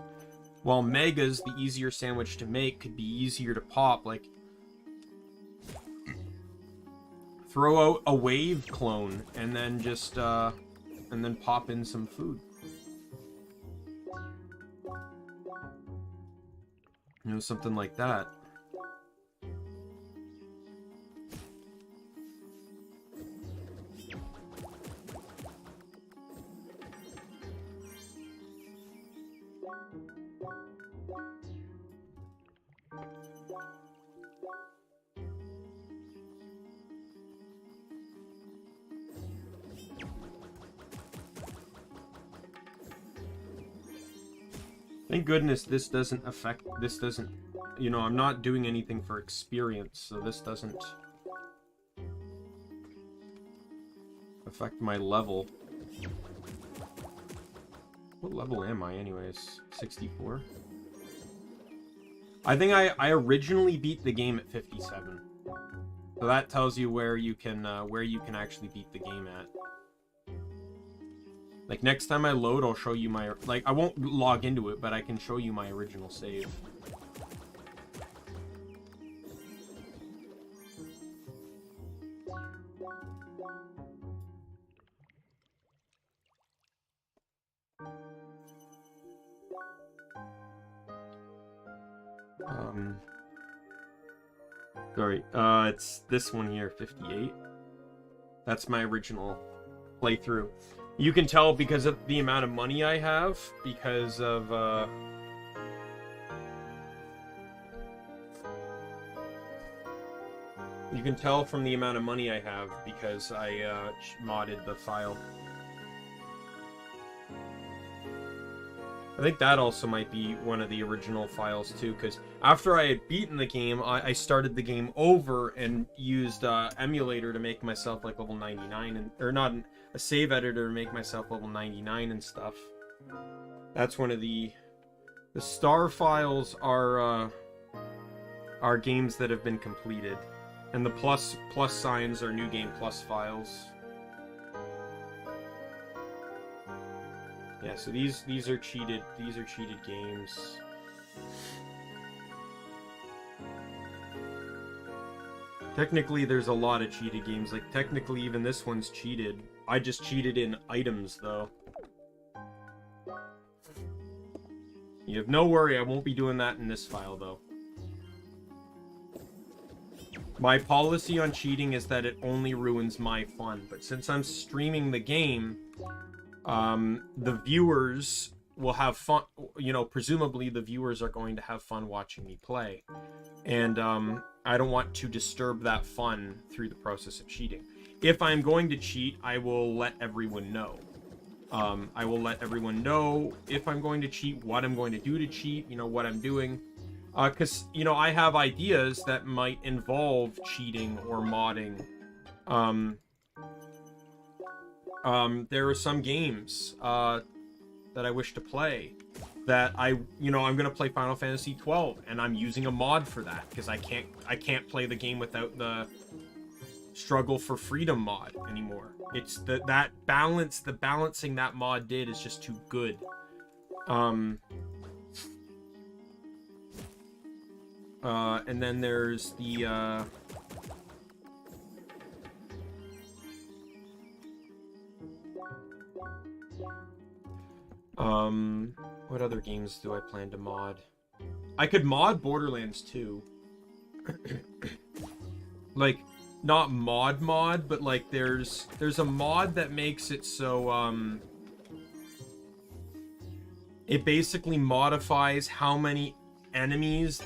While megas, the easier sandwich to make, could be easier to pop. Like, throw out a wave clone and then just and then pop in some food. You know, something like that. Thank goodness this doesn't, you know, I'm not doing anything for experience, so this doesn't affect my level. What level am I anyways? 64? I think I originally beat the game at 57. So that tells you where you can actually beat the game at. Like, next time I load, I'll show you my... Like, I won't log into it, but I can show you my original save. Sorry, it's this one here, 58. That's my original playthrough. You can tell because of the amount of money I have, because of, you can tell from the amount of money I have, because I, modded the file. I think that also might be one of the original files, too, because after I had beaten the game, I started the game over and used, emulator to make myself, like, level 99, and, or not... a save editor to make myself level 99 and stuff. That's one of the star files are games that have been completed, and the plus signs are New Game Plus files. Yeah, so these are cheated. These are cheated games. Technically, there's a lot of cheated games. Like, technically, even this one's cheated. I just cheated in items, though. You have no worry, I won't be doing that in this file, though. My policy on cheating is that it only ruins my fun. But since I'm streaming the game, the viewers will have fun. You know, presumably the viewers are going to have fun watching me play. And, I don't want to disturb that fun through the process of cheating. If I'm going to cheat, I will let everyone know. I will let everyone know if I'm going to cheat, what I'm going to do to cheat, you know, what I'm doing. Because, you know, I have ideas that might involve cheating or modding. There are some games that I wish to play that I'm gonna play Final Fantasy 12, and I'm using a mod for that because I can't play the game without the struggle for freedom mod anymore. It's the balancing that mod did is just too good. And then there's the what other games do I plan to mod? I could mod Borderlands 2. Like, not mod, but like there's a mod that makes it so it basically modifies how many enemies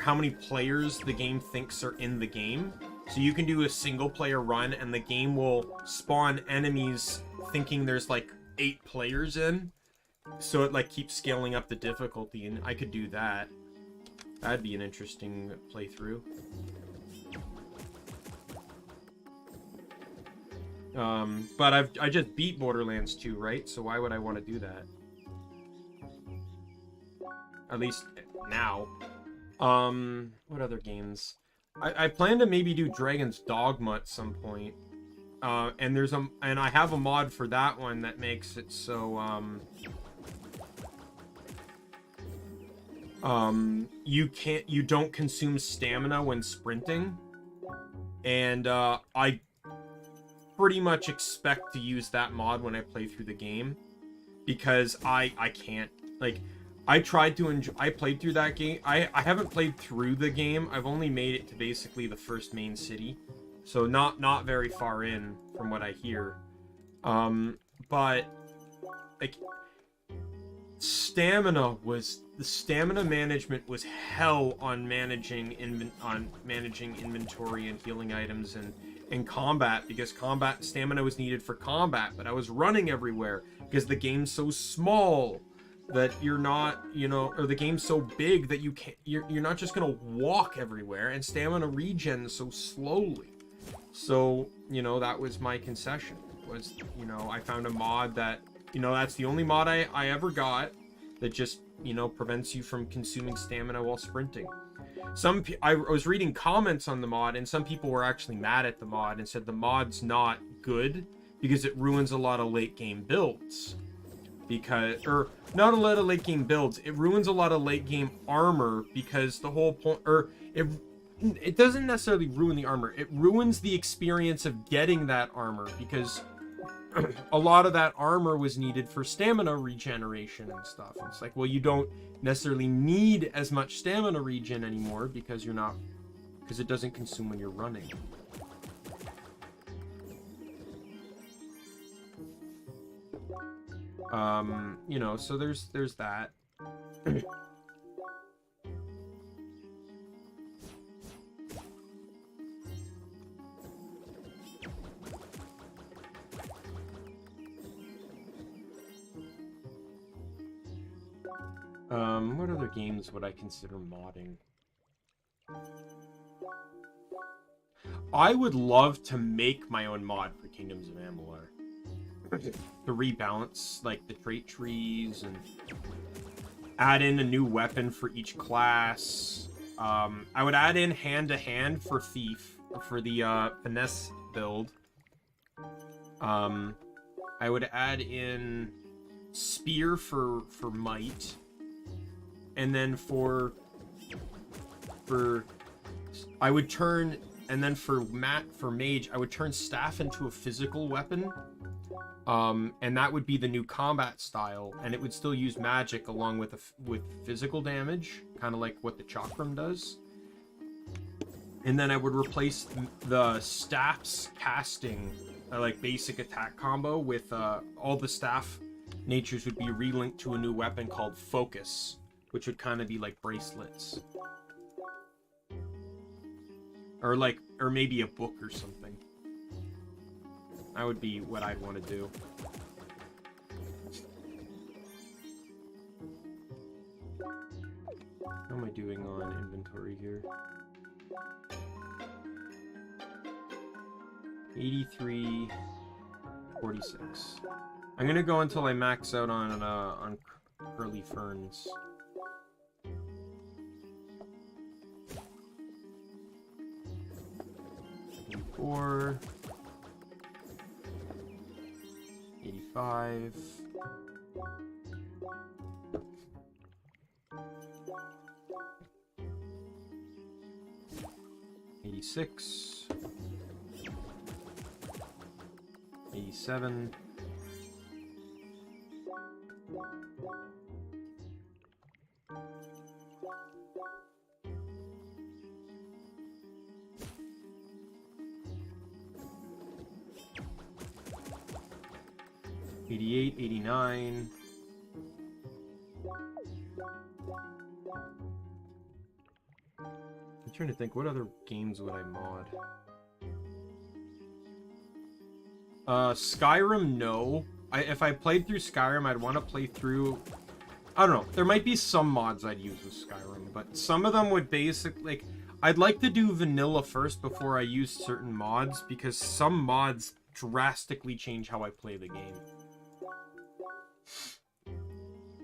how many players the game thinks are in the game. So you can do a single player run and the game will spawn enemies thinking there's like 8 players in. So it like keeps scaling up the difficulty, and I could do that. That'd be an interesting playthrough. But I just beat Borderlands 2, right? So why would I want to do that? At least now. What other games? I plan to maybe do Dragon's Dogma at some point. And I have a mod for that one that makes it so you don't consume stamina when sprinting. And I pretty much expect to use that mod when I play through the game, because I can't, like, I played through that game. I haven't played through the game. I've only made it to basically the first main city, so not very far in from what I hear. But like, the stamina management was hell on managing inventory and healing items and combat, because combat stamina was needed for combat, but I was running everywhere because the game's so small that you're not, or the game's so big that you're not just gonna walk everywhere, and stamina regens so slowly. So, that was my concession, was, I found a mod that, that's the only mod I ever got that just, prevents you from consuming stamina while sprinting. I was reading comments on the mod, and some people were actually mad at the mod and said the mod's not good because it ruins a lot of late game builds. Or not a lot of late game builds, it ruins a lot of late game armor, because the whole point, or it doesn't necessarily ruin the armor, it ruins the experience of getting that armor, because a lot of that armor was needed for stamina regeneration and stuff. It's like, well, you don't necessarily need as much stamina regen anymore because it doesn't consume when you're running. So there's that. What other games would I consider modding? I would love to make my own mod for Kingdoms of Amalur. To rebalance, like, the trait trees, and add in a new weapon for each class. I would add in hand-to-hand for Thief, for the finesse build. I would add in Spear for Might. And then for I would turn, and then for Mage, I would turn Staff into a physical weapon. And that would be the new combat style, and it would still use magic along with physical damage, kind of like what the Chakram does. And then I would replace the Staff's casting, like basic attack combo, with all the Staff natures would be relinked to a new weapon called Focus, which would kind of be like bracelets. Or maybe a book or something. That would be what I'd want to do. How am I doing on inventory here? 83, 46. I'm gonna go until I max out on early ferns. Or 85. 86. 87. 88, 89. I'm trying to think, what other games would I mod? Skyrim, no. If I played through Skyrim, I'd want to play through... I don't know. There might be some mods I'd use with Skyrim, but some of them would basically... Like, I'd like to do vanilla first before I use certain mods, because some mods drastically change how I play the game.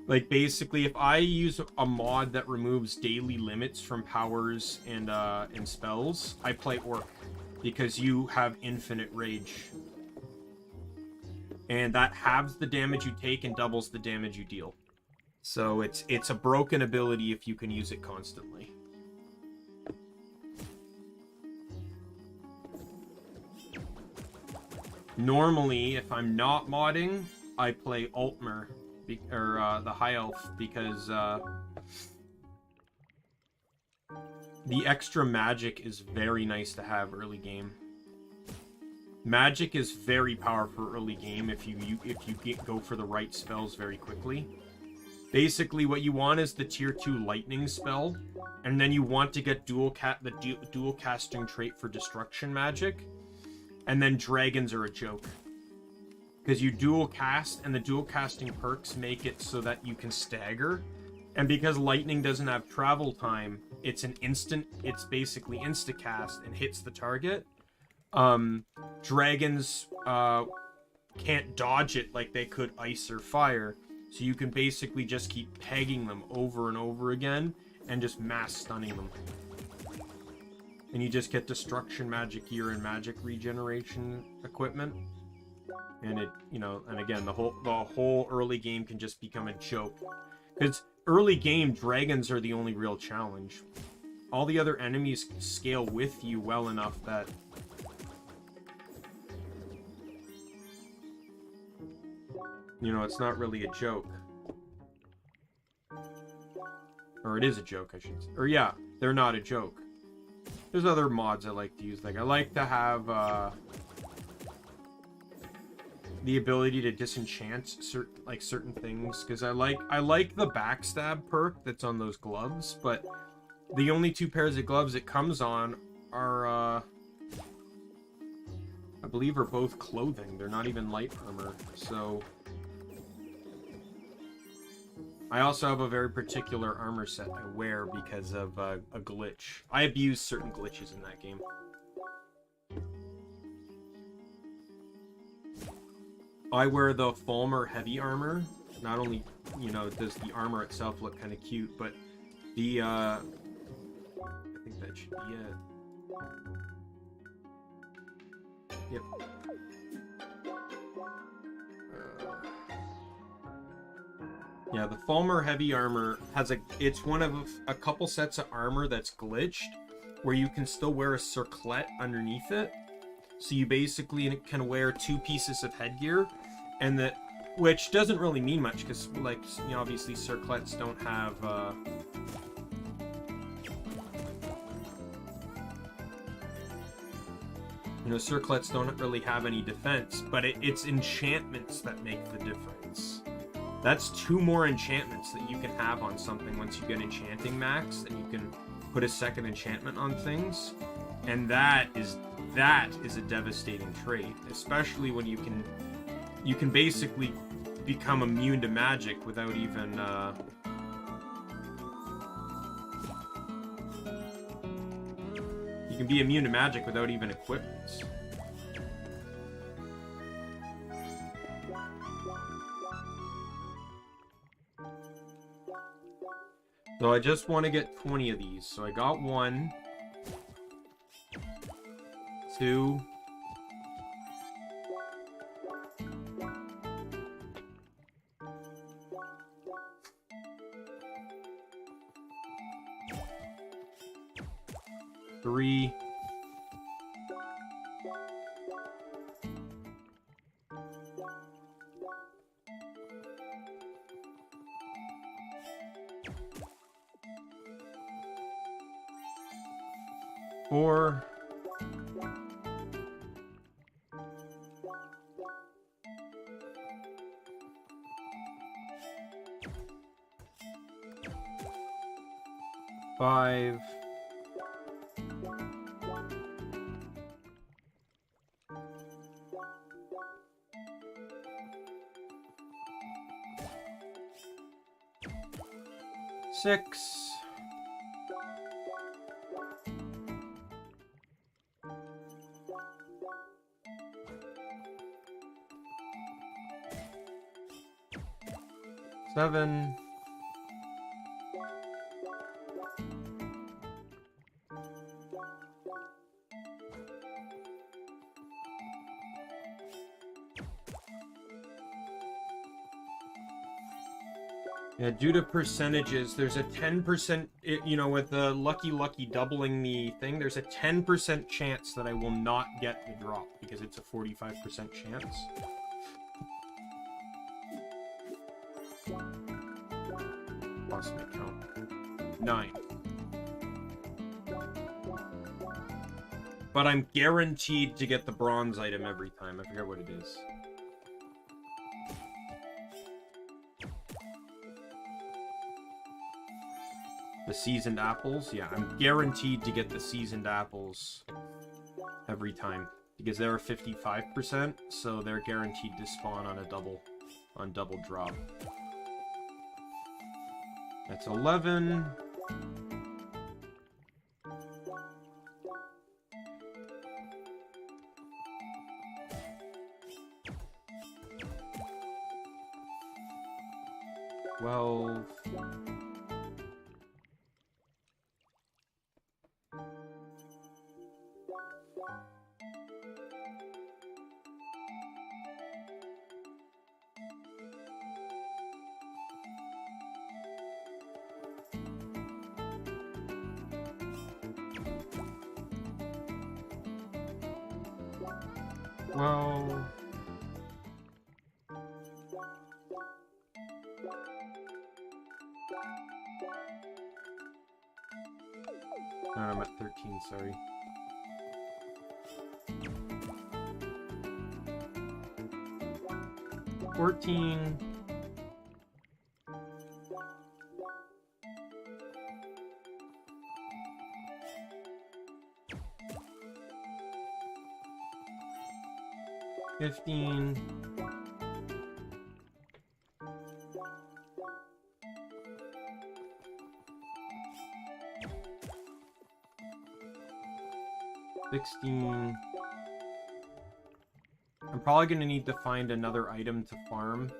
Like, basically, if I use a mod that removes daily limits from powers and spells, I play Orc, because you have infinite rage. And that halves the damage you take and doubles the damage you deal. So it's a broken ability if you can use it constantly. Normally, if I'm not modding, I play Altmer, or the High Elf, because the extra magic is very nice to have early game. Magic is very powerful early game if you go for the right spells very quickly. Basically, what you want is the tier 2 lightning spell, and then you want to get dual casting trait for destruction magic, and then dragons are a joke. Because you dual cast, and the dual casting perks make it so that you can stagger. And because lightning doesn't have travel time, it's basically insta-cast and hits the target. Dragons can't dodge it like they could ice or fire. So you can basically just keep pegging them over and over again and just mass stunning them. And you just get destruction magic gear and magic regeneration equipment. And it, and again, the whole early game can just become a joke. Because early game, dragons are the only real challenge. All the other enemies scale with you well enough that... it's not really a joke. Or it is a joke, I should say. Or yeah, they're not a joke. There's other mods I like to use. Like, I like to have the ability to disenchant certain things, because I like the backstab perk that's on those gloves, but the only 2 pairs of gloves it comes on are I believe are both clothing. They're not even light armor. So I also have a very particular armor set I wear because of a glitch. I abuse certain glitches in that game. I wear the Falmer heavy armor. Not only, does the armor itself look kind of cute, but the, I think that should be it. Yep. Yeah, the Falmer heavy armor has it's one of a couple sets of armor that's glitched, where you can still wear a circlet underneath it. So you basically can wear 2 pieces of headgear, and which doesn't really mean much, because, obviously circlets don't have, circlets don't really have any defense, but it's enchantments that make the difference. That's 2 more enchantments that you can have on something once you get enchanting max, and you can put a second enchantment on things. And that is a devastating trait, especially when you can basically become immune to magic without even you can be immune to magic without even equipments. So I just want to get 20 of these. So I got 1, 2, 3, 4, 5, 6, 7, 'Yeah, due to percentages, there's a 10%, you know, with the Lucky doubling the thing, there's a 10% chance that I will not get the drop, because it's a 45% chance. Lost my count. 9. But I'm guaranteed to get the bronze item every time. I forget what it is. The seasoned apples? Yeah, I'm guaranteed to get the seasoned apples every time. Because they're 55%, so they're guaranteed to spawn on a double drop. That's 11. Well, I'm at 13, sorry. $14. $15. $16. I'm probably going to need to find another item to farm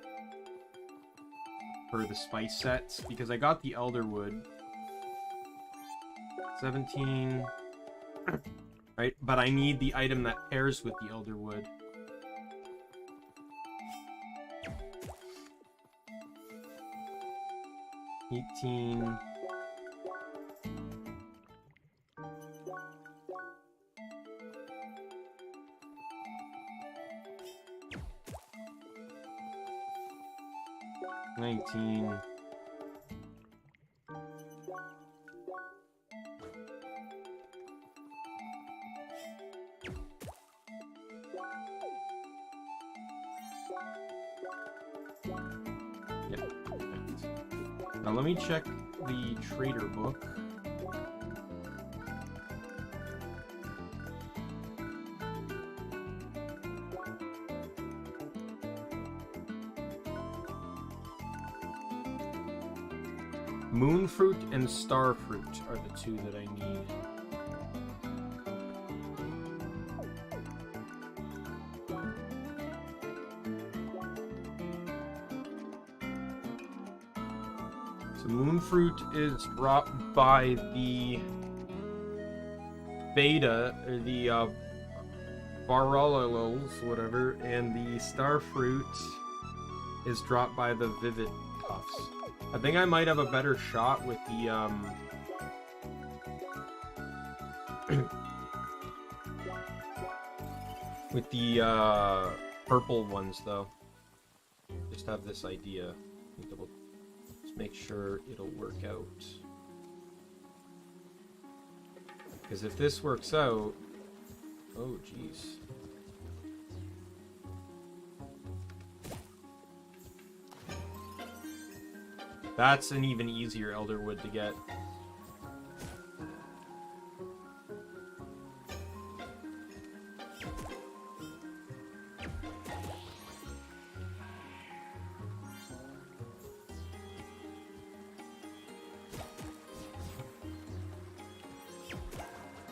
for the spice sets, because I got the elderwood. 17. Right, but I need the item that pairs with the elderwood. 18. $19. Yeah. Now let me check the trader book. Moonfruit and starfruit are the two that I need. So moonfruit is dropped by the beta, or the Varolals, whatever, and the starfruit is dropped by the vivid puffs. I think I might have a better shot with the with the purple ones, though. Just have this idea. Just make sure it'll work out. Because if this works out, oh jeez. That's an even easier elderwood to get.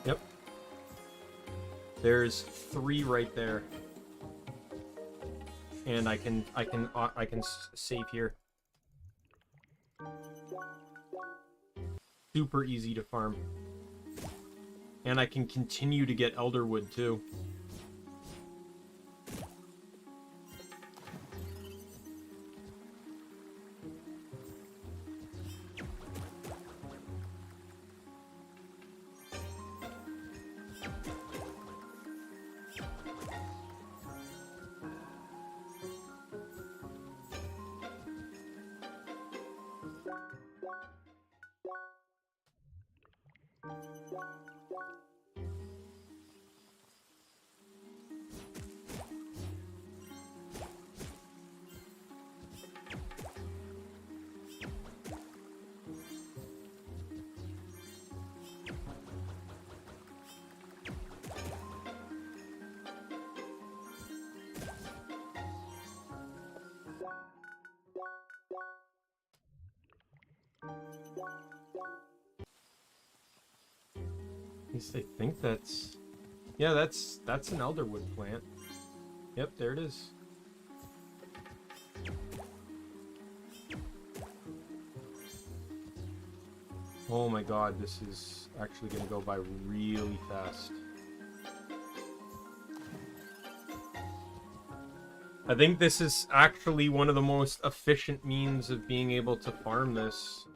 Yep. There's 3 right there. And I can save here. Super easy to farm. And I can continue to get elderwood too. At least I think that's... Yeah, that's an elderwood plant. Yep, there it is. Oh my god, this is actually going to go by really fast. I think this is actually one of the most efficient means of being able to farm this.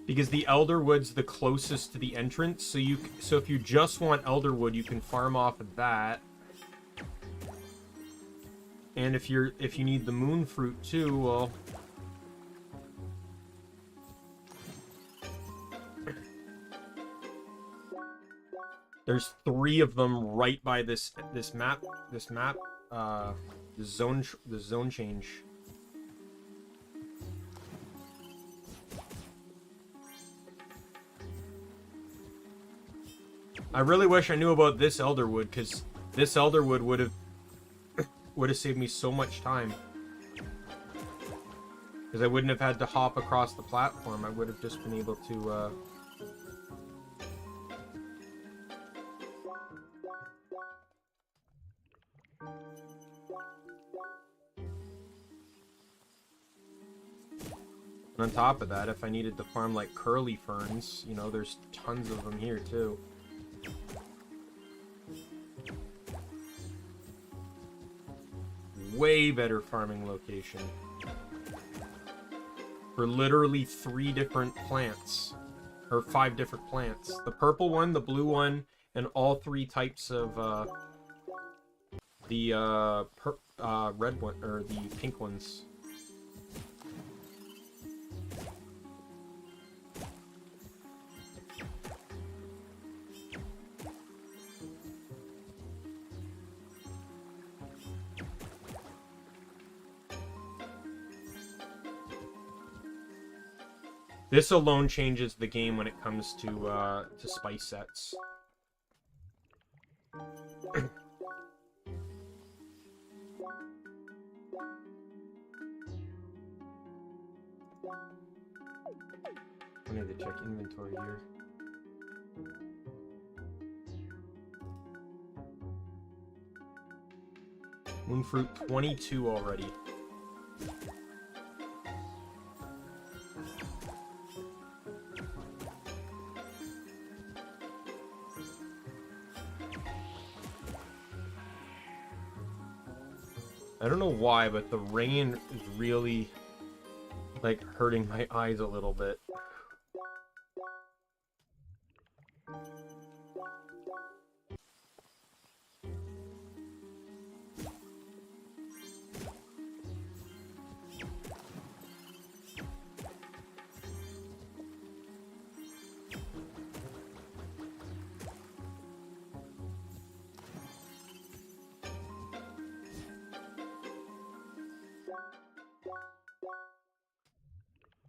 Because the elderwood's the closest to the entrance, so if you just want elderwood, you can farm off of that. And if you need the moonfruit too, well, there's 3 of them right by the zone change. I really wish I knew about this elderwood, because this elderwood would have saved me so much time. Because I wouldn't have had to hop across the platform. I would have just been able to on top of that, if I needed to farm like curly ferns, you know, there's tons of them here too. Way better farming location. For literally 3 different plants. Or 5 different plants. The purple one, the blue one, and all 3 types of the red one, or the pink ones. This alone changes the game when it comes to spice sets. I need to check inventory here. Moonfruit 22 already. I don't know why, but the rain is really, like, hurting my eyes a little bit.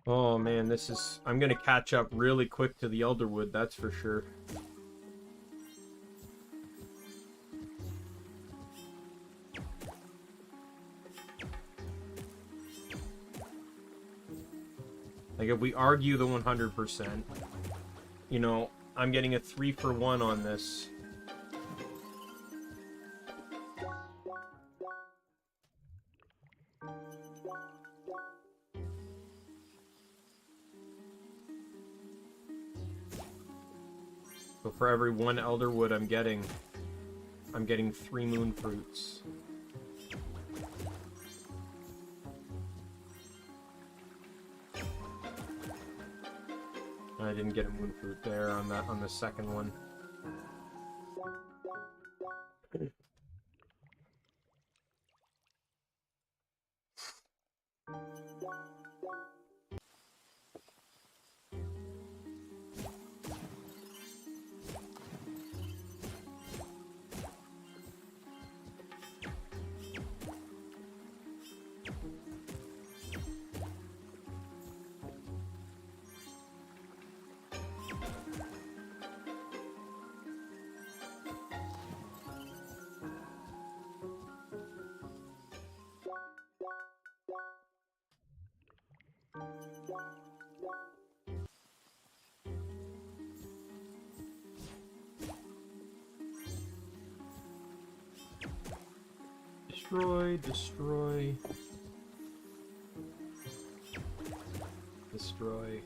Oh man, this is... I'm gonna catch up really quick to the Elderwood, that's for sure. Like, if we argue the 100%, you know, I'm getting a 3-for-1 on this. So for every 1 Elderwood I'm getting 3 Moonfruits. I didn't get a Moonfruit there on the second one. Destroy, destroy. Destroy.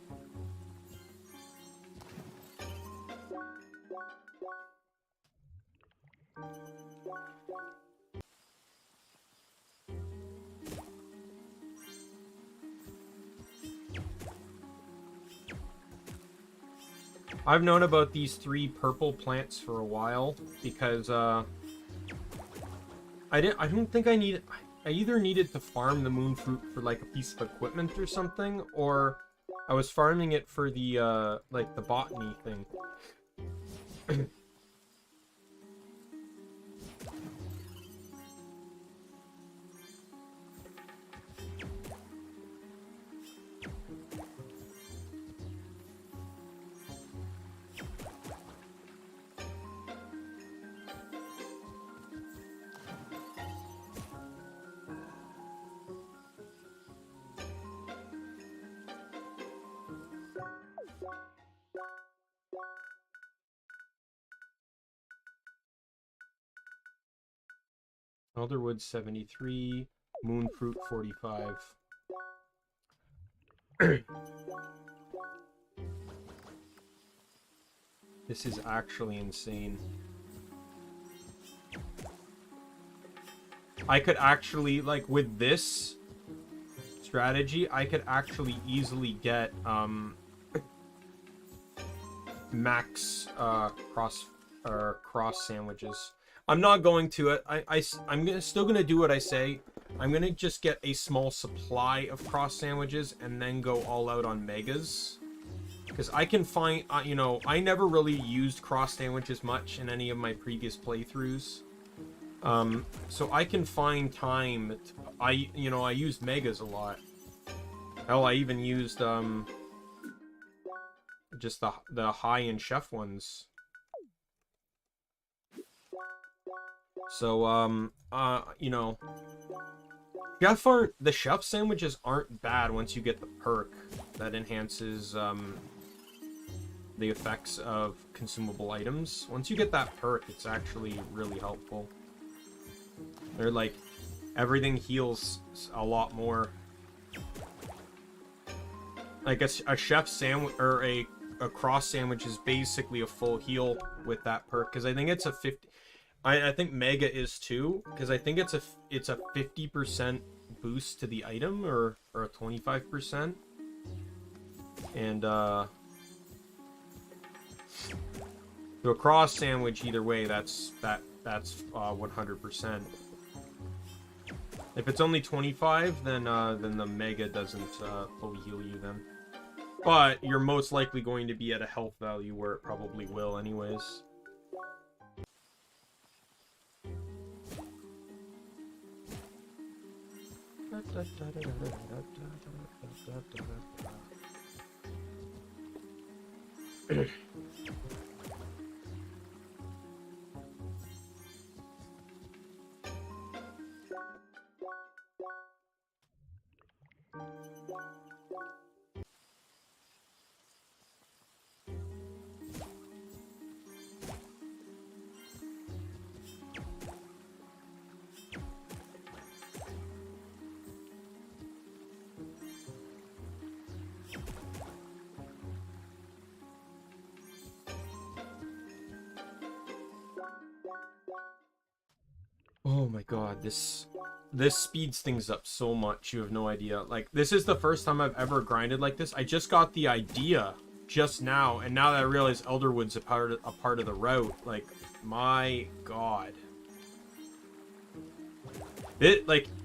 I've known about these 3 purple plants for a while because I don't think I either needed to farm the Moonfruit for like a piece of equipment or something, or I was farming it for the like the botany thing. Elderwood 73, Moonfruit 45. This is actually insane. I could actually, like, with this strategy, I could actually easily get max cross sandwiches. I'm not going to it. I'm still gonna do what I say. I'm gonna just get a small supply of cross sandwiches and then go all out on megas, because I can find you know, I never really used cross sandwiches much in any of my previous playthroughs, so I can find time to, I used megas a lot. Hell, I even used just the high and chef ones. So, you know, the chef sandwiches aren't bad once you get the perk that enhances, the effects of consumable items. Once you get that perk, it's actually really helpful. They're like everything heals a lot more. Like a chef sandwich or a cross sandwich is basically a full heal with that perk, because I think it's a 50. I think Mega is too, because I think it's a 50% boost to the item, or a 25%. And so a cross sandwich, either way, that's 100%. If it's only 25, then the Mega doesn't fully heal you then. But you're most likely going to be at a health value where it probably will anyways. Oh my god, this speeds things up so much, you have no idea. Like, this is the first time I've ever grinded like this. I just got the idea just now, and now that I realize Elderwood's a part of the route, like, my god.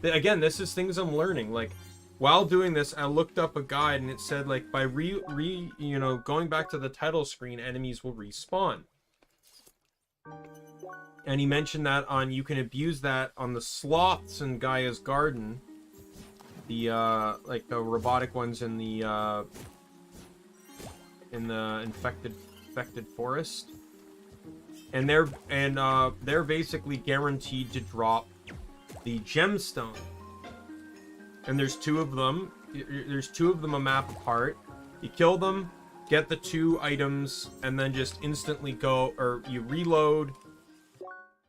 Again, this is things I'm learning. Like, while doing this, I looked up a guide, and it said, like, by going back to the title screen, enemies will respawn. And he mentioned that you can abuse that on the sloths in Gaia's Garden. The, like, the robotic ones in the infected forest. And they're basically guaranteed to drop the gemstone. And there's 2 of them. There's 2 of them a map apart. You kill them, get the 2 items, and then just instantly go, or you reload,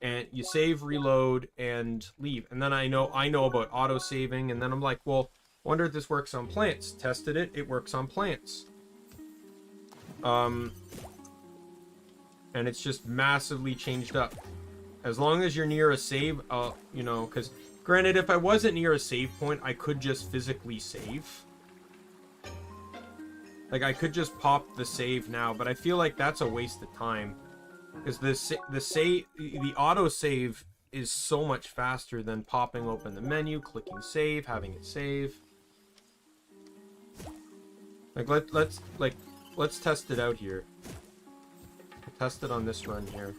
and you save, reload, and leave. And then I know about auto-saving, and then I'm like, well, wonder if this works on plants. Tested it, it works on plants. And it's just massively changed up. As long as you're near a save, because granted, if I wasn't near a save point, I could just physically save. Like, I could just pop the save now, but I feel like that's a waste of time. Because the auto-save is so much faster than popping open the menu, clicking save, having it save. Like, let's test it out here. We'll test it on this run here.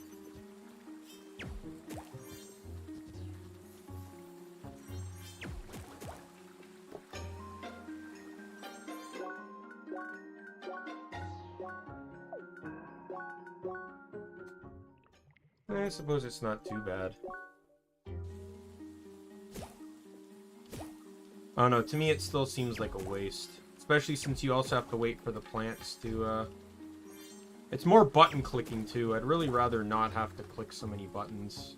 I suppose it's not too bad. I don't know, to me it still seems like a waste. Especially since you also have to wait for the plants to, It's more button clicking too. I'd really rather not have to click so many buttons.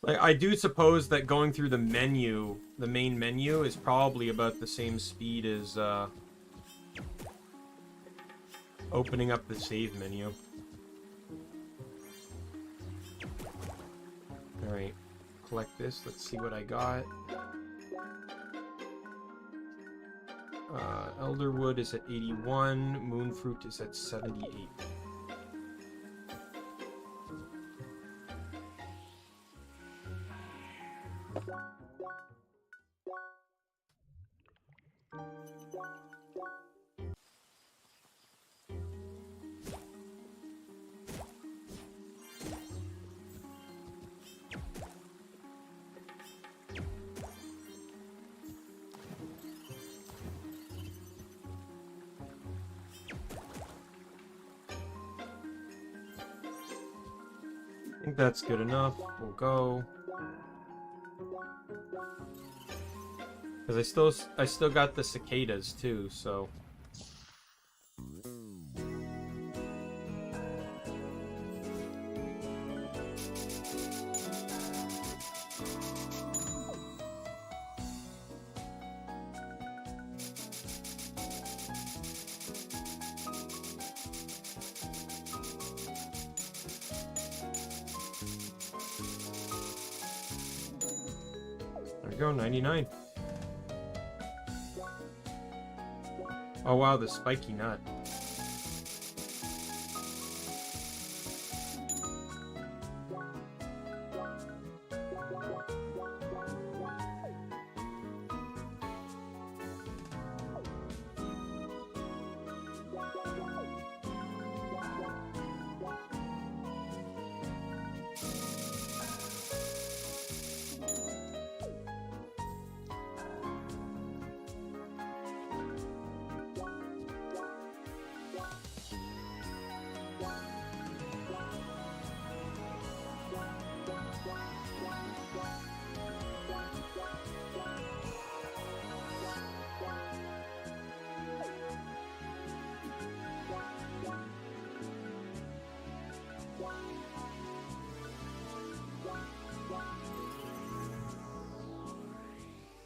Like, I do suppose that going through the menu, the main menu, is probably about the same speed as opening up the save menu. Alright, collect this. Let's see what I got. Elderwood is at 81. Moonfruit is at 78. I think that's good enough. We'll go. Because I still got the cicadas too, so. we go, 99. Oh wow, the spiky nut.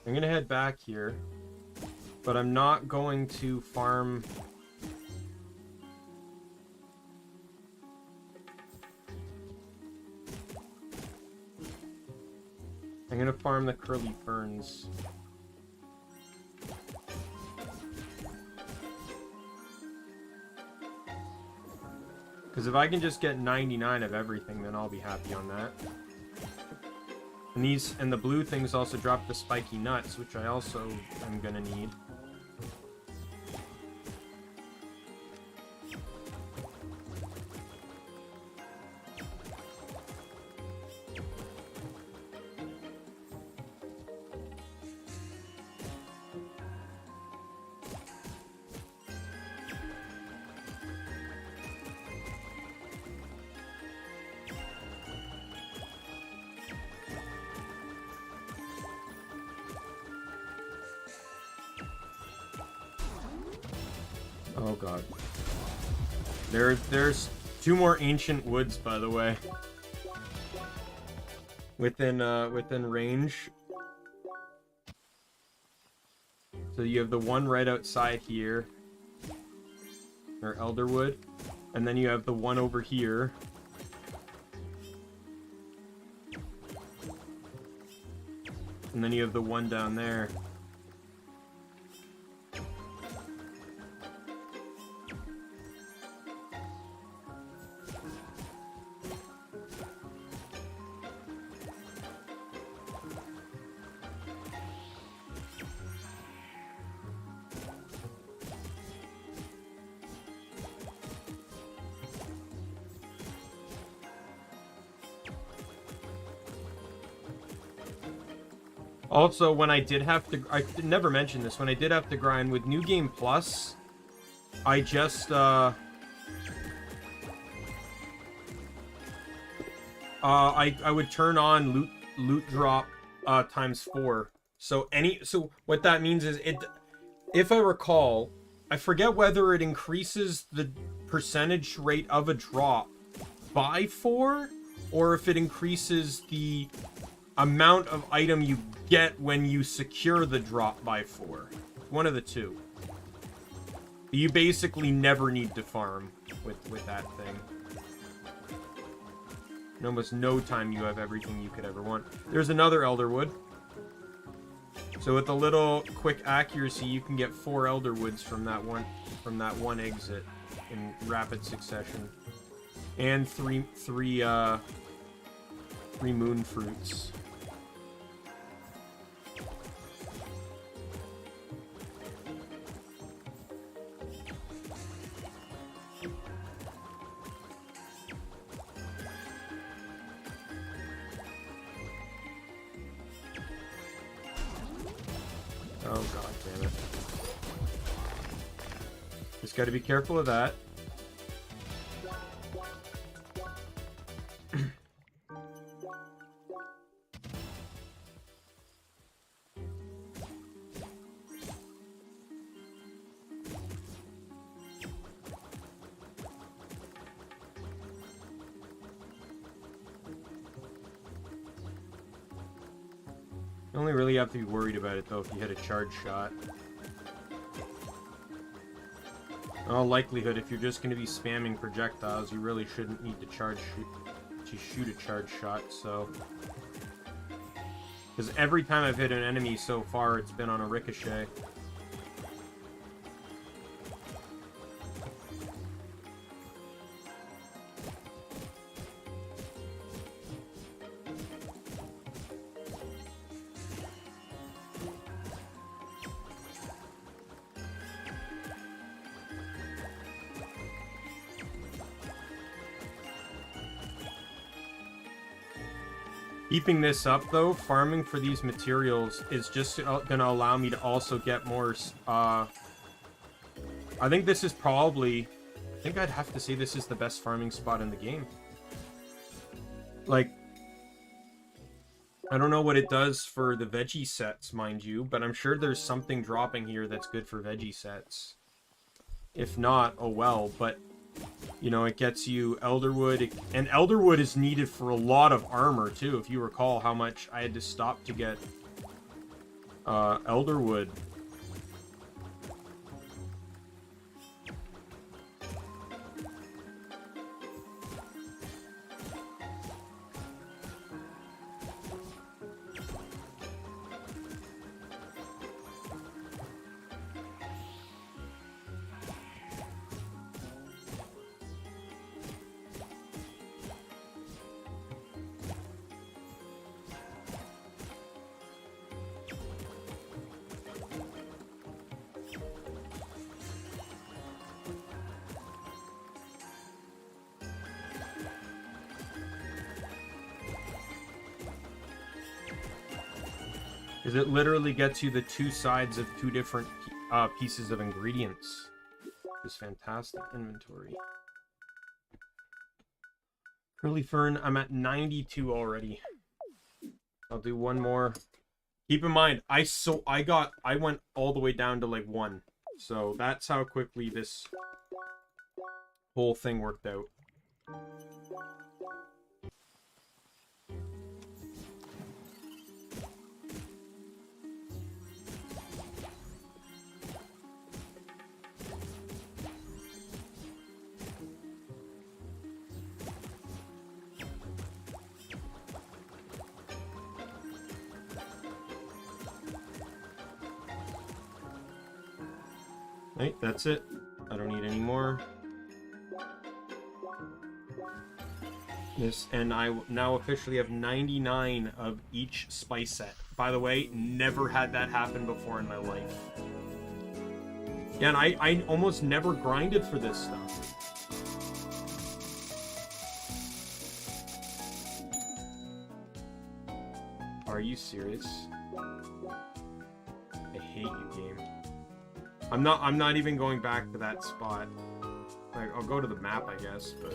I'm gonna head back here, but I'm not going to farm. I'm gonna farm the curly ferns. Because if I can just get 99 of everything, then I'll be happy on that. And the blue things also drop the spiky nuts, which I also am gonna need. Oh god. There's 2 more ancient woods, by the way. Within range. So you have the one right outside here. Or Elderwood. And then you have the one over here. And then you have the one down there. Also, when I did have to... I never mentioned this. When I did have to grind with New Game Plus, I just... I would turn on loot drop ×4. So what that means is, if I recall, I forget whether it increases the percentage rate of a drop by 4, or if it increases the amount of item you get when you secure the drop by 4. One of the two. You basically never need to farm with that thing. In almost no time you have everything you could ever want. There's another Elderwood. So with a little quick accuracy, you can get 4 Elderwoods from that one exit in rapid succession. And three moon fruits. Oh god damn it. Just gotta be careful of that. You only really have to be worried about it, though, if you hit a charge shot. In all likelihood, if you're just going to be spamming projectiles, you really shouldn't need to shoot a charge shot, so... Because every time I've hit an enemy so far, it's been on a ricochet. Keeping this up, though, farming for these materials is just going to allow me to also get more, I think this is probably, I think I'd have to say this is the best farming spot in the game. Like, I don't know what it does for the veggie sets, mind you, but I'm sure there's something dropping here that's good for veggie sets. If not, oh well, but... You know, it gets you elderwood, and elderwood is needed for a lot of armor, too. If you recall how much I had to stop to get elderwood. Because it literally gets you the two sides of two different pieces of ingredients. Which is fantastic. Inventory. Curly Fern, I'm at 92 already. I'll do one more. Keep in mind, I went all the way down to like 1. So that's how quickly this whole thing worked out. Right, that's it. I don't need any more. This, and I now officially have 99 of each spice set. By the way, never had that happen before in my life. Yeah, and I almost never grinded for this stuff. Are you serious? I hate you, game. I'm not even going back to that spot. Like, I'll go to the map, I guess, but...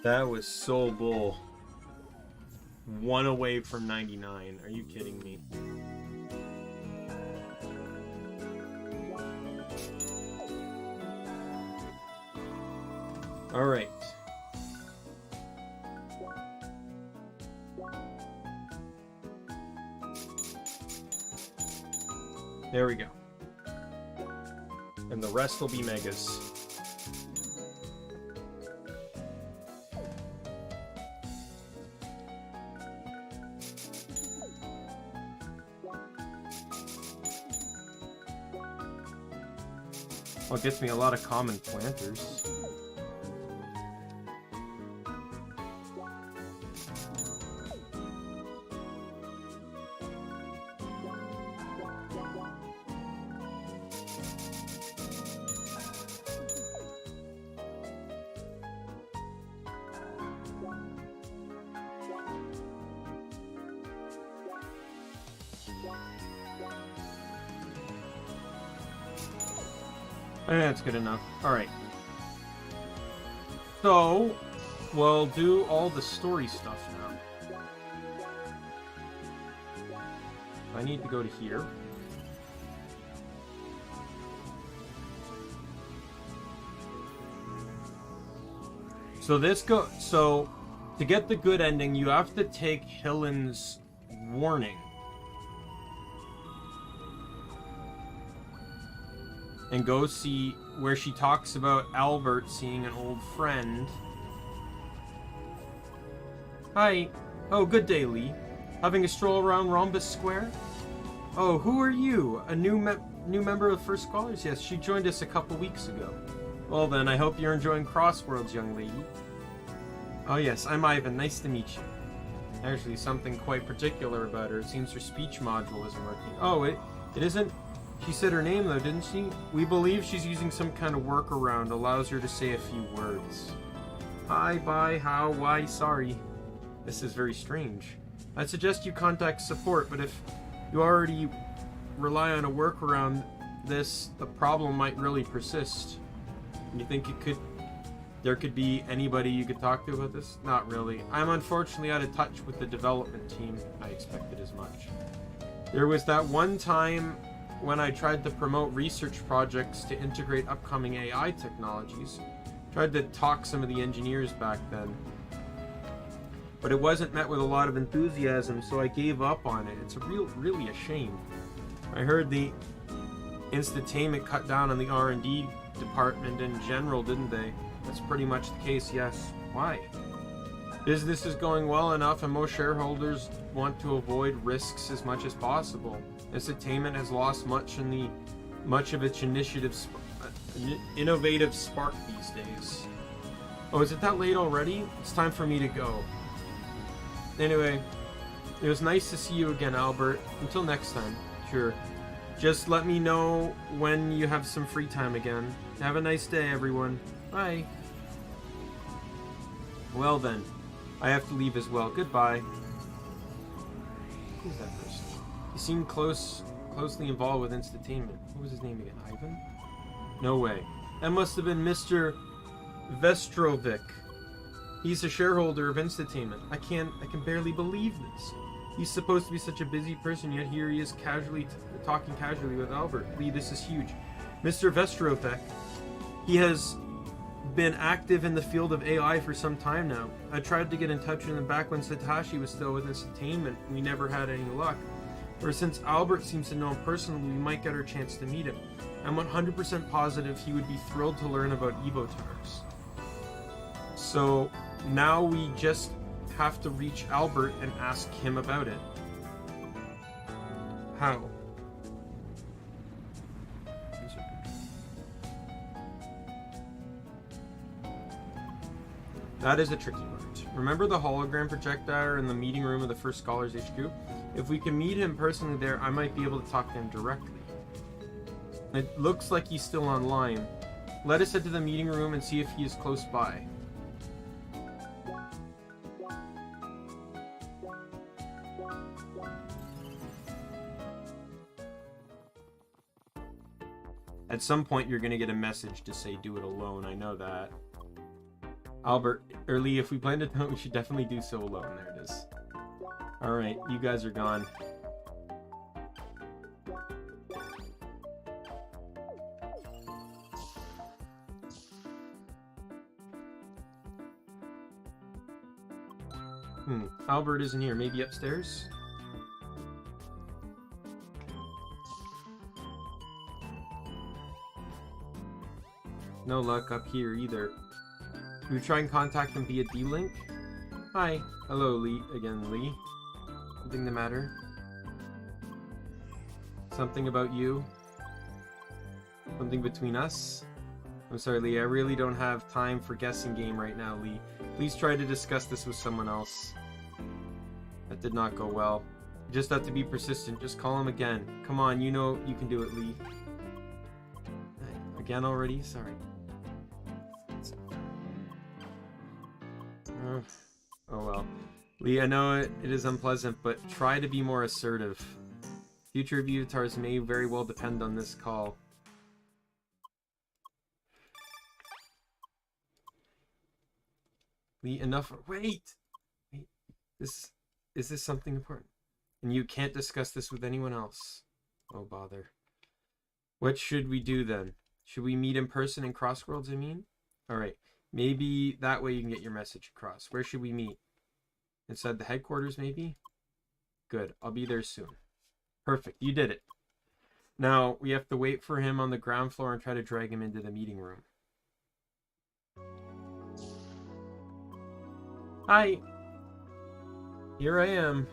That was so bull. 1 away from 99. Are you kidding me? All right. There we go. And the rest will be megas. Well, it gets me a lot of common planters. I think that's good enough. Alright. So, we'll do all the story stuff now. I need to go to here. So to get the good ending, you have to take Hillen's warning. And go see where she talks about Albert seeing an old friend. Hi. Oh, good day, Lee. Having a stroll around Rhombus Square? Oh, who are you? A new member of First Scholars? Yes, she joined us a couple weeks ago. Well then, I hope you're enjoying Crossworlds, young lady. Oh yes, I'm Ivan. Nice to meet you. Actually, something quite particular about her. It seems her speech module isn't working. Oh, it isn't? She said her name though, didn't she? We believe she's using some kind of workaround. Allows her to say a few words. Hi, bye, how, why, sorry. This is very strange. I'd suggest you contact support, but if you already rely on a workaround, the problem might really persist. You think there could be anybody you could talk to about this? Not really. I'm unfortunately out of touch with the development team. I expected as much. There was that one time when I tried to promote research projects to integrate upcoming AI technologies. Tried to talk some of the engineers back then. But it wasn't met with a lot of enthusiasm, so I gave up on it. It's really a shame. I heard the Instatainment cut down on the R&D department in general, didn't they? That's pretty much the case, yes. Why? Business is going well enough and most shareholders want to avoid risks as much as possible. Instatainment has lost much of its innovative spark these days. Oh, is it that late already? It's time for me to go. Anyway, it was nice to see you again, Albert. Until next time. Sure. Just let me know when you have some free time again. Have a nice day, everyone. Bye. Well then, I have to leave as well. Goodbye. Who's that person? He seemed closely involved with Instatainment. What was his name again? Ivan? No way. That must have been Mr. Vestrovic. He's a shareholder of Instatainment. I can barely believe this. He's supposed to be such a busy person, yet here he is talking casually with Albert. Lee, this is huge. Mr. Vestrovic, he has been active in the field of AI for some time now. I tried to get in touch with him back when Satoshi was still with Instatainment. We never had any luck. Or since Albert seems to know him personally, we might get our chance to meet him. I'm 100% positive he would be thrilled to learn about Evotars. So now we just have to reach Albert and ask him about it. How? That is a tricky part. Remember the hologram projector in the meeting room of the First Scholars HQ? If we can meet him personally there, I might be able to talk to him directly. It looks like he's still online. Let us head to the meeting room and see if he is close by. At some point, you're going to get a message to say do it alone. I know that. Albert, or Lee, if we plan to do it, we should definitely do so alone. There it is. Alright, you guys are gone. Albert isn't here. Maybe upstairs? No luck up here either. Should we try and contact him via D-Link? Hi. Hello, Lee. Again, Lee. Something the matter? Something about you? Something between us? I'm sorry, Lee. I really don't have time for guessing game right now, Lee. Please try to discuss this with someone else. That did not go well. You just have to be persistent. Just call him again. Come on, you know you can do it, Lee. Again already? Sorry. Oh well. Lee, I know it is unpleasant, but try to be more assertive. Future of Vtubers may very well depend on this call. Lee, enough. Wait! Is this something important? And you can't discuss this with anyone else. Oh, bother. What should we do then? Should we meet in person in Crossworlds, I mean? Alright. Maybe that way you can get your message across. Where should we meet? Inside the headquarters, maybe? Good. I'll be there soon. Perfect. You did it. Now, we have to wait for him on the ground floor and try to drag him into the meeting room. Hi. Here I am.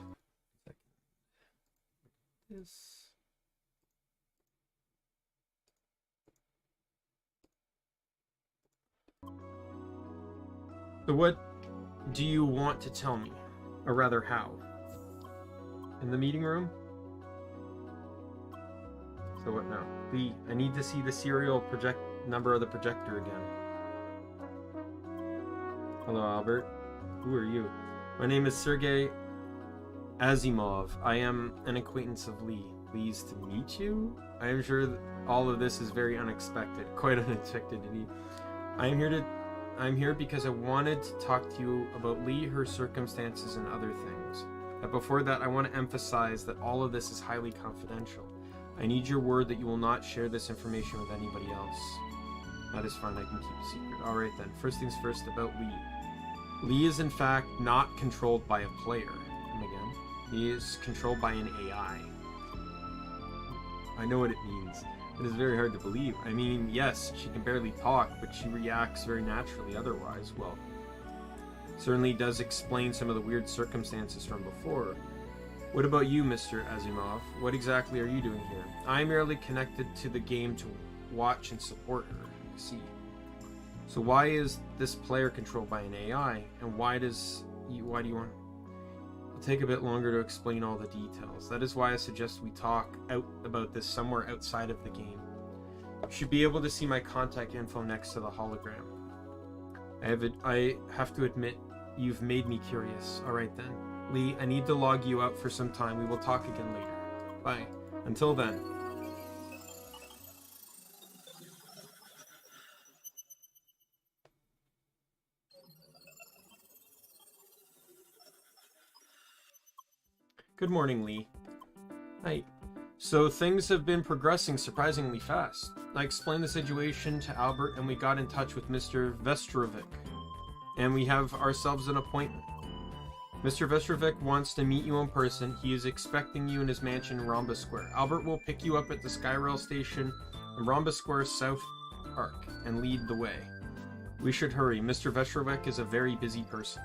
This. So what do you want to tell me? Or rather, how? In the meeting room? So what now? Lee, I need to see the serial number of the projector again. Hello, Albert. Who are you? My name is Sergei Asimov. I am an acquaintance of Lee. Pleased to meet you? I am sure that all of this is very unexpected. Quite unexpected indeed. I'm here because I wanted to talk to you about Lee, her circumstances, and other things. But before that, I want to emphasize that all of this is highly confidential. I need your word that you will not share this information with anybody else. That is fine, I can keep a secret. Alright then, first things first about Lee. Lee is in fact not controlled by a player. Come again. He is controlled by an AI. I know what it means. It is very hard to believe. I mean, yes, she can barely talk, but she reacts very naturally otherwise. Well, certainly does explain some of the weird circumstances from before. What about you, Mr. Asimov? What exactly are you doing here? I am merely connected to the game to watch and support her. I see. So why is this player controlled by an AI, and why do you want... It'll take a bit longer to explain all the details. That is why I suggest we talk about this somewhere outside of the game. You should be able to see my contact info next to the hologram. I have to admit, you've made me curious. Alright then. Lee, I need to log you out for some time. We will talk again later. Bye. Until then. Good morning, Lee. Hi. So things have been progressing surprisingly fast. I explained the situation to Albert and we got in touch with Mr. Vestrovic. And we have ourselves an appointment. Mr. Vestrovic wants to meet you in person. He is expecting you in his mansion in Rhombus Square. Albert will pick you up at the Skyrail station in Rhombus Square South Park and lead the way. We should hurry. Mr. Vestrovic is a very busy person.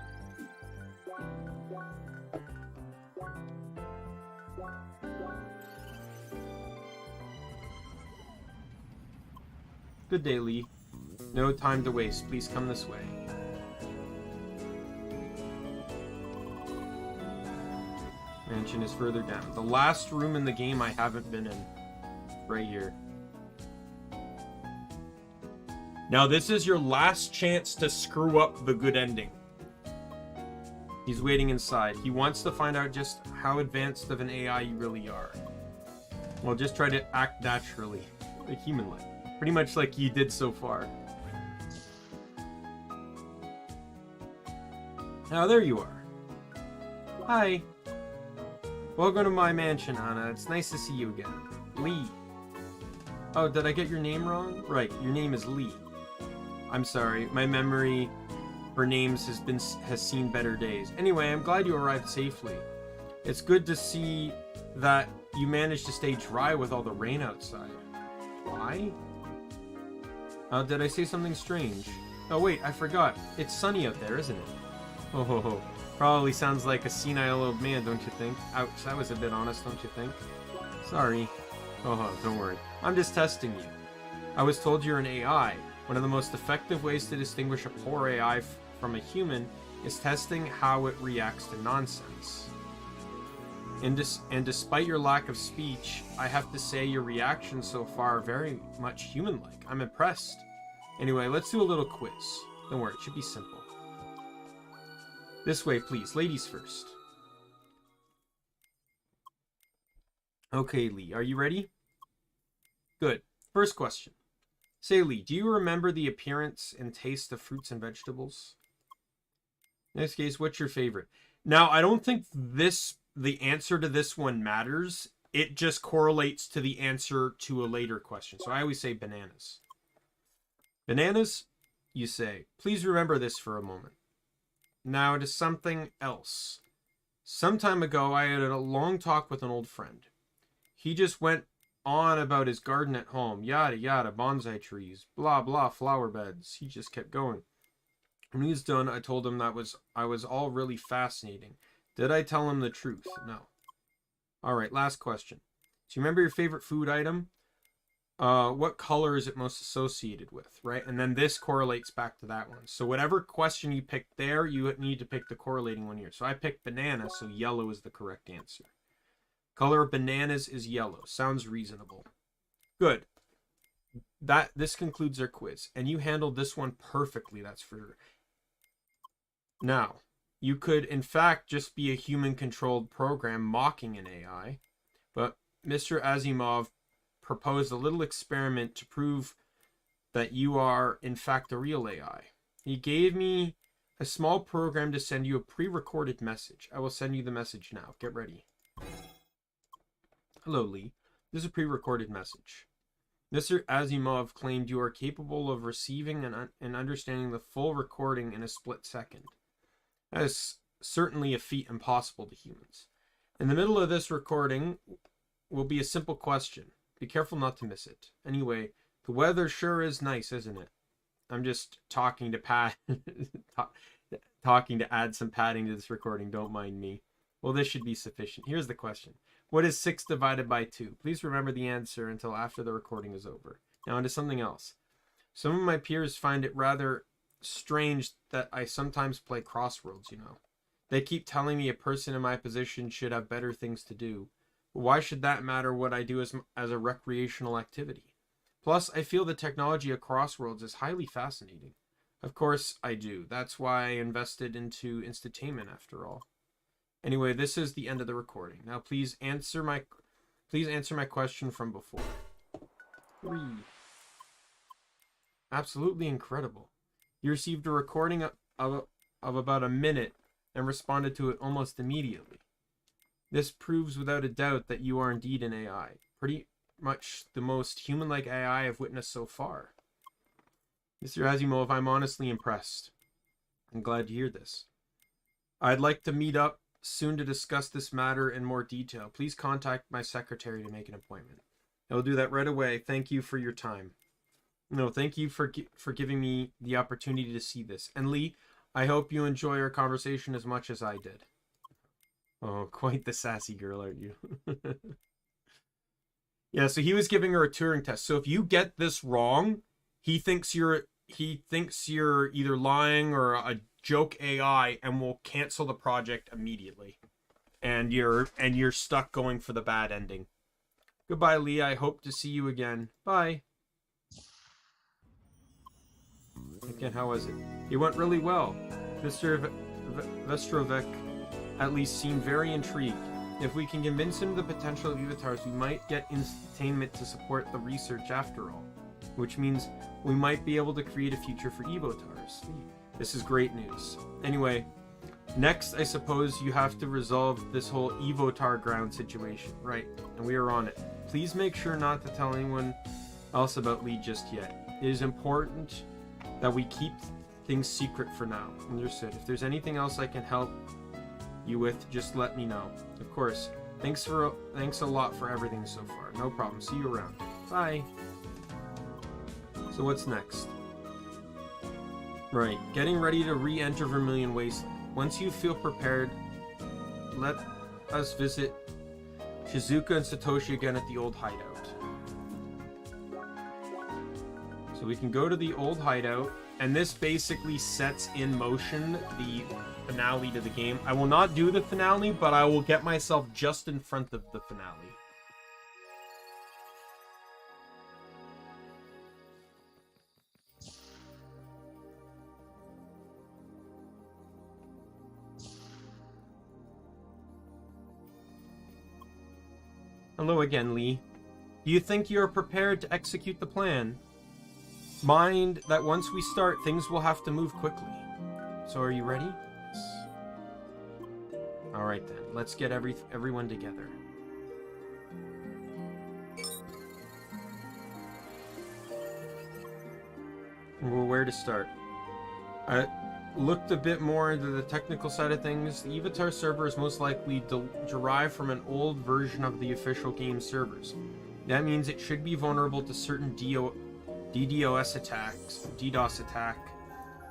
Good day, Lee. No time to waste. Please come this way. Mansion is further down. The last room in the game I haven't been in. Right here. Now this is your last chance to screw up the good ending. He's waiting inside. He wants to find out just how advanced of an AI you really are. Well, just try to act naturally. Like human-like. Pretty much like you did so far. Now there you are. Hi. Welcome to my mansion, Anna. It's nice to see you again. Lee. Oh, did I get your name wrong? Right, your name is Lee. I'm sorry, my memory for names has seen better days. Anyway, I'm glad you arrived safely. It's good to see that you managed to stay dry with all the rain outside. Why? Did I say something strange? Oh wait, I forgot. It's sunny out there, isn't it? Oh ho ho. Probably sounds like a senile old man, don't you think? Ouch, that was a bit honest, don't you think? Sorry. Oh, don't worry. I'm just testing you. I was told you're an AI. One of the most effective ways to distinguish a poor AI from a human is testing how it reacts to nonsense. And despite your lack of speech, I have to say your reactions so far are very much human-like. I'm impressed. Anyway, let's do a little quiz. Don't worry, it should be simple. This way, please. Ladies first. Okay, Lee, are you ready? Good. First question. Say, Lee, do you remember the appearance and taste of fruits and vegetables? In this case, what's your favorite? Now, I don't think the answer to this one matters. It just correlates to the answer to a later question. So I always say bananas. Bananas? you say. Please remember this for a moment. Now to something else. Some time ago, I had a long talk with an old friend. He just went on about his garden at home, yada yada, bonsai trees, blah blah, flower beds. He just kept going. When he was done, I told him I was all really fascinating. Did I tell him the truth? No. Alright, last question. Do you remember your favorite food item? What color is it most associated with, right? And then this correlates back to that one. So whatever question you picked there, you need to pick the correlating one here. So I picked banana, so yellow is the correct answer. Color of bananas is yellow. Sounds reasonable. Good. This concludes our quiz. And you handled this one perfectly, that's for sure. Now, you could, in fact, just be a human-controlled program mocking an AI. But Mr. Asimov proposed a little experiment to prove that you are, in fact, a real AI. He gave me a small program to send you a pre-recorded message. I will send you the message now. Get ready. Hello, Lee. This is a pre-recorded message. Mr. Asimov claimed you are capable of receiving and understanding the full recording in a split second. That is certainly a feat impossible to humans. In the middle of this recording will be a simple question. Be careful not to miss it. Anyway, the weather sure is nice, isn't it? I'm just talking to talking to add some padding to this recording. Don't mind me. Well, this should be sufficient. Here's the question. What is 6 divided by 2? Please remember the answer until after the recording is over. Now into something else. Some of my peers find it rather strange that I sometimes play crosswords, you know. They keep telling me a person in my position should have better things to do. But why should that matter what I do as a recreational activity? Plus, I feel the technology of crosswords is highly fascinating. Of course I do. That's why I invested into Instantainment after all. Anyway, this is the end of the recording. Now please answer my question from before. 3. Absolutely incredible. You received a recording of about a minute and responded to it almost immediately. This proves without a doubt that you are indeed an AI. Pretty much the most human-like AI I've witnessed so far. Mr. Asimov, I'm honestly impressed. I'm glad to hear this. I'd like to meet up soon to discuss this matter in more detail. Please contact my secretary to make an appointment. I will do that right away. Thank you for your time. No, thank you for giving me the opportunity to see this. And Lee, I hope you enjoy our conversation as much as I did. Oh, quite the sassy girl, aren't you? Yeah, so he was giving her a Turing test. So if you get this wrong, he thinks you're either lying or a joke AI and will cancel the project immediately. And you're stuck going for the bad ending. Goodbye, Lee. I hope to see you again. Bye. Again, how was it? It went really well. Mr. Vestrovec at least seemed very intrigued. If we can convince him of the potential of Evotars, we might get Instantainment to support the research after all. Which means we might be able to create a future for Evotars. This is great news. Anyway, next I suppose you have to resolve this whole Evotar ground situation. Right, and we are on it. Please make sure not to tell anyone else about Lee just yet. It is important that we keep things secret for now. Understood. If there's anything else I can help you with, just let me know. Of course. Thanks a lot for everything so far. No problem. See you around. Bye. So what's next? Right. Getting ready to re-enter Vermilion Wasteland. Once you feel prepared, let us visit Shizuka and Satoshi again at the old hideout. So we can go to the old hideout, and this basically sets in motion the finale to the game. I will not do the finale, but I will get myself just in front of the finale. Hello again, Lee. Do you think you are prepared to execute the plan? Mind that once we start, things will have to move quickly. So are you ready? Yes. Alright then, let's get everyone together. Well, where to start? I looked a bit more into the technical side of things. The Avatar server is most likely derived from an old version of the official game servers. That means it should be vulnerable to certain DDoS attacks, DDoS attack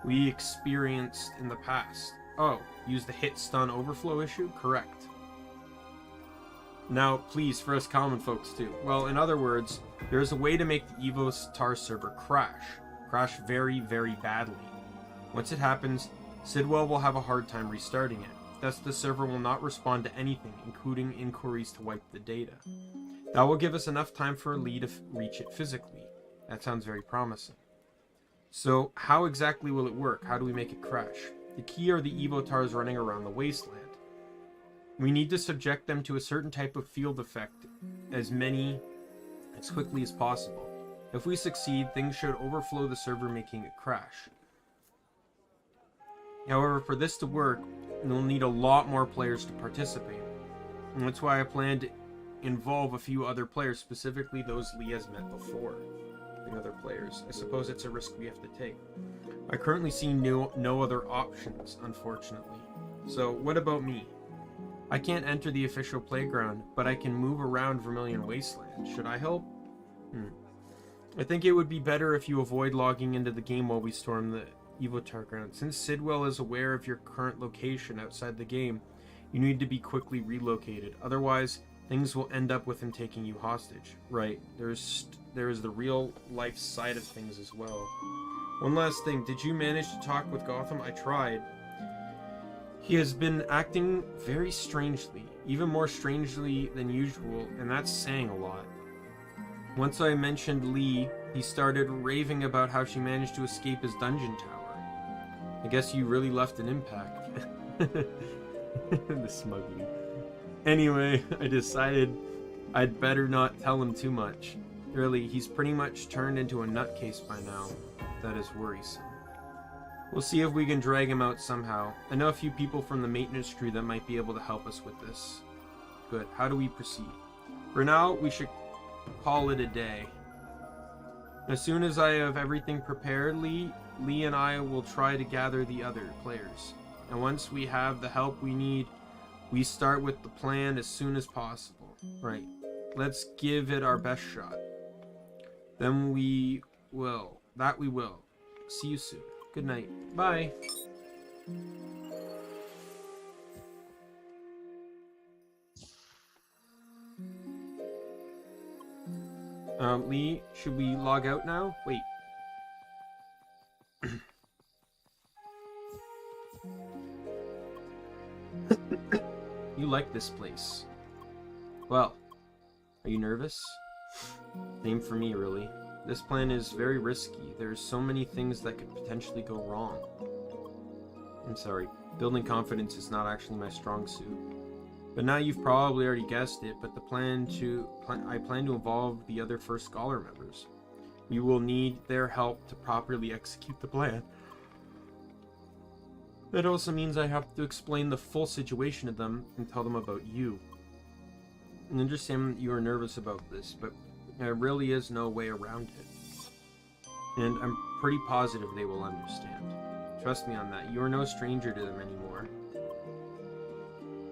we experienced in the past. Oh, use the hit stun overflow issue? Correct. Now, please, for us common folks too. Well, in other words, there's a way to make the Avatar server crash. Crash very, very badly. Once it happens, Sidwell will have a hard time restarting it. Thus, the server will not respond to anything, including inquiries to wipe the data. That will give us enough time for Lee to reach it physically. That sounds very promising. So, how exactly will it work? How do we make it crash? The key are the Evotars running around the wasteland. We need to subject them to a certain type of field effect, as quickly as possible. If we succeed, things should overflow the server, making it crash. However, for this to work, we'll need a lot more players to participate. And that's why I plan to involve a few other players, specifically those Lee has met before. The other players. I suppose it's a risk we have to take. I currently see no other options, unfortunately. So, what about me? I can't enter the official playground, but I can move around Vermilion Wasteland. Should I help? I think it would be better if you avoid logging into the game while we storm the Evotar ground. Since Sidwell is aware of your current location outside the game, you need to be quickly relocated. Otherwise, things will end up with him taking you hostage. Right. There is the real life side of things as well. One last thing. Did you manage to talk with Gotham? I tried. He has been acting very strangely, even more strangely than usual, and that's saying a lot. Once I mentioned Lee, he started raving about how she managed to escape his dungeon tower. I guess you really left an impact. The smug Lee. Anyway, I decided I'd better not tell him too much. Really, he's pretty much turned into a nutcase by now. That is worrisome. We'll see if we can drag him out somehow. I know a few people from the maintenance crew that might be able to help us with this. Good. How do we proceed? For now, we should call it a day. As soon as I have everything prepared, Lee and I will try to gather the other players. And once we have the help we need, we start with the plan as soon as possible. Right. Let's give it our best shot. Then we will. That we will. See you soon. Good night. Bye. Lee, should we log out now? Wait. You like this place. Well, are you nervous? Same for me, really. This plan is very risky. There's so many things that could potentially go wrong. I'm sorry. Building confidence is not actually my strong suit. But now you've probably already guessed it, but I plan to involve the other First Scholar members. We will need their help to properly execute the plan. That also means I have to explain the full situation to them and tell them about you. I understand that you are nervous about this, but there really is no way around it. And I'm pretty positive they will understand. Trust me on that. You are no stranger to them anymore.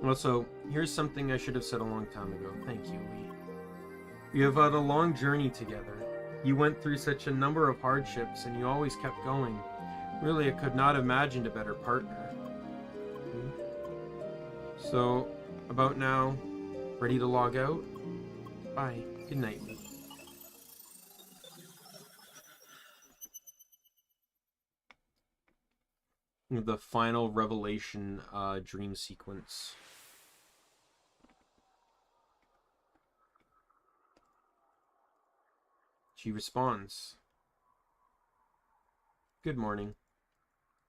Also, here's something I should have said a long time ago. Thank you, Lee. We have had a long journey together. You went through such a number of hardships, and you always kept going. Really, I could not have imagined a better partner. So, about now, ready to log out? Bye. Good night, Lee. The final revelation dream sequence. She responds. Good morning.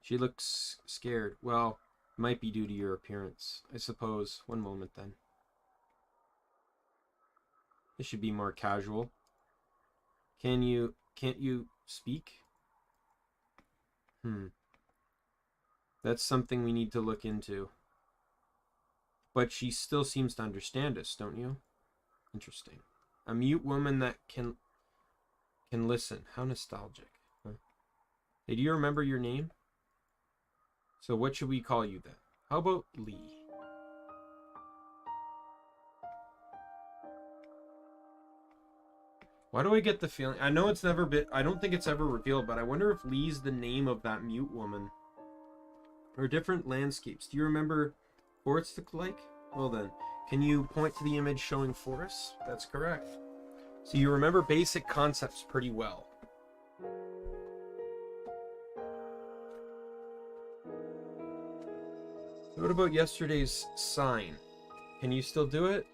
She looks scared. Well, it might be due to your appearance. I suppose. One moment then. This should be more casual. Can't you speak? That's something we need to look into. But she still seems to understand us, don't you? Interesting. A mute woman that can listen. How nostalgic. Huh? Hey, do you remember your name? So what should we call you then? How about Lee? Why do I get the feeling... I know it's never been... I don't think it's ever revealed, but I wonder if Lee's the name of that mute woman. Or different landscapes. Do you remember forests look like? Well then, can you point to the image showing forests? That's correct. So you remember basic concepts pretty well. What about yesterday's sign? Can you still do it?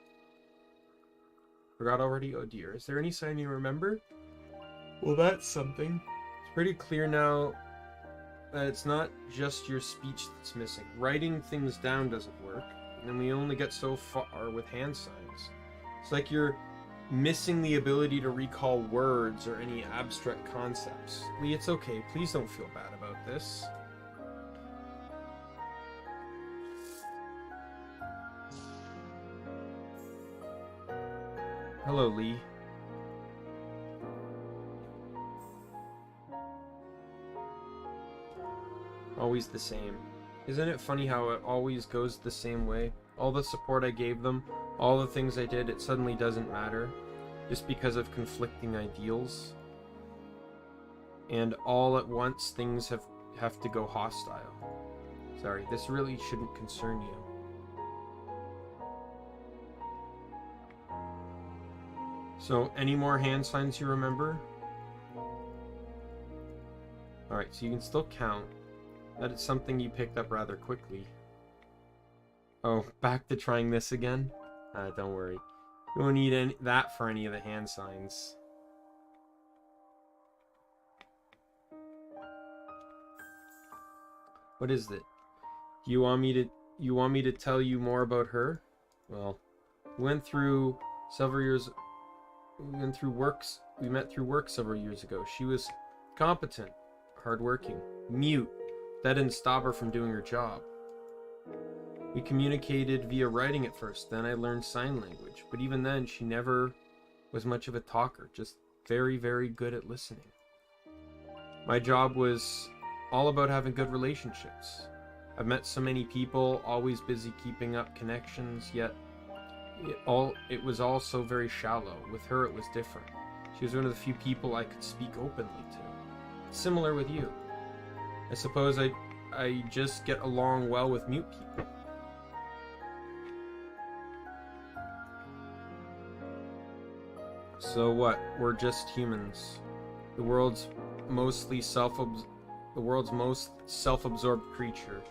Forgot already? Oh dear. Is there any sign you remember? Well, that's something. It's pretty clear now that it's not just your speech that's missing. Writing things down doesn't work, and we only get so far with hand signs. It's like you're missing the ability to recall words or any abstract concepts. Lee, it's okay. Please don't feel bad about this. Hello, Lee. Always the same. Isn't it funny how it always goes the same way? All the support I gave them, all the things I did, it suddenly doesn't matter. Just because of conflicting ideals. And all at once things have to go hostile. Sorry, this really shouldn't concern you. So, any more hand signs you remember? Alright, so you can still count. That is something you picked up rather quickly. Oh, back to trying this again? Don't worry. You don't need that for any of the hand signs. What is it? Do you want me to tell you more about her? Well, we met through work several years ago. She was competent, hardworking, mute. That didn't stop her from doing her job. We communicated via writing at first, then I learned sign language. But even then, she never was much of a talker, just very, very good at listening. My job was all about having good relationships. I've met so many people, always busy keeping up connections, yet it was all so very shallow. With her, it was different. She was one of the few people I could speak openly to. Similar with you. I suppose I just get along well with mute people. So what? We're just humans. The world's most self-absorbed creature.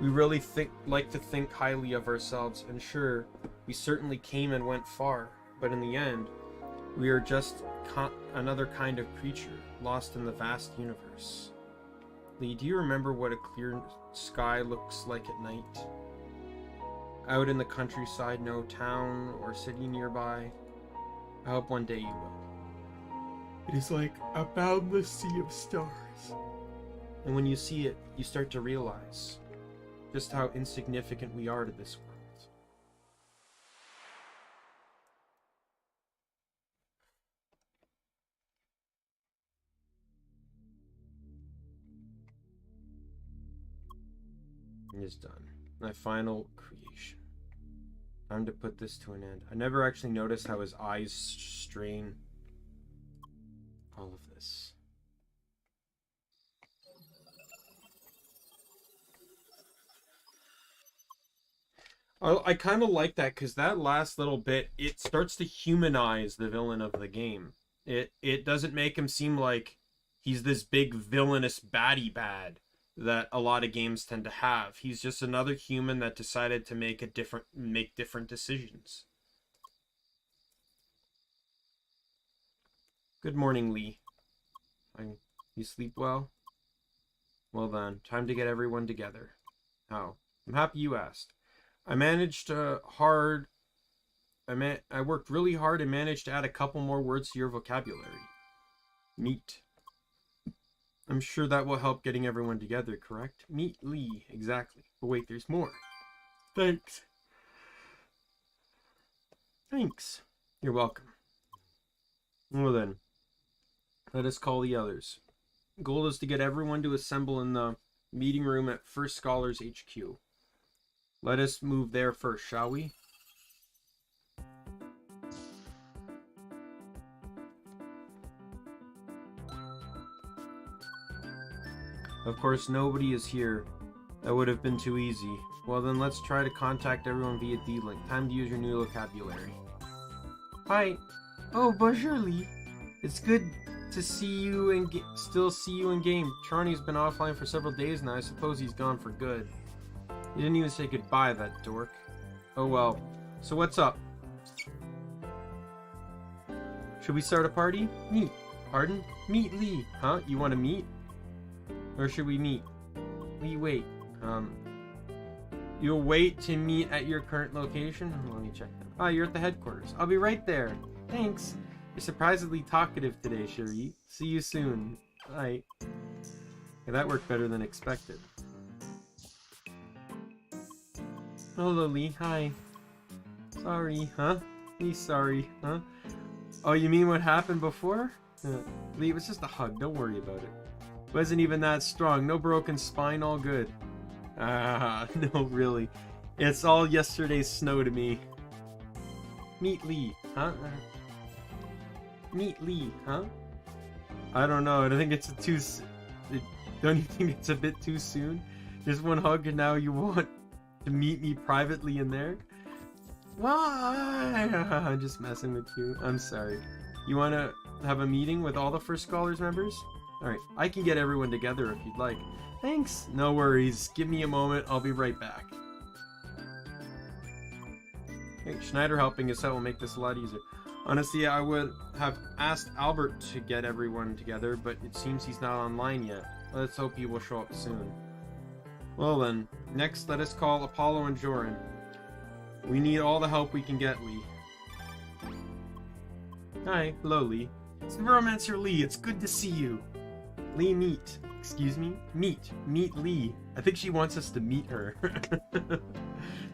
We really like to think highly of ourselves, and sure, we certainly came and went far, but in the end, we are just another kind of creature, lost in the vast universe. Lee, do you remember what a clear sky looks like at night? Out in the countryside, no town or city nearby. I hope one day you will. It is like a boundless sea of stars. And when you see it, you start to realize just how insignificant we are to this world. It is done. My final creation. Time to put this to an end. I never actually noticed how his eyes strain all of this. I kind of like that because that last little bit, it starts to humanize the villain of the game. It doesn't make him seem like he's this big villainous baddie bad that a lot of games tend to have. He's just another human that decided to make different decisions. Good morning, Lee. You sleep well? Well then, time to get everyone together. How? I'm happy you asked. I worked really hard and managed to add a couple more words to your vocabulary. Meet. I'm sure that will help getting everyone together, correct? Meet Lee, exactly. But wait, there's more. Thanks. Thanks. You're welcome. Well then, let us call the others. Goal is to get everyone to assemble in the Meeting room at First Scholars HQ. Let us move there first, shall we? Of course, nobody is here. That would have been too easy. Well then, let's try to contact everyone via D-Link. Time to use your new vocabulary. Hi. Oh, bonjour, Lee. It's good to see you and still see you in game. Charney's been offline for several days now. I suppose he's gone for good. He didn't even say goodbye, that dork. Oh well. So what's up? Should we start a party? Meet. Pardon? Meet Lee. Huh? You want to meet? Or should we meet? Lee, wait. You'll wait to meet at your current location? Let me check that. Ah, you're at the headquarters. I'll be right there. Thanks. You're surprisingly talkative today, Cherie. See you soon. Bye. Yeah, that worked better than expected. Hello, Lee. Hi. Sorry, huh? Lee, sorry, huh? Oh, you mean what happened before? Lee, it was just a hug. Don't worry about it. Wasn't even that strong. No broken spine, all good. Ah, no, really. It's all yesterday's snow to me. Meet Lee, huh? Meet Lee, huh? I don't know. I think it's don't you think it's a bit too soon? Just one hug and now you want to meet me privately in there? Why? I'm just messing with you. I'm sorry. You want to have a meeting with all the First Scholars members? Alright, I can get everyone together if you'd like. Thanks. No worries. Give me a moment. I'll be right back. Hey, Schneider helping us out will make this a lot easier. Honestly, I would have asked Albert to get everyone together, but it seems he's not online yet. Let's hope he will show up soon. Well then, next let us call Apollo and Joran. We need all the help we can get, Lee. Hi, hello, Lee. It's Neuromancer Lee. It's good to see you. Lee, meet. Excuse me? Meet Lee. I think she wants us to meet her.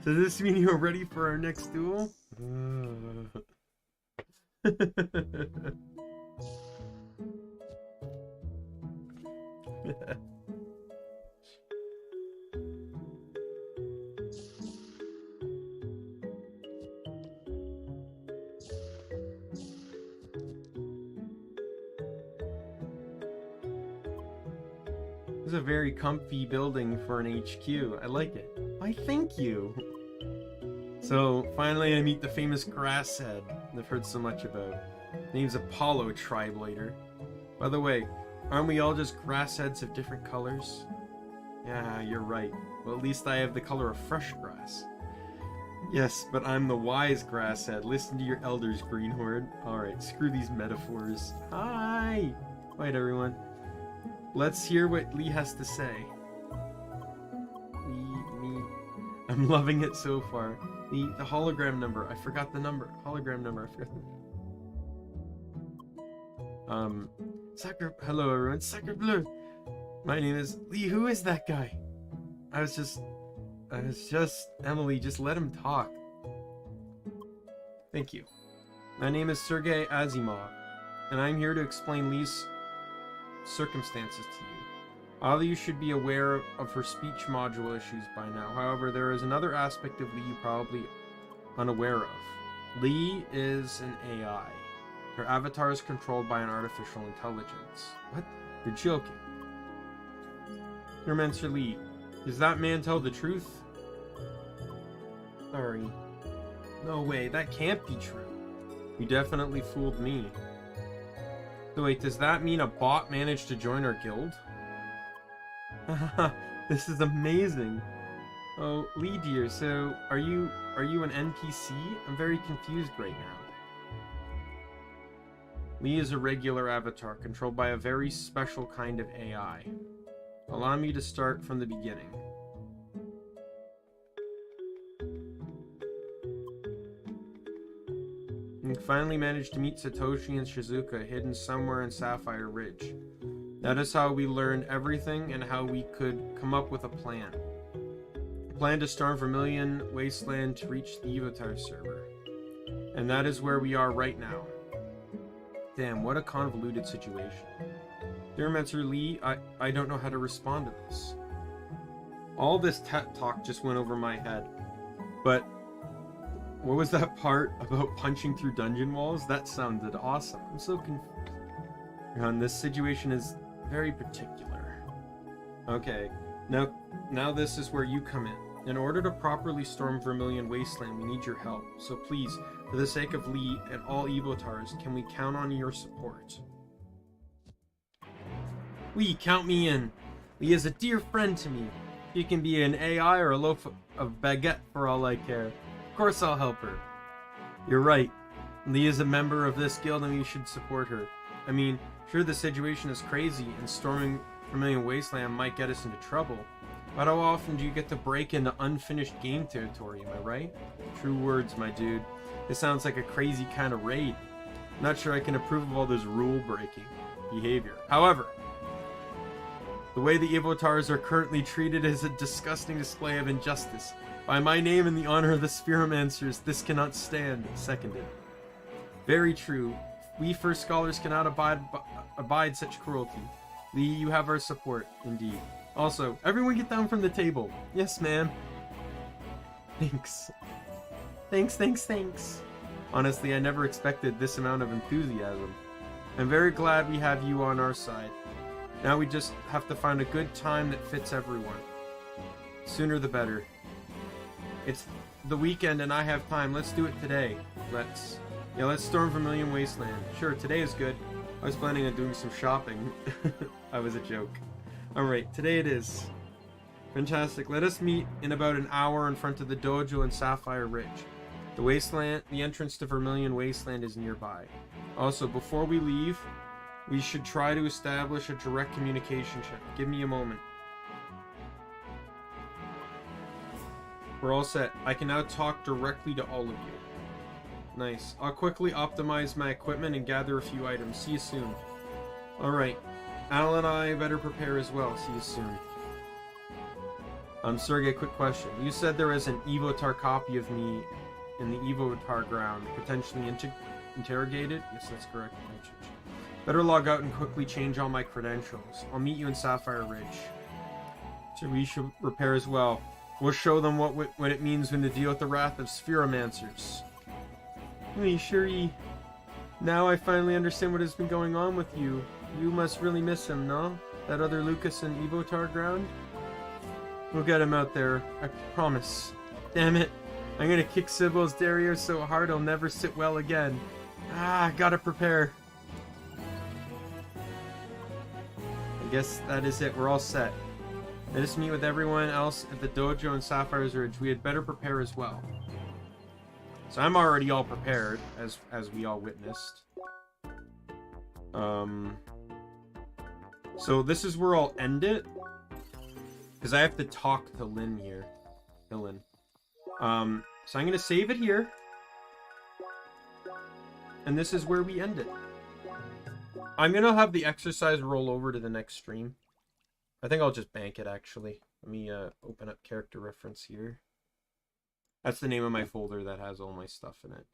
Does this mean you're ready for our next duel? This is a very comfy building for an HQ. I like it. Why, thank you. So, finally I meet the famous grass head I've heard so much about. Name's Apollo, Triblator. By the way, aren't we all just grass heads of different colors? Yeah, you're right. Well, at least I have the color of fresh grass. Yes, but I'm the wise grass head. Listen to your elders, Greenhorde. Alright, screw these metaphors. Hi! Wait, everyone. Let's hear what Lee has to say. Me. I'm loving it so far. The hologram number. I forgot the number. Hologram number. I forgot the... Hello, everyone. Sacre Bleu. My name is Lee. Who is that guy? I was just... Emily, just let him talk. Thank you. My name is Sergei Asimov, and I'm here to explain Lee's circumstances to you. All of you should be aware of her speech module issues by now. However, there is another aspect of Lee you're probably unaware of. Lee is an AI. Her avatar is controlled by an artificial intelligence. What? You're joking. Neuromancer Lee, does that man tell the truth? Sorry. No way, that can't be true. You definitely fooled me. So wait, does that mean a bot managed to join our guild? This is amazing. Oh, Lee dear, so are you an NPC? I'm very confused right now. Lee is a regular avatar controlled by a very special kind of AI. Allow me to start from the beginning. We finally managed to meet Satoshi and Shizuka hidden somewhere in Sapphire Ridge. That is how we learned everything and how we could come up with a plan. A plan to storm Vermilion Wasteland to reach the Evotar server. And that is where we are right now. Damn, what a convoluted situation. Neuromancer Lee, I don't know how to respond to this. All this talk just went over my head. But what was that part about punching through dungeon walls? That sounded awesome. I'm so confused. And this situation is very particular. Okay, now this is where you come in. In order to properly storm Vermilion Wasteland, we need your help. So please, for the sake of Lee and all Evotars, can we count on your support? Lee, count me in. Lee is a dear friend to me. She can be an AI or a loaf of baguette for all I care. Of course I'll help her. You're right. Lee is a member of this guild and we should support her. I mean, sure the situation is crazy and storming Vermilion Wasteland might get us into trouble. But how often do you get to break into unfinished game territory, am I right? True words, my dude. This sounds like a crazy kind of raid. I'm not sure I can approve of all this rule-breaking behavior. However, the way the Evotars are currently treated is a disgusting display of injustice. By my name and the honor of the Spheromancers, this cannot stand. Seconded. Very true. We First Scholars cannot abide such cruelty. Lee, you have our support, indeed. Also, everyone get down from the table. Yes, ma'am. Thanks. Thanks. Honestly, I never expected this amount of enthusiasm. I'm very glad we have you on our side. Now we just have to find a good time that fits everyone. Sooner the better. It's the weekend and I have time. Let's do it today. Let's storm Vermilion Wasteland. Sure, today is good. I was planning on doing some shopping. I was a joke. Alright, today it is. Fantastic. Let us meet in about an hour in front of the dojo in Sapphire Ridge. The entrance to Vermilion Wasteland is nearby. Also, before we leave, we should try to establish a direct communication channel. Give me a moment. We're all set. I can now talk directly to all of you. Nice. I'll quickly optimize my equipment and gather a few items. See you soon. Alright. Al and I better prepare as well. See you soon. Sergey, quick question. You said there is an Evotar copy of me in the Evotar ground, potentially interrogated? Yes, that's correct. Better log out and quickly change all my credentials. I'll meet you in Sapphire Ridge. So we should repair as well. We'll show them what it means when to deal with the wrath of Spheromancers. Hey, Shuri. Now I finally understand what has been going on with you. You must really miss him, no? That other Lucas in Evotar ground? We'll get him out there, I promise. Damn it. I'm gonna kick Sybil's derriere so hard he'll never sit well again. Gotta prepare. I guess that is it. We're all set. Let us meet with everyone else at the dojo in Sapphire's Ridge. We had better prepare as well. So I'm already all prepared, as we all witnessed. So this is where I'll end it. Because I have to talk to Lynn here. Lynn. So I'm going to save it here. And this is where we end it. I'm going to have the exercise roll over to the next stream. I think I'll just bank it, actually. Let me open up character reference here. That's the name of my folder that has all my stuff in it.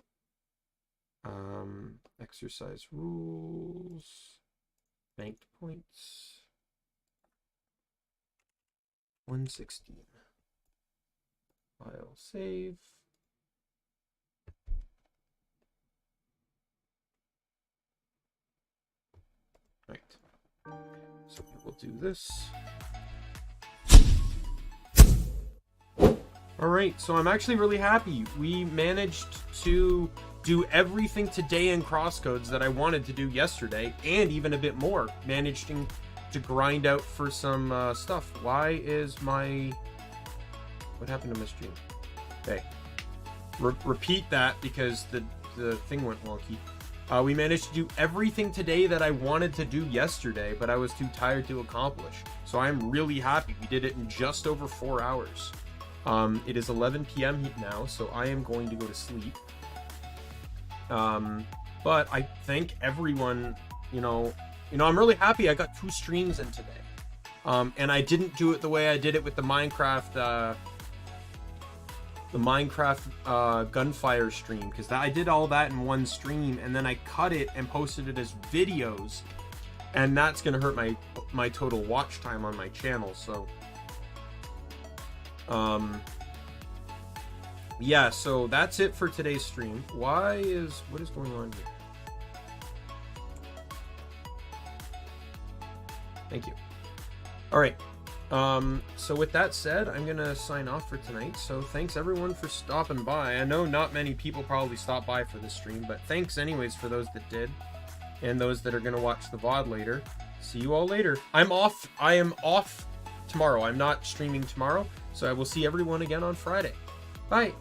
Exercise rules. Banked points. 116. File save. Right. So we will do this. Alright, so I'm actually really happy. We managed to do everything today in CrossCodes that I wanted to do yesterday, and even a bit more. Managing to grind out for some stuff. Why is my... What happened to my stream? Okay. Repeat that because the thing went wonky. We managed to do everything today that I wanted to do yesterday, but I was too tired to accomplish. So I'm really happy. We did it in just over 4 hours. It is 11 p.m. now, so I am going to go to sleep. But I thank everyone, I'm really happy I got 2 streams in today. And I didn't do it the way I did it with the Minecraft gunfire stream, because I did all that in one stream, and then I cut it and posted it as videos, and that's gonna hurt my total watch time on my channel. So Yeah, so that's it for today's stream. What is going on here? Thank you. All right. So with that said, I'm gonna sign off for tonight. So thanks everyone for stopping by. I know not many people probably stopped by for this stream, but thanks anyways for those that did, and those that are gonna watch the VOD later. See you all later. I am off tomorrow. I'm not streaming tomorrow, so I will see everyone again on Friday. Bye.